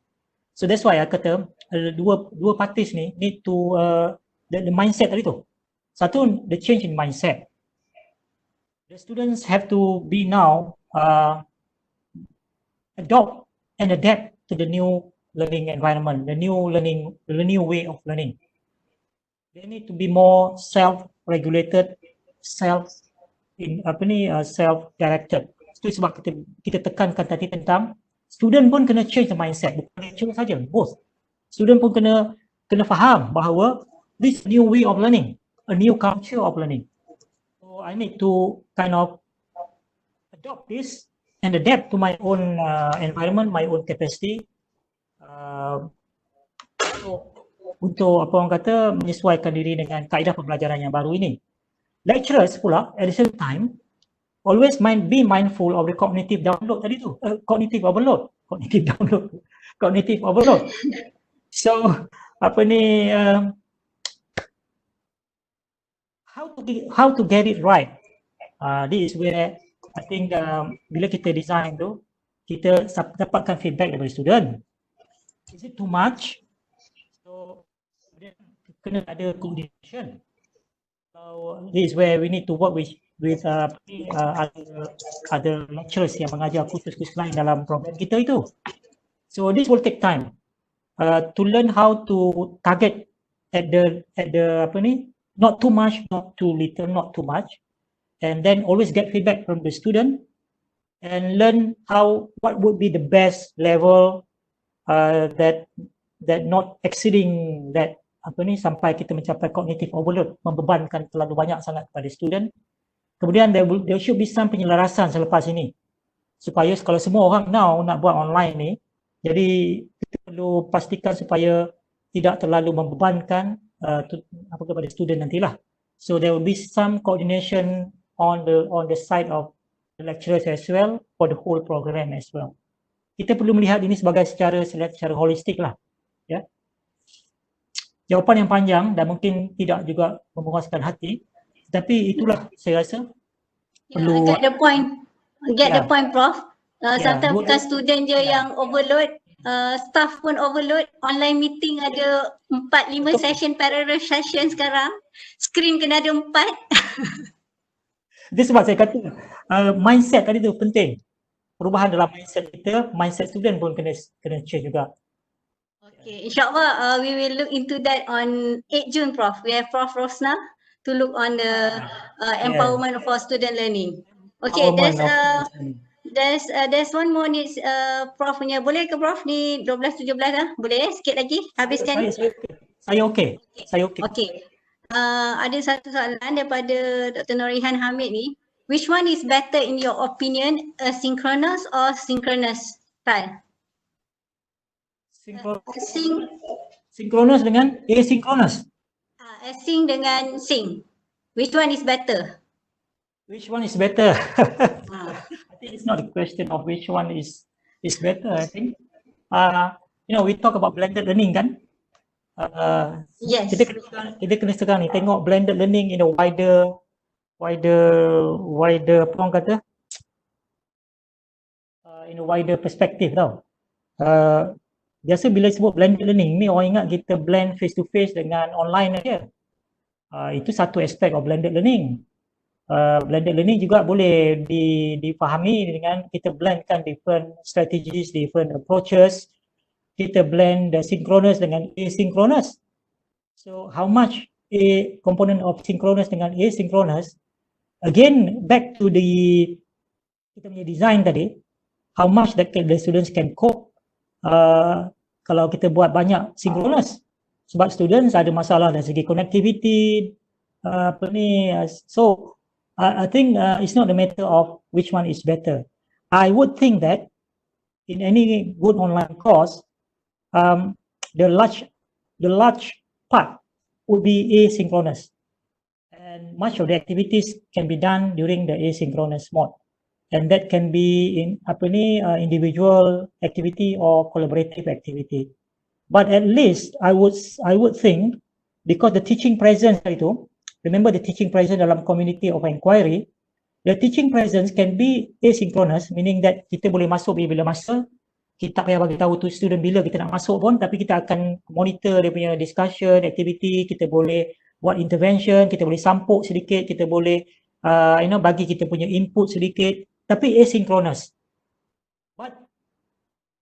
So that's why I kata dua parties ni need to the mindset tadi tu. Satu, the change in mindset. The students have to be now adopt and adapt to the new learning environment, the new way of learning. They need to be more self-regulated, self-directed. Itu sebab kita tekankan tadi tentang student pun kena change the mindset, bukan lecturer saja, both. Student pun kena faham bahawa this new way of learning, a new culture of learning. So I need to kind of adopt this and adapt to my own environment, my own capacity. Untuk apa orang kata menyesuaikan diri dengan kaedah pembelajaran yang baru ini. Lecturers pula at the same time always be mindful of the cognitive download tadi tu, cognitive overload. So how to get it right. This is where I think bila kita design tu, kita dapatkan feedback daripada student. Is it too much? So kena ada coordination. So this is where we need to work with other lecturers yang mengajar kursus-kursus lain dalam program kita itu. So this will take time to learn how to target at the not too much, not too little, not too much, and then always get feedback from the student and learn what would be the best level that not exceeding that sampai kita mencapai cognitive overload, membebankan terlalu banyak sangat kepada student. Kemudian there should be some penyelarasan selepas ini supaya kalau semua orang nak buat online ni, jadi kita perlu pastikan supaya tidak terlalu membebankan kepada student nantilah. So there will be some coordination on the side of the lecturers as well for the whole program as well. Kita perlu melihat ini sebagai secara holistik lah, ya. Jawapan yang panjang dan mungkin tidak juga memuaskan hati, tapi itulah saya rasa perlu. Get the point, Prof. Sometimes bukan student je yang overload, staff pun overload. Online meeting ada 4-5 session, parallel session sekarang. Screen kena ada 4. Itu sebab saya kata mindset tadi tu penting. Perubahan dalam mindset kita, mindset student pun kena change juga. Okay, insyaAllah we will look into that on 8 June, Prof. We have Prof. Rosna to look on the empowerment for student learning. Okay, there's one more needs Prof punya. Boleh ke Prof ni 12-17 lah? Boleh sikit lagi? Habiskan? Saya okey. Okay. Ada satu soalan daripada Dr. Norihan Hamid ni. Which one is better in your opinion, asynchronous or synchronous style? Synchronous dengan asynchronous. Async dengan sync. Which one is better? Which one is better? I think it's not a question of which one is better. I think we talk about blended learning kan. Yes. Kita kena sekarang ni tengok blended learning in a wider apa orang kata in a wider perspective tau. Biasa bila sebut blended learning ni orang ingat kita blend face to face dengan online aja. Itu satu aspek of blended learning. Blended learning juga boleh difahami dengan kita blendkan different strategies, different approaches. Kita blend the synchronous dengan asynchronous. So how much a component of synchronous dengan asynchronous, again back to kita punya design tadi, how much that the students can cope kalau kita buat banyak synchronous. Sebab students ada masalah dari segi connectivity, so I think it's not a matter of which one is better. I would think that in any good online course, the large part would be asynchronous, and much of the activities can be done during the asynchronous mode, and that can be in individual activity or collaborative activity. But at least I would think, because the teaching presence itu, remember the teaching presence dalam community of inquiry, the teaching presence can be asynchronous, meaning that kita boleh masuk bila masa. Kita tak payah bagi tahu tu student bila kita nak masuk pun, tapi kita akan monitor dia punya discussion, activity, kita boleh buat intervention, kita boleh sampuk sedikit, kita boleh bagi kita punya input sedikit, tapi asynchronous. But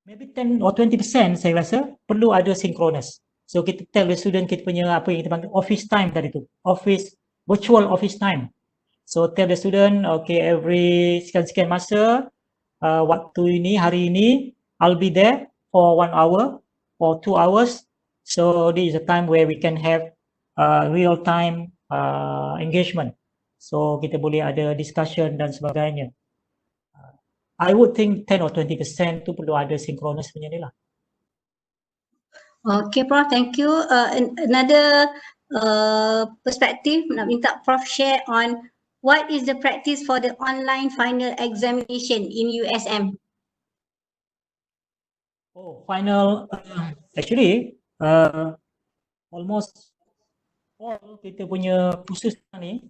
maybe 10 or 20% saya rasa perlu ada synchronous. So kita tell the student kita punya apa yang kita panggil office time tadi tu, virtual office time. So tell the student, okay, every sekian-sekian masa, waktu ini, hari ini, I'll be there for 1 hour or 2 hours. So this is a time where we can have real-time engagement. So kita boleh ada discussion dan sebagainya. I would think 10 or 20% tu perlu ada synchronous punya ni lah. Okay, Prof, thank you. Another perspective, nak minta Prof share on what is the practice for the online final examination in USM? Oh, final, actually, almost all kita punya kursus ni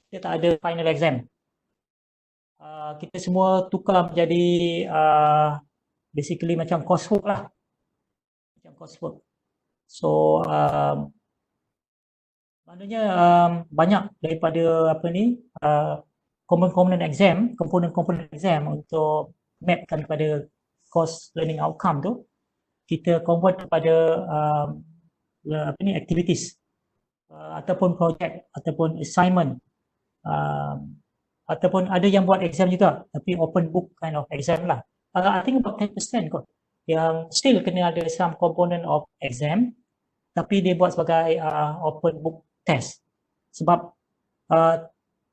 kita tak ada final exam. Kita semua tukar menjadi basically macam coursework lah. Macam coursework. So maknanya banyak daripada apa ni komponen exam untuk mapkan kepada course learning outcome tu, kita convert kepada apa ni activities ataupun project ataupun assignment, ataupun ada yang buat exam juga tapi open book kind of exam lah. I think about 10% kot yang still kena ada some component of exam tapi dia buat sebagai open book test sebab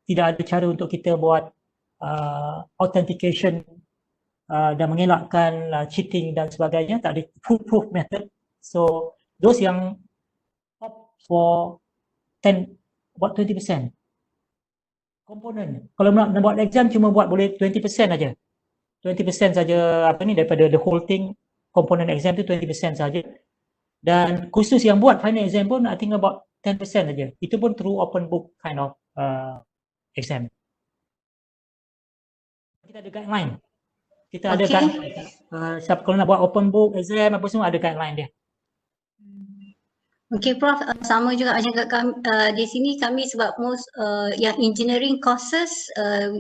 tidak ada cara untuk kita buat authentication dan mengelakkan cheating dan sebagainya, tak ada proof method. So those yang opt for 20% komponen. Kalau nak buat exam cuma boleh 20% saja. 20% saja apa ni daripada the whole thing, komponen exam tu 20% saja. Dan khusus yang buat final exam pun I think about 10% saja. Itu pun through open book kind of exam. Kita ada guideline. Kita ada guideline. Siapa kalau nak buat open book exam apa semua ada guideline dia. Okay, Prof, sama juga macam kat kami, di sini kami sebab most yang engineering courses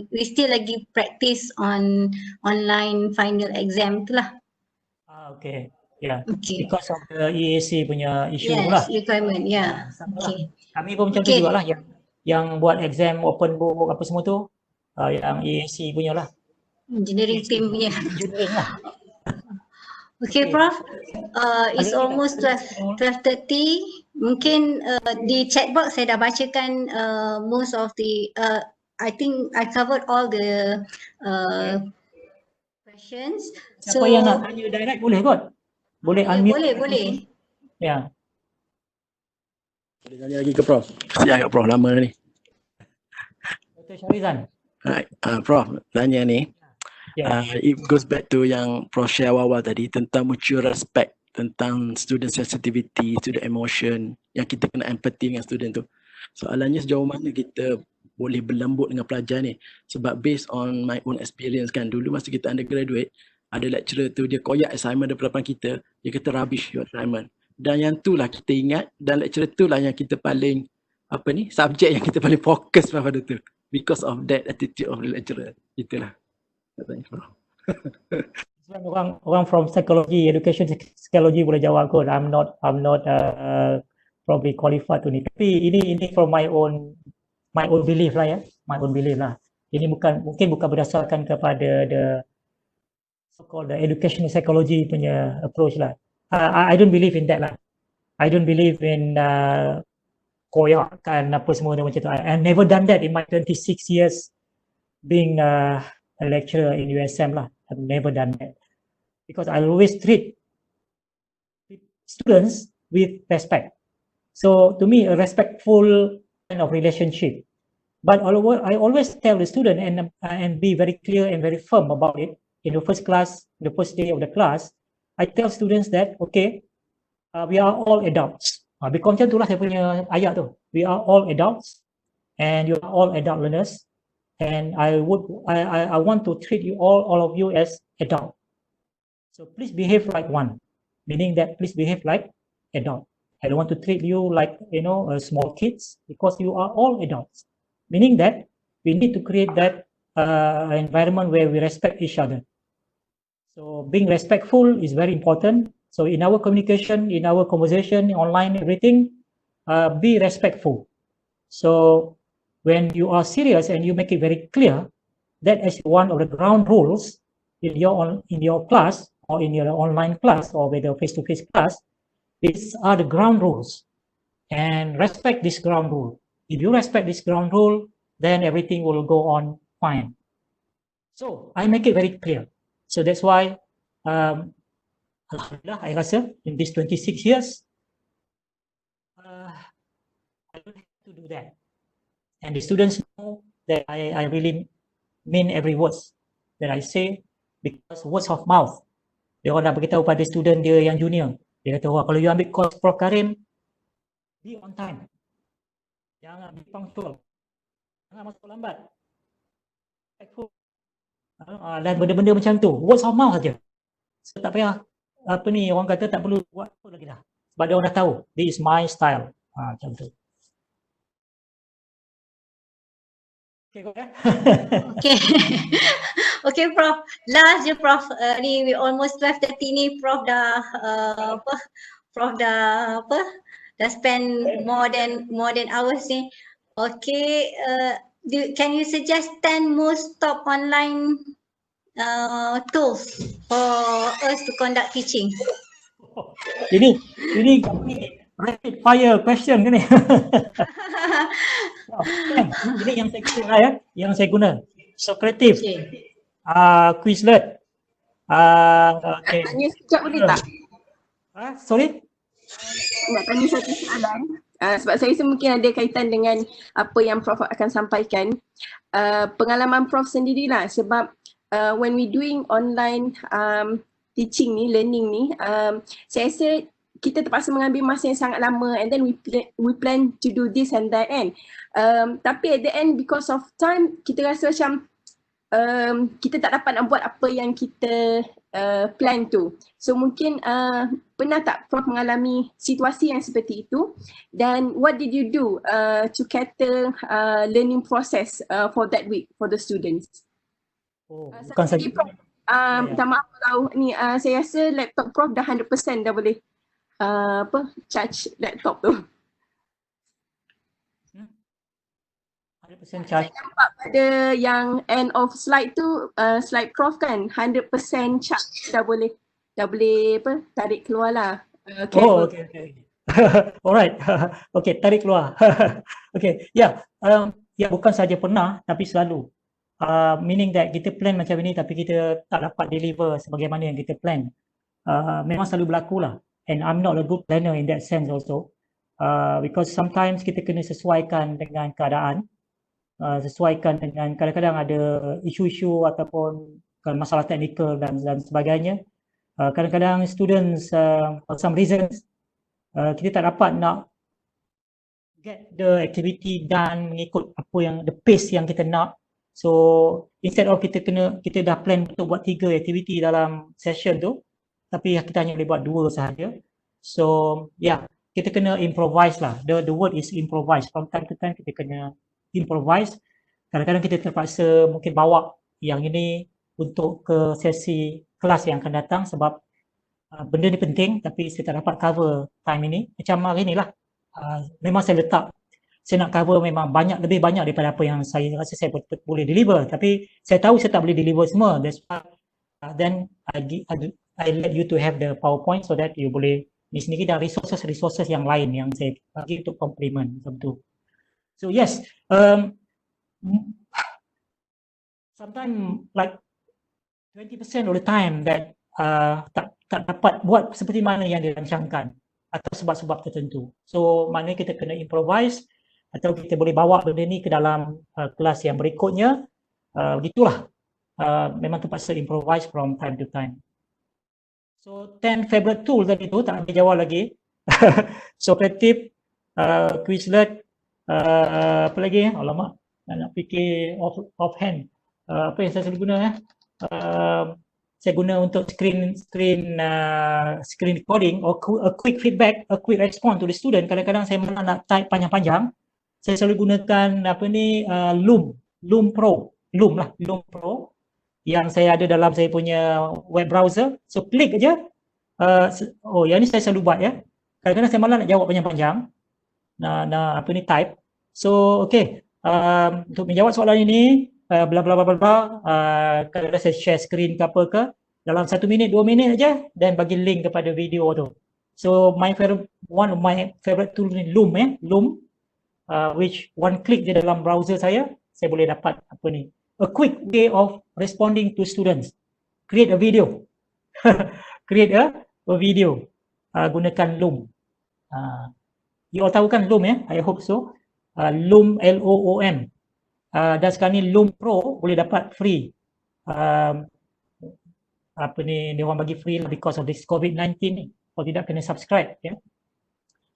we still lagi practice on online final exam tu lah. Okay, yeah. Okay. Because of the EAC punya issue yes, lah. requirement, yeah. Okay. Kami pun macam tu juga lah yang buat exam open book apa semua tu yang EAC punya lah. Engineering team punya. Engineering lah. Okay, Prof. It's almost 12:30. Mungkin di chat box saya dah bacakan most of the I think I covered all the questions. Siapa yang nak tanya direct boleh kot? Boleh unmute. Boleh. Ya. Boleh tanya lagi ke Prof? Siap Prof, lama ni. Dr. Syarizan. Right. Prof, tanya ni. It goes back to yang Prof share awal tadi tentang mutual respect, tentang student sensitivity, student emotion, yang kita kena empathy dengan student tu. Soalannya sejauh mana kita boleh berlembut dengan pelajar ni? Sebab based on my own experience kan, dulu masa kita undergraduate, ada lecturer tu dia koyak assignment daripada depan kita, dia kata rubbish your assignment. Dan yang tu lah kita ingat, dan lecturer tu lah yang kita paling, subjek yang kita paling fokus pada tu. Because of that attitude of the lecturer. Itulah. Orang from psychology, education psychology boleh jawab kot. I'm not probably qualified to ni. Tapi ini from my own belief lah ya. My own belief lah. Ini mungkin bukan berdasarkan kepada the so-called the educational psychology punya approach lah. I don't believe in that lah. I don't believe in koyakkan apa semua macam tu. I've never done that in my 26 years being a lecturer in UTeM lah. I've never done that. Because I always treat students with respect. So to me, a respectful kind of relationship. But I always tell the student and be very clear and very firm about it. In the first class, the first day of the class, I tell students that, okay, we are all adults. Because macam itulah saya punya ayat tu. We are all adults and you are all adult learners. And I want to treat you all of you as adult. So please behave like one, meaning that please behave like adult. I don't want to treat you like small kids because you are all adults. Meaning that we need to create that environment where we respect each other. So being respectful is very important. So in our communication, in our conversation, online, everything, be respectful. So when you are serious and you make it very clear that as one of the ground rules in your class or in your online class or with a face-to-face class, these are the ground rules, and respect this ground rule. If you respect this ground rule, then everything will go on fine. So I make it very clear. So that's why Alhamdulillah, I rasa in these 26 years I don't have to do that. And the students know that I really mean every words that I say, because words of mouth. Dia orang dah beritahu pada student dia yang junior. Dia kata, wah kalau you ambil course Prof Karim, Be on time. Jangan be punctual. Jangan masuk lambat. Dan benda-benda macam tu. Words of mouth saja. So, tak payah apa ni orang kata tak perlu buat apa lagi dah. Sebab dia orang dah tahu. This is my style. Macam tu. Okay, kau ya? Okay. Okay, Prof. Last je, Prof. Ni we almost 12:30 ni, Prof dah apa? Prof dah apa? Dah spend more than hours ni. Okay, can you suggest 10 most top online tools for us to conduct teaching? Ini rapid fire question ke ni? Ini yang saya guna ya, yang saya guna. Socrative, Quizlet. Okay. Tanya sekejap boleh tak? Sorry? Nak tanya satu soalan. Sebab saya rasa mungkin ada kaitan dengan apa yang Prof akan sampaikan. Pengalaman Prof sendirilah sebab when we doing online teaching ni, learning ni, saya rasa kita terpaksa mengambil masa yang sangat lama and then we plan to do this and that kan. Tapi at the end because of time kita rasa macam kita tak dapat nak buat apa yang kita plan tu. So mungkin pernah tak Prof mengalami situasi yang seperti itu dan what did you do to cater learning process for that week for the students? Bukan saja. Minta maaf kalau ni saya rasa laptop Prof dah 100% dah boleh charge laptop tu. 100% charge. Saya nampak pada yang end of slide tu slide Prof kan 100% charge dah boleh apa tarik keluar lah. Oh, okay. Alright. Okay, tarik keluar. Okay, ya. Ya, bukan saja pernah tapi selalu. Meaning that kita plan macam ini tapi kita tak dapat deliver sebagaimana yang kita plan. Memang selalu berlaku lah. And I'm not a good planner in that sense also. Because sometimes kita kena sesuaikan dengan keadaan. Sesuaikan dengan kadang-kadang ada isu-isu ataupun masalah teknikal dan sebagainya. Kadang-kadang students for some reasons kita tak dapat nak get the activity done mengikut apa yang the pace yang kita nak. So instead of kita dah plan untuk buat 3 aktiviti dalam session tu tapi kita hanya boleh buat 2 sahaja. So yeah, kita kena improvise lah. The word is improvise. From time to time kita kena improvise. Kadang-kadang kita terpaksa mungkin bawa yang ini untuk ke sesi kelas yang akan datang sebab benda ni penting tapi saya tak dapat cover time ini. Macam hari ni lah. Memang saya nak cover memang lebih banyak daripada apa yang saya rasa saya boleh deliver. Tapi saya tahu saya tak boleh deliver semua. That's why then I let you to have the PowerPoint so that you boleh ni sendiri dan resources yang lain yang saya bagi untuk complement macam tu. So yes, sometimes like 20% of the time that tak dapat buat seperti mana yang dirancangkan atau sebab-sebab tertentu. So maknanya kita kena improvise atau kita boleh bawa benda ni ke dalam kelas yang berikutnya. Begitulah. Memang terpaksa improvise from time to time. So 10 favorite tool tadi tu tak boleh jawab lagi. Socrative, Quizlet, apa lagi? Alamak, nak fikir offhand. Apa yang saya selalu guna saya guna untuk screen recording or a quick feedback, a quick response to the student. Kadang-kadang saya malah nak type panjang-panjang. Saya selalu gunakan Loom Pro yang saya ada dalam saya punya web browser. So klik aja. Yang ni saya selalu buat ya. Kadang-kadang saya malah nak jawab panjang-panjang. Nak type. So okay. Untuk menjawab soalan ini bla bla bla bla. Kadang-kadang saya share screen ke apa ke dalam 1 minit 2 minit aja dan bagi link kepada video tu. So one of my favorite tool ni Loom, which one click je dalam browser saya boleh dapat apa ni, a quick way of responding to students. Create a video. Gunakan Loom. You all tahu kan Loom ya? I hope so. Loom, Loom. Dan sekarang ni Loom Pro boleh dapat free. Dia orang bagi free because of this COVID-19 ni. Kalau tidak kena subscribe ya.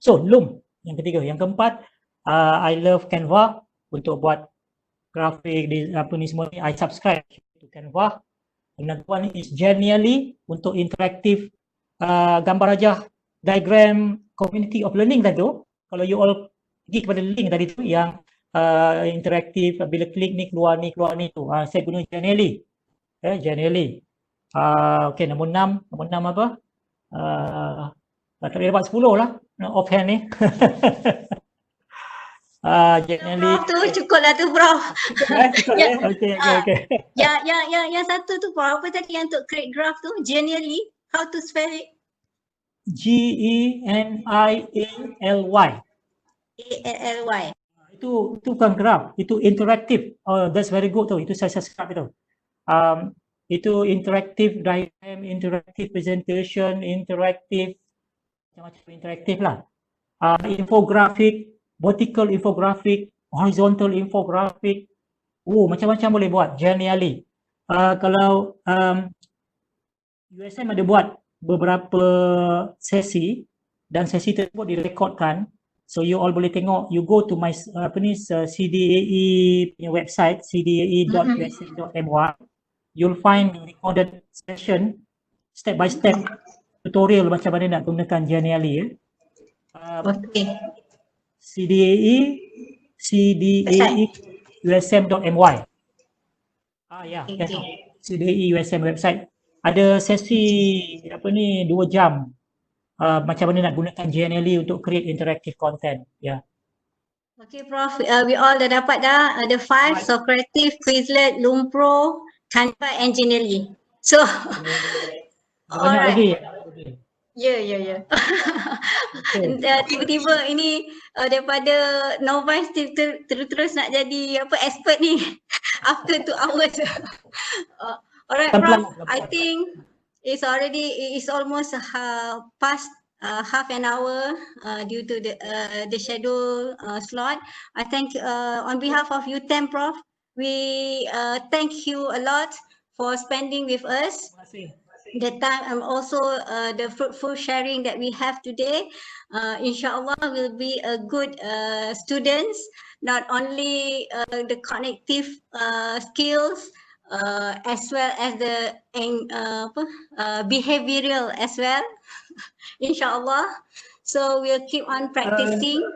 So Loom Yang ketiga. Yang keempat, I love Canva untuk buat grafik apa ni semua ni. I subscribe to Canva. Another one is Genially untuk interaktif gambar rajah diagram community of learning tadi tu. Kalau you all pergi kepada link tadi tu yang interaktif, bila klik ni keluar ni tu. Saya guna Genially. Genially. Okay, nombor 6 apa? Tak boleh dapat 10 lah. Offhand ni. Genially. Prof tu cukup lah tu Prof. Cukup ya. Okay. Yang satu tu Prof, apa tadi yang untuk create graph tu? Genially. How to spell it? Genially. ALLY. Itu bukan graph, itu interaktif. Oh, that's very good tu. Itu saya subscribe itu. Itu interaktif diagram, interaktif presentation, interaktif macam-macam interaktif lah. Infografik, vertical infografik, horizontal infografik. Macam-macam boleh buat. Genially. Kalau UTeM ada buat beberapa sesi dan sesi tersebut direkodkan, so you all boleh tengok. You go to my CDAE punya website, cdae.usm.my. You'll find the recorded session, step by step tutorial macam mana nak gunakan Genially. Okay. CDAE USM.my. CDAE USM website. Ada sesi 2 jam macam mana nak gunakan Genially untuk create interactive content. Okay Prof, we all dah dapat dah. Ada 5, Socrative, Quizlet, Lumpro, Canva and Genially. So banyak lagi. Ya. Tiba-tiba ini daripada novice terus nak jadi expert ni after 2 hours. Alright Prof, I think it's almost past half an hour due to the schedule slot. I thank on behalf of UTeM Prof, we thank you a lot for spending with us. The time and also the fruitful sharing that we have today. Inshallah will be a good students, not only the cognitive skills as well as the behavioral as well. Inshallah. So we'll keep on practicing.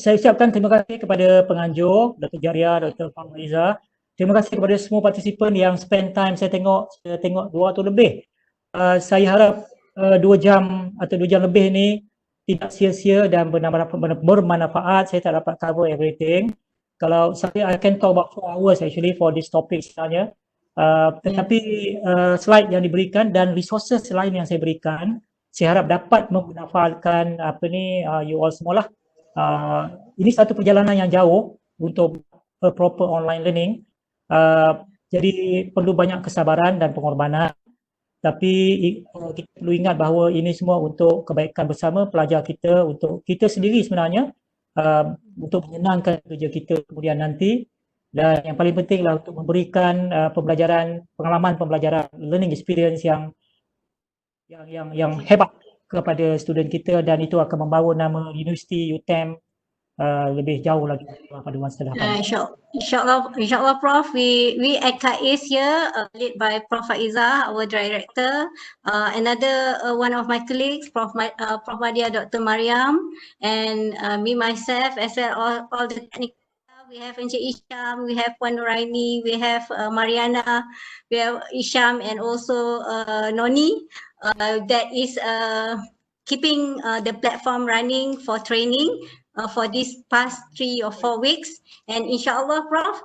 Saya ucapkan terima kasih kepada penganjur, Dr. Jariah, Dr. Fahmiza. Terima kasih kepada semua partisipan yang spend time. Saya tengok 2 atau lebih. Saya harap 2 jam atau 2 jam lebih ni tidak sia-sia dan bermanfaat. Saya tak dapat cover everything. Kalau I can talk about 4 hours actually for this topic sebenarnya. Tetapi slide yang diberikan dan resources lain yang saya berikan, saya harap dapat menggunakan you all semualah. Ini satu perjalanan yang jauh untuk proper online learning. Jadi perlu banyak kesabaran dan pengorbanan. Tapi kita perlu ingat bahawa ini semua untuk kebaikan bersama pelajar kita, untuk kita sendiri sebenarnya, untuk menyenangkan kerja kita kemudian nanti. Dan yang paling pentinglah untuk memberikan pengalaman pembelajaran, learning experience yang hebat kepada student kita, dan itu akan membawa nama Universiti UTeM lebih jauh lagi pada masa depan. Inshallah Prof, we at CAES here led by Prof Faiza, our director, another one of my colleagues, Prof Madia, Dr. Mariam, and me myself as well, all the technical. We have Encik Isham, we have Puan Nuraini, we have Mariana, we have Isham, and also Noni, that is keeping the platform running for training for these past 3 or 4 weeks. And inshallah Prof,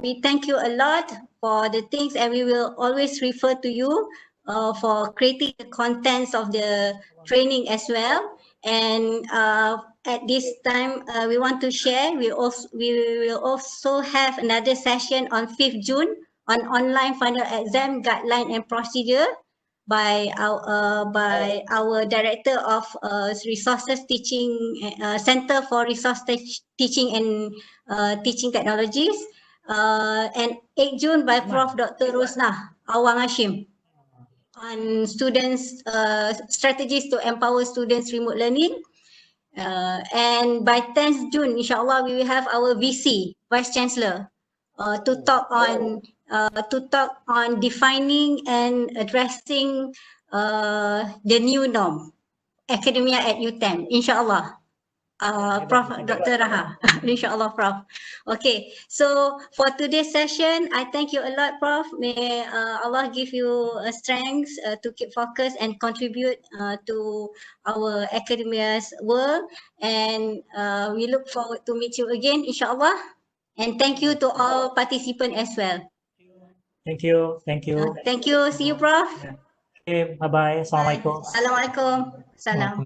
we thank you a lot for the things, and we will always refer to you for creating the contents of the training as well. And at this time we want to share, we will also have another session on 5th June on online final exam guideline and procedure by our director of resources teaching Center for Resource Teaching and Teaching Technologies, and 8 June by Prof Dr. Rosnah Awang Hashim on students strategies to empower students remote learning. And by 10th June, inshallah, we will have our VC, Vice Chancellor, to talk on defining and addressing the new norm, academia at UTeM, inshallah. Prof. Dr. Raha, inshallah, Prof. Okay, so for today's session, I thank you a lot, Prof. May Allah give you strength to keep focused and contribute to our academia's work. And we look forward to meet you again, inshallah. And thank you to all participants as well. Thank you. Thank you. Thank you. See you, Prof. Okay, bye-bye. Assalamualaikum. Assalamualaikum. Salam.